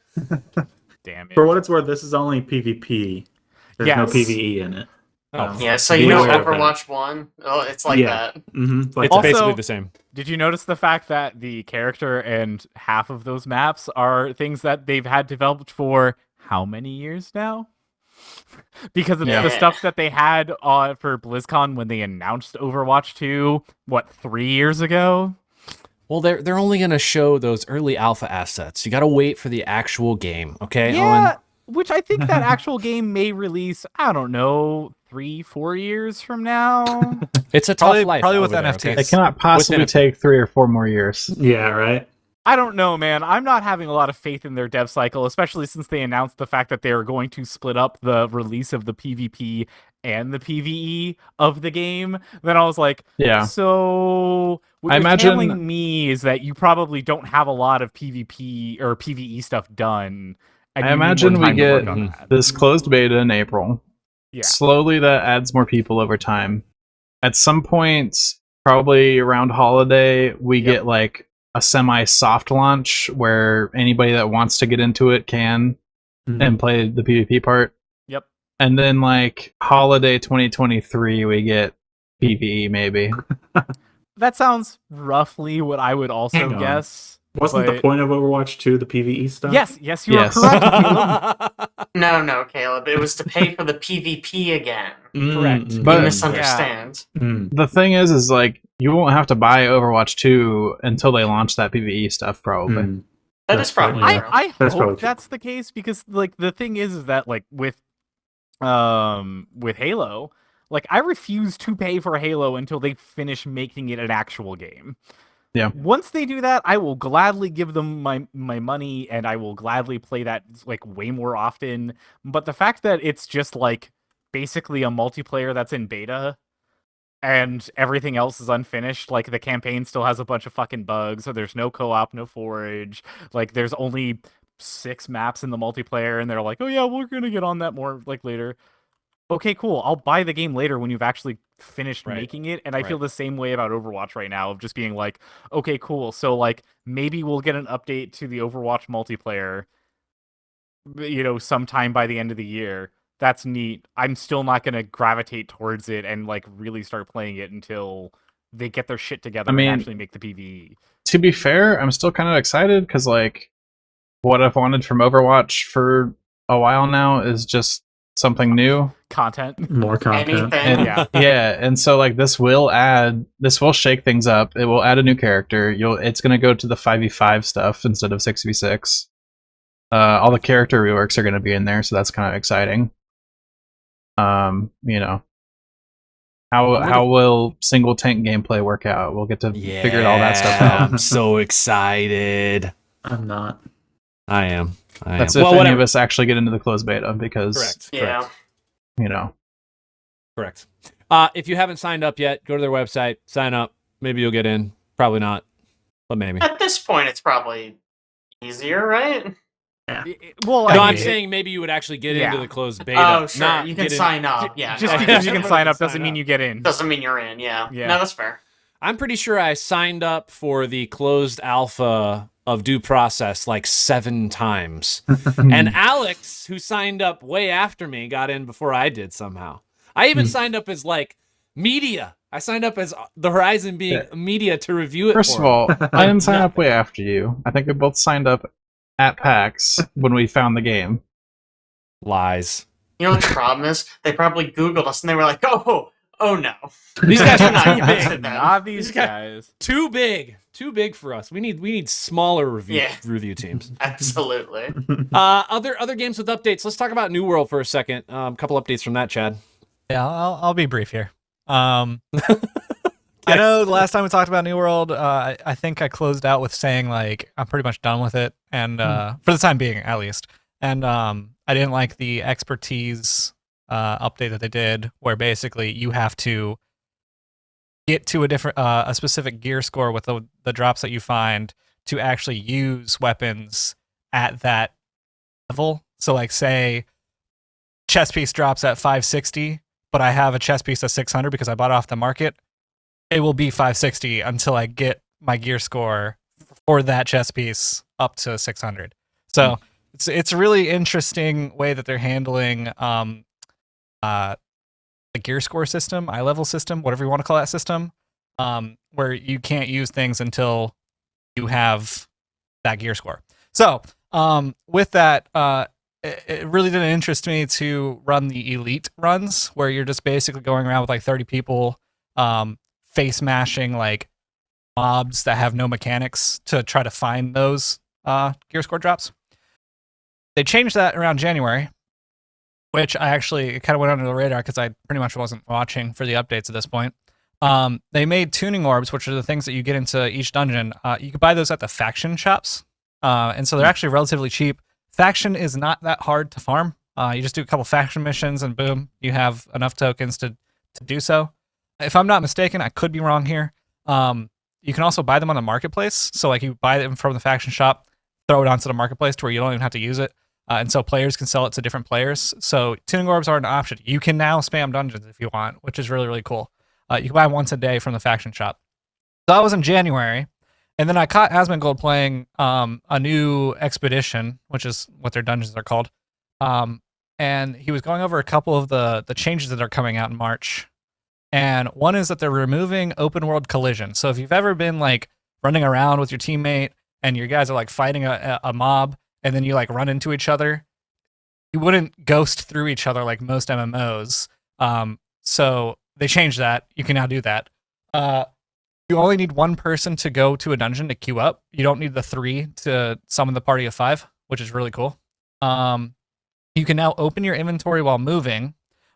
Damn it. For what it's worth, this is only PvP. There's no Yes. PvE in it. Yeah, so Be you know aware of that. Overwatch 1? Oh, it's like that. Mm-hmm. It's Also- basically the same. Did you notice the fact that the character and half of those maps are things that they've had developed for how many years now? Because it's the stuff that they had for BlizzCon when they announced Overwatch 2, 3 years ago? Well, they're only going to show those early alpha assets. You got to wait for the actual game, okay, Yeah, Owen? which I think that actual game may release, I don't know, 3-4 years from now. It's a tough life. Probably with over there, NFTs. okay? It cannot possibly Within take 3 or 4 more years. Yeah, right. I don't know, man. I'm not having a lot of faith in their dev cycle, especially since they announced the fact that they are going to split up the release of the PvP and the PvE of the game. Then I was like, Yeah. so what I you're imagine- telling me is that you probably don't have a lot of PvP or PvE stuff done. And I you need more imagine we time to work get on that. this closed beta in April. Yeah. Slowly, that adds more people over time. At some point, probably around holiday, we get like a semi-soft launch where anybody that wants to get into it can and play the PvP part. Yep. And then like holiday 2023, we get PvE maybe. That sounds roughly what I would also Hang on. guess. Wasn't the but- point of Overwatch 2 the PvE stuff? Yes, you Yes. are correct, Caleb. No, Caleb. It was to pay for the PvP again. Correct. You But- misunderstand. The thing is like you won't have to buy Overwatch 2 until they launch that PvE stuff probably. That is probably Yeah. true. I That's probably hope true. that's the case because like the thing is that like with Halo, like I refuse to pay for Halo until they finish making it an actual game. Yeah. Once they do that, I will gladly give them my money and I will gladly play that like way more often. But the fact that it's just like basically a multiplayer that's in beta and everything else is unfinished, like the campaign still has a bunch of fucking bugs, so there's no co-op, no forage, like there's only 6 maps in the multiplayer, and they're like, oh yeah, we're gonna get on that more like later. Okay, cool, I'll buy the game later when you've actually finished making it, and I feel the same way about Overwatch right now, of just being like, okay, cool, so like maybe we'll get an update to the Overwatch multiplayer, you know, sometime by the end of the year. That's neat. I'm still not going to gravitate towards it and like really start playing it until they get their shit together I mean, and actually make the PvE. To be fair, I'm still kind of excited because like what I've wanted from Overwatch for a while now is just something new. Content. More content. Anything. Yeah. Yeah, and so like this will shake things up. It will add a new character. It's gonna go to the 5v5 stuff instead of 6v6. All the character reworks are gonna be in there, so that's kind of exciting. You know, how will single tank gameplay work out? We'll get to figure all that stuff out. I'm so excited. I'm not. I am. That's if any of us actually get into the closed beta, because Correct. Yeah. you know. Correct. If you haven't signed up yet, go to their website, sign up. Maybe you'll get in. Probably not, but maybe. At this point, it's probably easier, right? Well, No, I I'm mean, saying maybe you would actually get into Yeah. the closed beta. Oh, sure. not You can get in- sign up. Yeah. just no, because you can definitely sign up sign doesn't mean up. you get in. doesn't mean you're in. Yeah. Yeah. No, that's fair. I'm pretty sure I signed up for the closed alpha of Due Process like 7 times. And Alex, who signed up way after me, got in before I did somehow. I even signed up as like media. I signed up as the Horizon being media to review it. First for of all, I didn't sign up way after you. I think we both signed up at PAX when we found the game. lies. You know what the problem is? They probably Googled us and they were like, oh no. These guys are Not too interested big. then. Not these These guys- guys. Too big for us. We need smaller review teams. Absolutely. Other games with updates. Let's talk about New World for a second. A couple updates from that, Chad. Yeah, I'll be brief here. I know the last time we talked about New World, I think I closed out with saying like I'm pretty much done with it, and for the time being at least. And I didn't like the expertise update that they did, where basically you have to get to a specific gear score with the drops that you find to actually use weapons at that level. So like say chest piece drops at 560, but I have a chest piece at 600 because I bought it off the market. It will be 560 until I get my gear score for that chest piece up to 600. So it's a really interesting way that they're handling the gear score system, eye level system, whatever you want to call that system, where you can't use things until you have that gear score. So with that, it really didn't interest me to run the elite runs where you're just basically going around with like 30 people face mashing like mobs that have no mechanics to try to find those gear score drops. They changed that around January, which I actually kind of went under the radar because I pretty much wasn't watching for the updates at this point. They made tuning orbs, which are the things that you get into each dungeon. You can buy those at the faction shops, and so they're actually relatively cheap. Faction is not that hard to farm. You just do a couple faction missions, and boom, you have enough tokens to do so. If I'm not mistaken, I could be wrong here. You can also buy them on the marketplace. So like you buy them from the faction shop, throw it onto the marketplace to where you don't even have to use it. And so players can sell it to different players. So tuning orbs are an option. You can now spam dungeons if you want, which is really, really cool. You can buy them once a day from the faction shop. So that was in January. And then I caught Asmongold playing a new expedition, which is what their dungeons are called. And he was going over a couple of the changes that are coming out in March. And one is that they're removing open world collision. So if you've ever been like running around with your teammate and your guys are like fighting a mob, and then you like run into each other, you wouldn't ghost through each other like most MMOs. So they changed that. You can now do that. You only need one person to go to a dungeon to queue up. You don't need the 3 to summon the party of 5, which is really cool. You can now open your inventory while moving,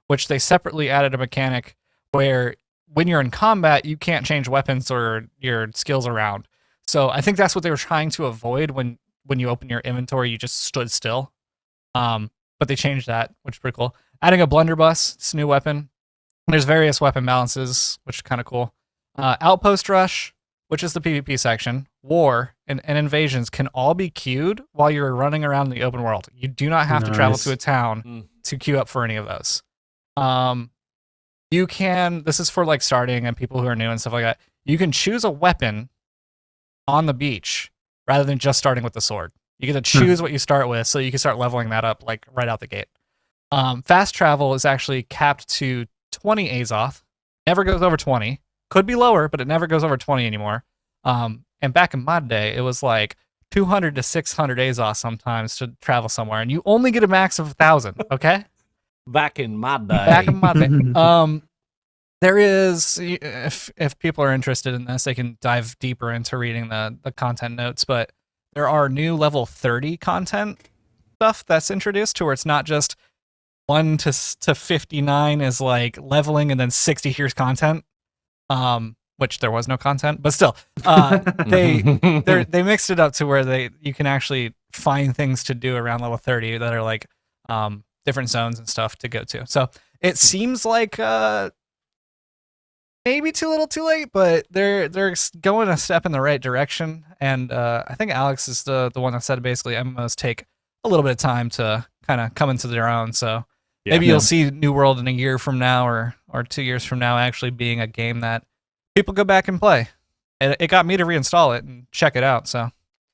which they separately added a mechanic where when you're in combat, you can't change weapons or your skills around. So I think that's what they were trying to avoid when you open your inventory, you just stood still. But they changed that, which is pretty cool. Adding a blunderbuss, it's a new weapon. There's various weapon balances, which is kind of cool. Outpost rush, which is the PvP section. War and invasions can all be queued while you're running around the open world. You do not have to travel to a town to queue up for any of those. You can, this is for like starting and people who are new and stuff like that. You can choose a weapon on the beach rather than just starting with the sword. You get to choose what you start with, so you can start leveling that up like right out the gate. Fast travel is actually capped to 20 Azoth. Never goes over 20. Could be lower, but it never goes over 20 anymore. And back in my day, it was like 200 to 600 Azoth sometimes to travel somewhere, and you only get a max of 1,000. Okay. Back in my day. Back in my day. There is, if people are interested in this, they can dive deeper into reading the content notes, but there are new level 30 content stuff that's introduced to where it's not just 1 to 59 is like leveling and then 60 here's content, which there was no content, but still, they mixed it up to where you can actually find things to do around level 30 that are like different zones and stuff to go to. So it seems like maybe too little too late, but they're going a step in the right direction. And I think Alex is the one that said basically MMOs take a little bit of time to kind of come into their own. So maybe you'll see New World in a year from now or 2 years from now actually being a game that people go back and play. And it got me to reinstall it and check it out. So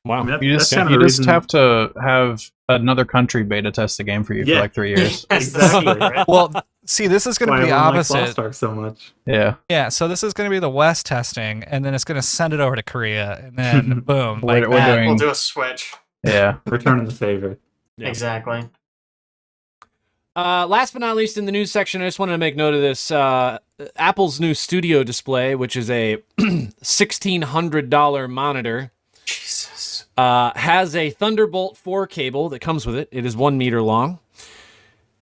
wow, you just have to have another country beta test the game for you for like 3 years. Exactly. Right? Well, see, this is going to be the opposite. Like so much. Yeah. So this is going to be the West testing, and then it's going to send it over to Korea, and then boom, we'll do a switch. Yeah, returning the favor. Yeah. Exactly. Last but not least, in the news section, I just wanted to make note of this. Apple's new Studio display, which is a $1,600 monitor, Jesus, has a Thunderbolt 4 cable that comes with it. It is 1 meter long.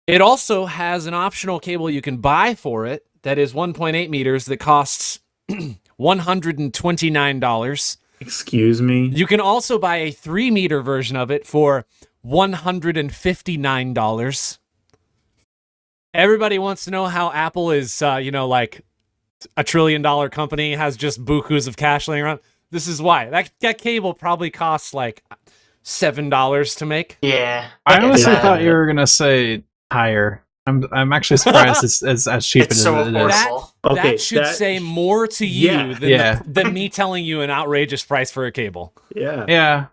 It also has an optional cable you can buy for it that is 1.8 meters that costs $129. Excuse me. You can also buy a 3-meter version of it for $159. Everybody wants to know how Apple is, like a $1 trillion company, has just bukus of cash laying around. This is why. That cable probably costs like $7 to make. Yeah. I honestly Yeah. thought you were gonna say higher. I'm actually surprised it's as cheap It's as so it is. affordable. That should say more to you Yeah. than me telling you an outrageous price for a cable. Yeah. Yeah.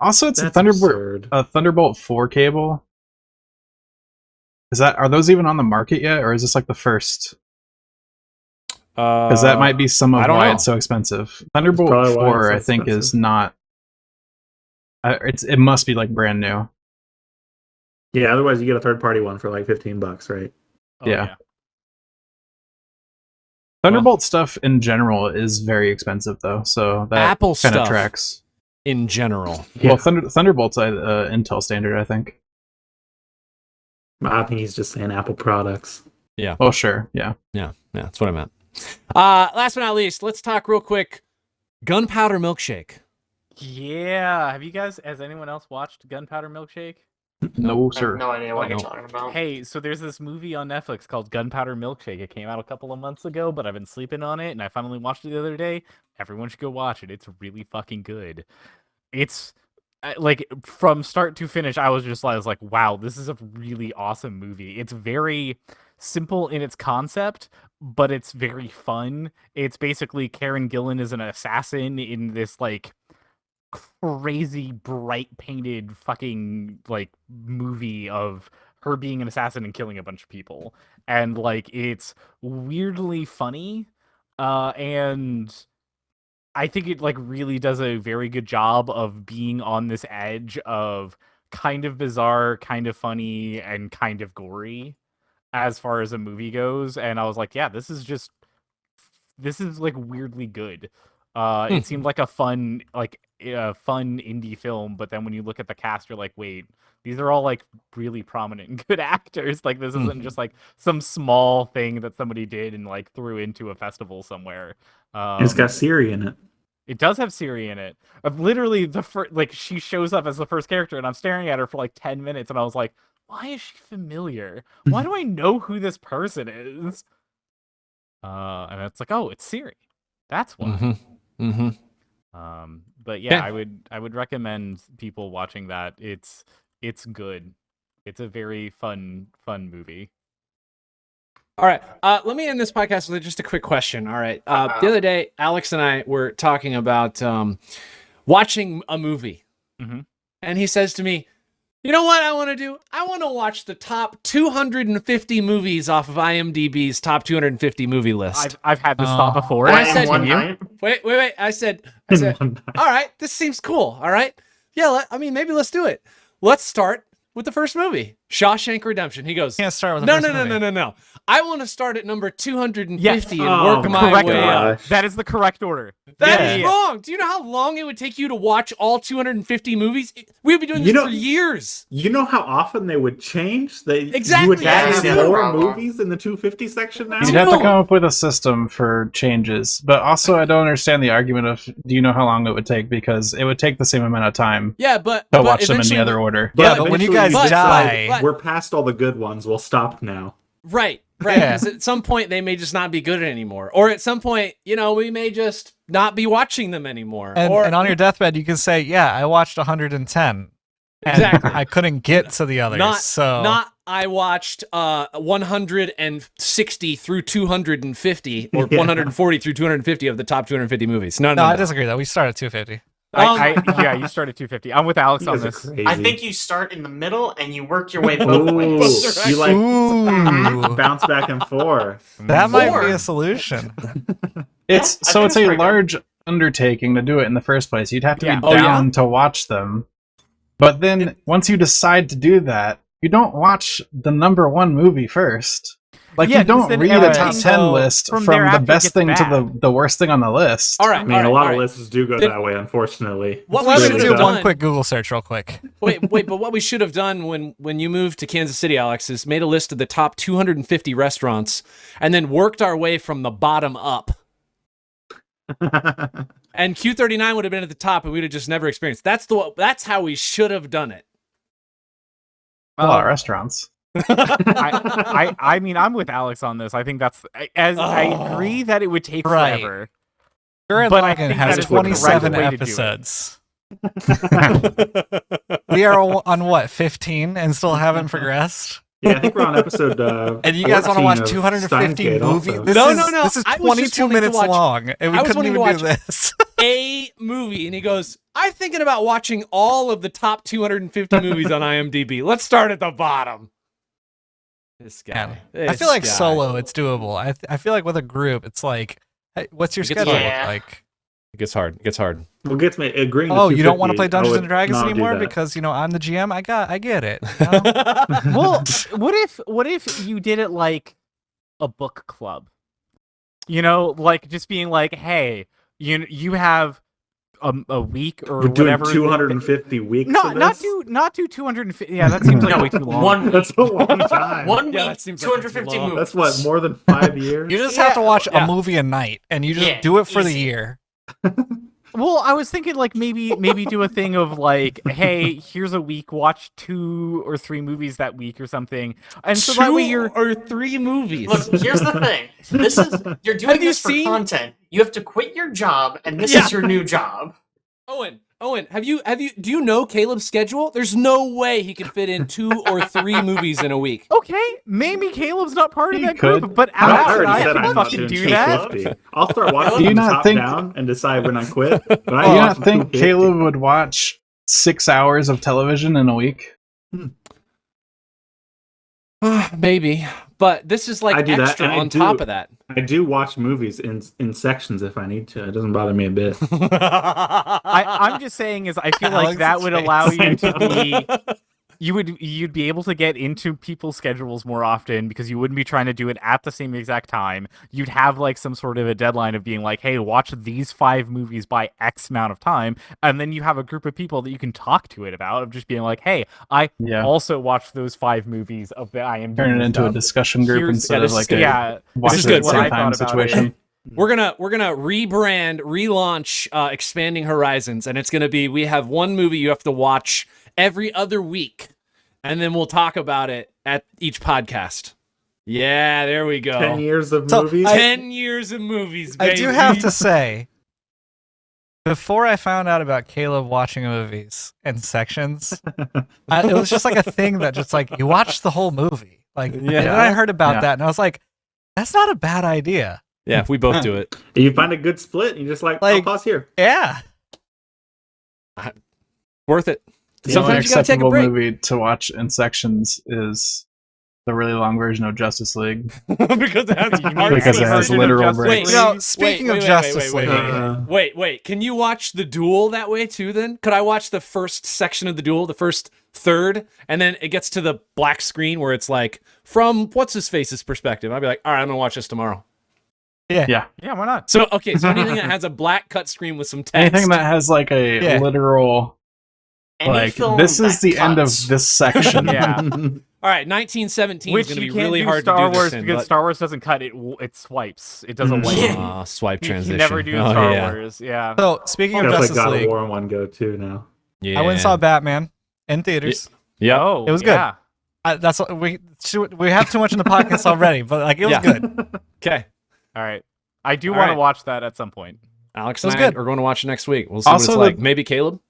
Also, it's That's a absurd. Thunderbolt 4 cable. Are those even on the market yet, or is this like the first? Because that might be some I of don't why know. it's so expensive. Thunderbolt probably why 4, I it's so think, is expensive. not. It must be like brand new. Yeah, otherwise you get a third-party one for like $15, right? Oh, Yeah. Thunderbolt stuff in general is very expensive, though, so that Apple kind of stuff tracks. in general. Yeah. Well, Thunderbolt's Intel standard, I think. I think he's just saying Apple products. Oh, sure, yeah. Yeah, that's what I meant. Last but not least, let's talk real quick. Gunpowder Milkshake. Yeah. Has anyone else watched Gunpowder Milkshake? No, I sir. have no idea what No. you're talking about. Hey, so there's this movie on Netflix called Gunpowder Milkshake. It came out a couple of months ago, but I've been sleeping on it, and I finally watched it the other day. Everyone should go watch it. It's really fucking good. It's like from start to finish, I was like, wow, this is a really awesome movie. It's very simple in its concept, but it's very fun. It's basically Karen Gillan is an assassin in this like crazy bright painted fucking like movie of her being an assassin and killing a bunch of people, and like it's weirdly funny, and I think it like really does a very good job of being on this edge of kind of bizarre, kind of funny, and kind of gory as far as a movie goes. And I was like, yeah, this is like weirdly good. It seemed like a fun indie film, but then when you look at the cast, you're like, wait, these are all like really prominent and good actors. Like this isn't just like some small thing that somebody did and like threw into a festival somewhere. It's got Siri in it. It does have Siri in it. Literally, she shows up as the first character, and I'm staring at her for like 10 minutes, and I was like, why is she familiar? Why do I know who this person is? And it's like, oh, it's Siri. That's why. But yeah, I would recommend people watching that. It's good. It's a very fun movie. All right, let me end this podcast with just a quick question. All right, the other day, Alex and I were talking about watching a movie, and he says to me, "You know what I want to do? I want to watch the top 250 movies off of IMDb's top 250 movie list." I've had this thought before. And I said, one night? Wait. I said, all right, this seems cool. All right, yeah. Maybe let's do it. Let's start with the first movie, Shawshank Redemption. He goes, Can't start with the first movie. No. I want to start at number 250 Yes. and work my correct way order. up. That is the correct order. That Yeah. is wrong. Do you know how long it would take you to watch all 250 movies? We would be doing this for years. You know how often they would change? Exactly. You would Yeah, add that's the other more problem. movies in the 250 section now? You'd have to come up with a system for changes. But also, I don't understand the argument of, do you know how long it would take? Because it would take the same amount of time Yeah, but to watch them in the eventually- other order. Yeah, but when you guys eventually die, decide, we're past all the good ones, we'll stop now. Right. Yeah. Because at some point they may just not be good anymore, or at some point, we may just not be watching them anymore. and on your deathbed, you can say, "Yeah, I watched 110, and Exactly. I couldn't get to the others." I watched 160 through 250 or 140 through 250 of the top 250 movies. No. I disagree. Though we start at 250. Yeah, you start at 250. I'm with Alex on this. I think you start in the middle and you work your way both ways. You like Ooh, bounce back and forth. that might Or- be a solution. It's I think it's it's a pretty large undertaking to do it in the first place. You'd have to Yeah. be Oh, yeah. down to watch them. But then once you decide to do that, you don't watch the number one movie first. Like, Yeah, you 'cause don't then read a top everything 10 list from from the thereafter best gets thing to bad. the worst thing on the list. All right. I mean, a lot of lists. lists do go Then- that way, unfortunately. What Let's we should do have one done. quick Google search, real quick. Wait, but what we should have done when you moved to Kansas City, Alex, is made a list of the top 250 restaurants and then worked our way from the bottom up. And Q39 would have been at the top, and we'd have just never experienced. That's how we should have done it. A lot of restaurants. I mean, I'm with Alex on this. I think I agree that it would take forever. Gurren But I Lagann think has that is the correct 27 way to do it. episodes. We are on what, 15, and still haven't progressed? Yeah, I think we're on episode. And you guys want to 14 watch of 250 Steingate movies? also. No. This is I was just 22 wanting to minutes watch- long, and we I was couldn't wanting even to do watch this. A movie, and he goes, I'm thinking about watching all of the top 250 movies on IMDb. Let's start at the bottom. This guy. I feel like solo, it's doable. I feel like with a group, it's like, hey, what's your It gets schedule hard. look like? It gets hard. It gets hard. What gets me agreeing. Oh, to you don't want to 250, play Dungeons I and would Dragons not do anymore that. because I'm the GM. I get it. You know? Well, what if you did it like a book club? You know, like just being like, hey, you have a week or We're doing whatever. 250 weeks. No, of not this? not do 250. Yeah, that seems like way too long. One That's a long time. One Yeah, week, that seems like it's 250 long. movies. That's what, more than 5 years. You just have to watch Yeah. a movie a night, and you just Yeah, do it for the easy. year. Well, I was thinking like maybe do a thing of like, hey, here's a week, watch 2 or 3 movies that week or something, and so that way you're. or 3 movies. Look, here's the thing. You're doing Have you this for seen- content. You have to quit your job, and this Yeah. is your new job. Owen, do you know Caleb's schedule? There's no way he could fit in 2 or 3 movies in a week. Okay, maybe Caleb's not part of He that could. group, but I Alex and already I said can I'm not fucking doing do that. 250. I'll start watching Do you from not top think- down and decide when I quit. But I Do you watch not think 250. Caleb would watch 6 hours of television in a week? Maybe, but this is I like do that, extra and I on do- top of that. I do watch movies in sections if I need to. It doesn't bother me a bit. I'm just saying is I feel like that Alex's would face. allow you to be you'd be able to get into people's schedules more often because you wouldn't be trying to do it at the same exact time. You'd have like some sort of a deadline of being like, hey, watch these 5 movies by X amount of time, and then you have a group of people that you can talk to it about of just being like, hey, I Yeah. also watched those 5 movies of the IMDb Turn it into a stuff. discussion group Here's- instead yeah, of this like is a yeah, watch This is it good. at the What same I time thought about situation. We're gonna rebrand, relaunch, Expanding Horizons, and it's gonna be we have one movie you have to watch every other week, and then we'll talk about it at each podcast. Yeah, there we go. 10 years of So, movies. 10 years of movies, baby. I do have to say, before I found out about Caleb watching movies in sections, it was just like a thing that just like you watch the whole movie. Like, and then I heard about Yeah. that, and I was like, that's not a bad idea. Yeah, we both do it. You find a good split, and you're just like, I'll Like- pause here. Yeah. Worth it. The only Sometimes you gotta take a acceptable break. movie to watch in sections is the really long version of Justice League. because it has Because it has literal breaks. Wait, No, speaking of Justice wait, League, wait. Can you watch the duel that way too then? Could I watch the first section of the duel, the first third, and then it gets to the black screen where it's like, from what's-his-face's perspective? I'd be like, all right, I'm gonna watch this tomorrow. Yeah, why not? So, okay, so anything that has a black cut screen with some text. Anything that has like a Yeah. literal, Any like, film this is that the end of cuts. this section. Yeah. All right, 1917 Which is gonna you be can't really do hard Star to do Wars this in, because but- Star Wars doesn't cut it. It swipes. It doesn't wait. Aw, swipe You transition. can never do Oh, Star yeah. Wars. Yeah. so speaking I'm of gonna play Justice God League, of War in one go too now. Yeah. I went and saw Batman in theaters. Yeah. Oh, It was good. yeah. That's what we have too much in the podcast already, but like it was Yeah. good. Okay. All right. I do All want to right. watch that at some point. Alex It was and I good. are going to watch it next week. We'll see Also, what it's like. the- Maybe Caleb?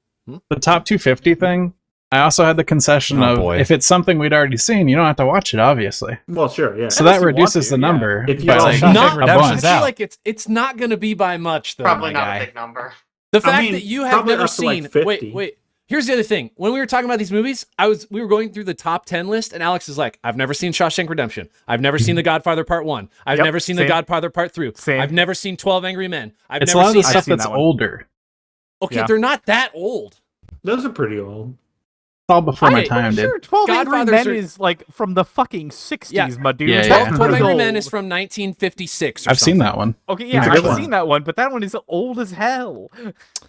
The top 250 thing, I also had the concession Oh, of boy. if it's something we'd already seen, you don't have to watch it, obviously. Well, sure, yeah. So Unless that you want reduces to, the yeah. number If you by don't like Shawshank Not- a Redemption's bunch. I out. feel like it's not going to be by much, though, Probably my not guy. a big number. The fact mean, that you have probably never up to, like, seen. 50. Wait. Here's the other thing. When we were talking about these movies, we were going through the top 10 list, and Alex is like, "I've never seen Shawshank Redemption. I've never seen The Godfather Part 1. I've Yep, never seen The same. Godfather Part 3. Same. I've never seen 12 Angry Men. I've It's a never lot of the seen." stuff seen that's that one. older. Okay, Yeah. they're not that old. Those are pretty old. It's all before my Right. time, dude. Sure, 12 Angry Godfathers Men are- is like from the fucking 60s, Yeah. my dude. Yeah, 12, yeah. 12 Angry Old. Men is from 1956 or I've seen something. that one. Okay, yeah, It's a I've good one. seen that one, but that one is old as hell.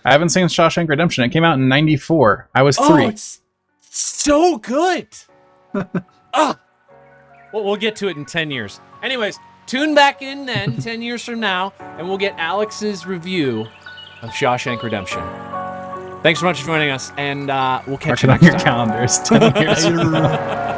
I haven't seen Shawshank Redemption. It came out in '94. I was 3. Oh, it's so good. Oh. Well, we'll get to it in 10 years. Anyways, tune back in then 10 years from now, and we'll get Alex's review of Shawshank Redemption. Thanks so much for joining us, and we'll catch you Mark next it on time. your calendars. 10 years from now.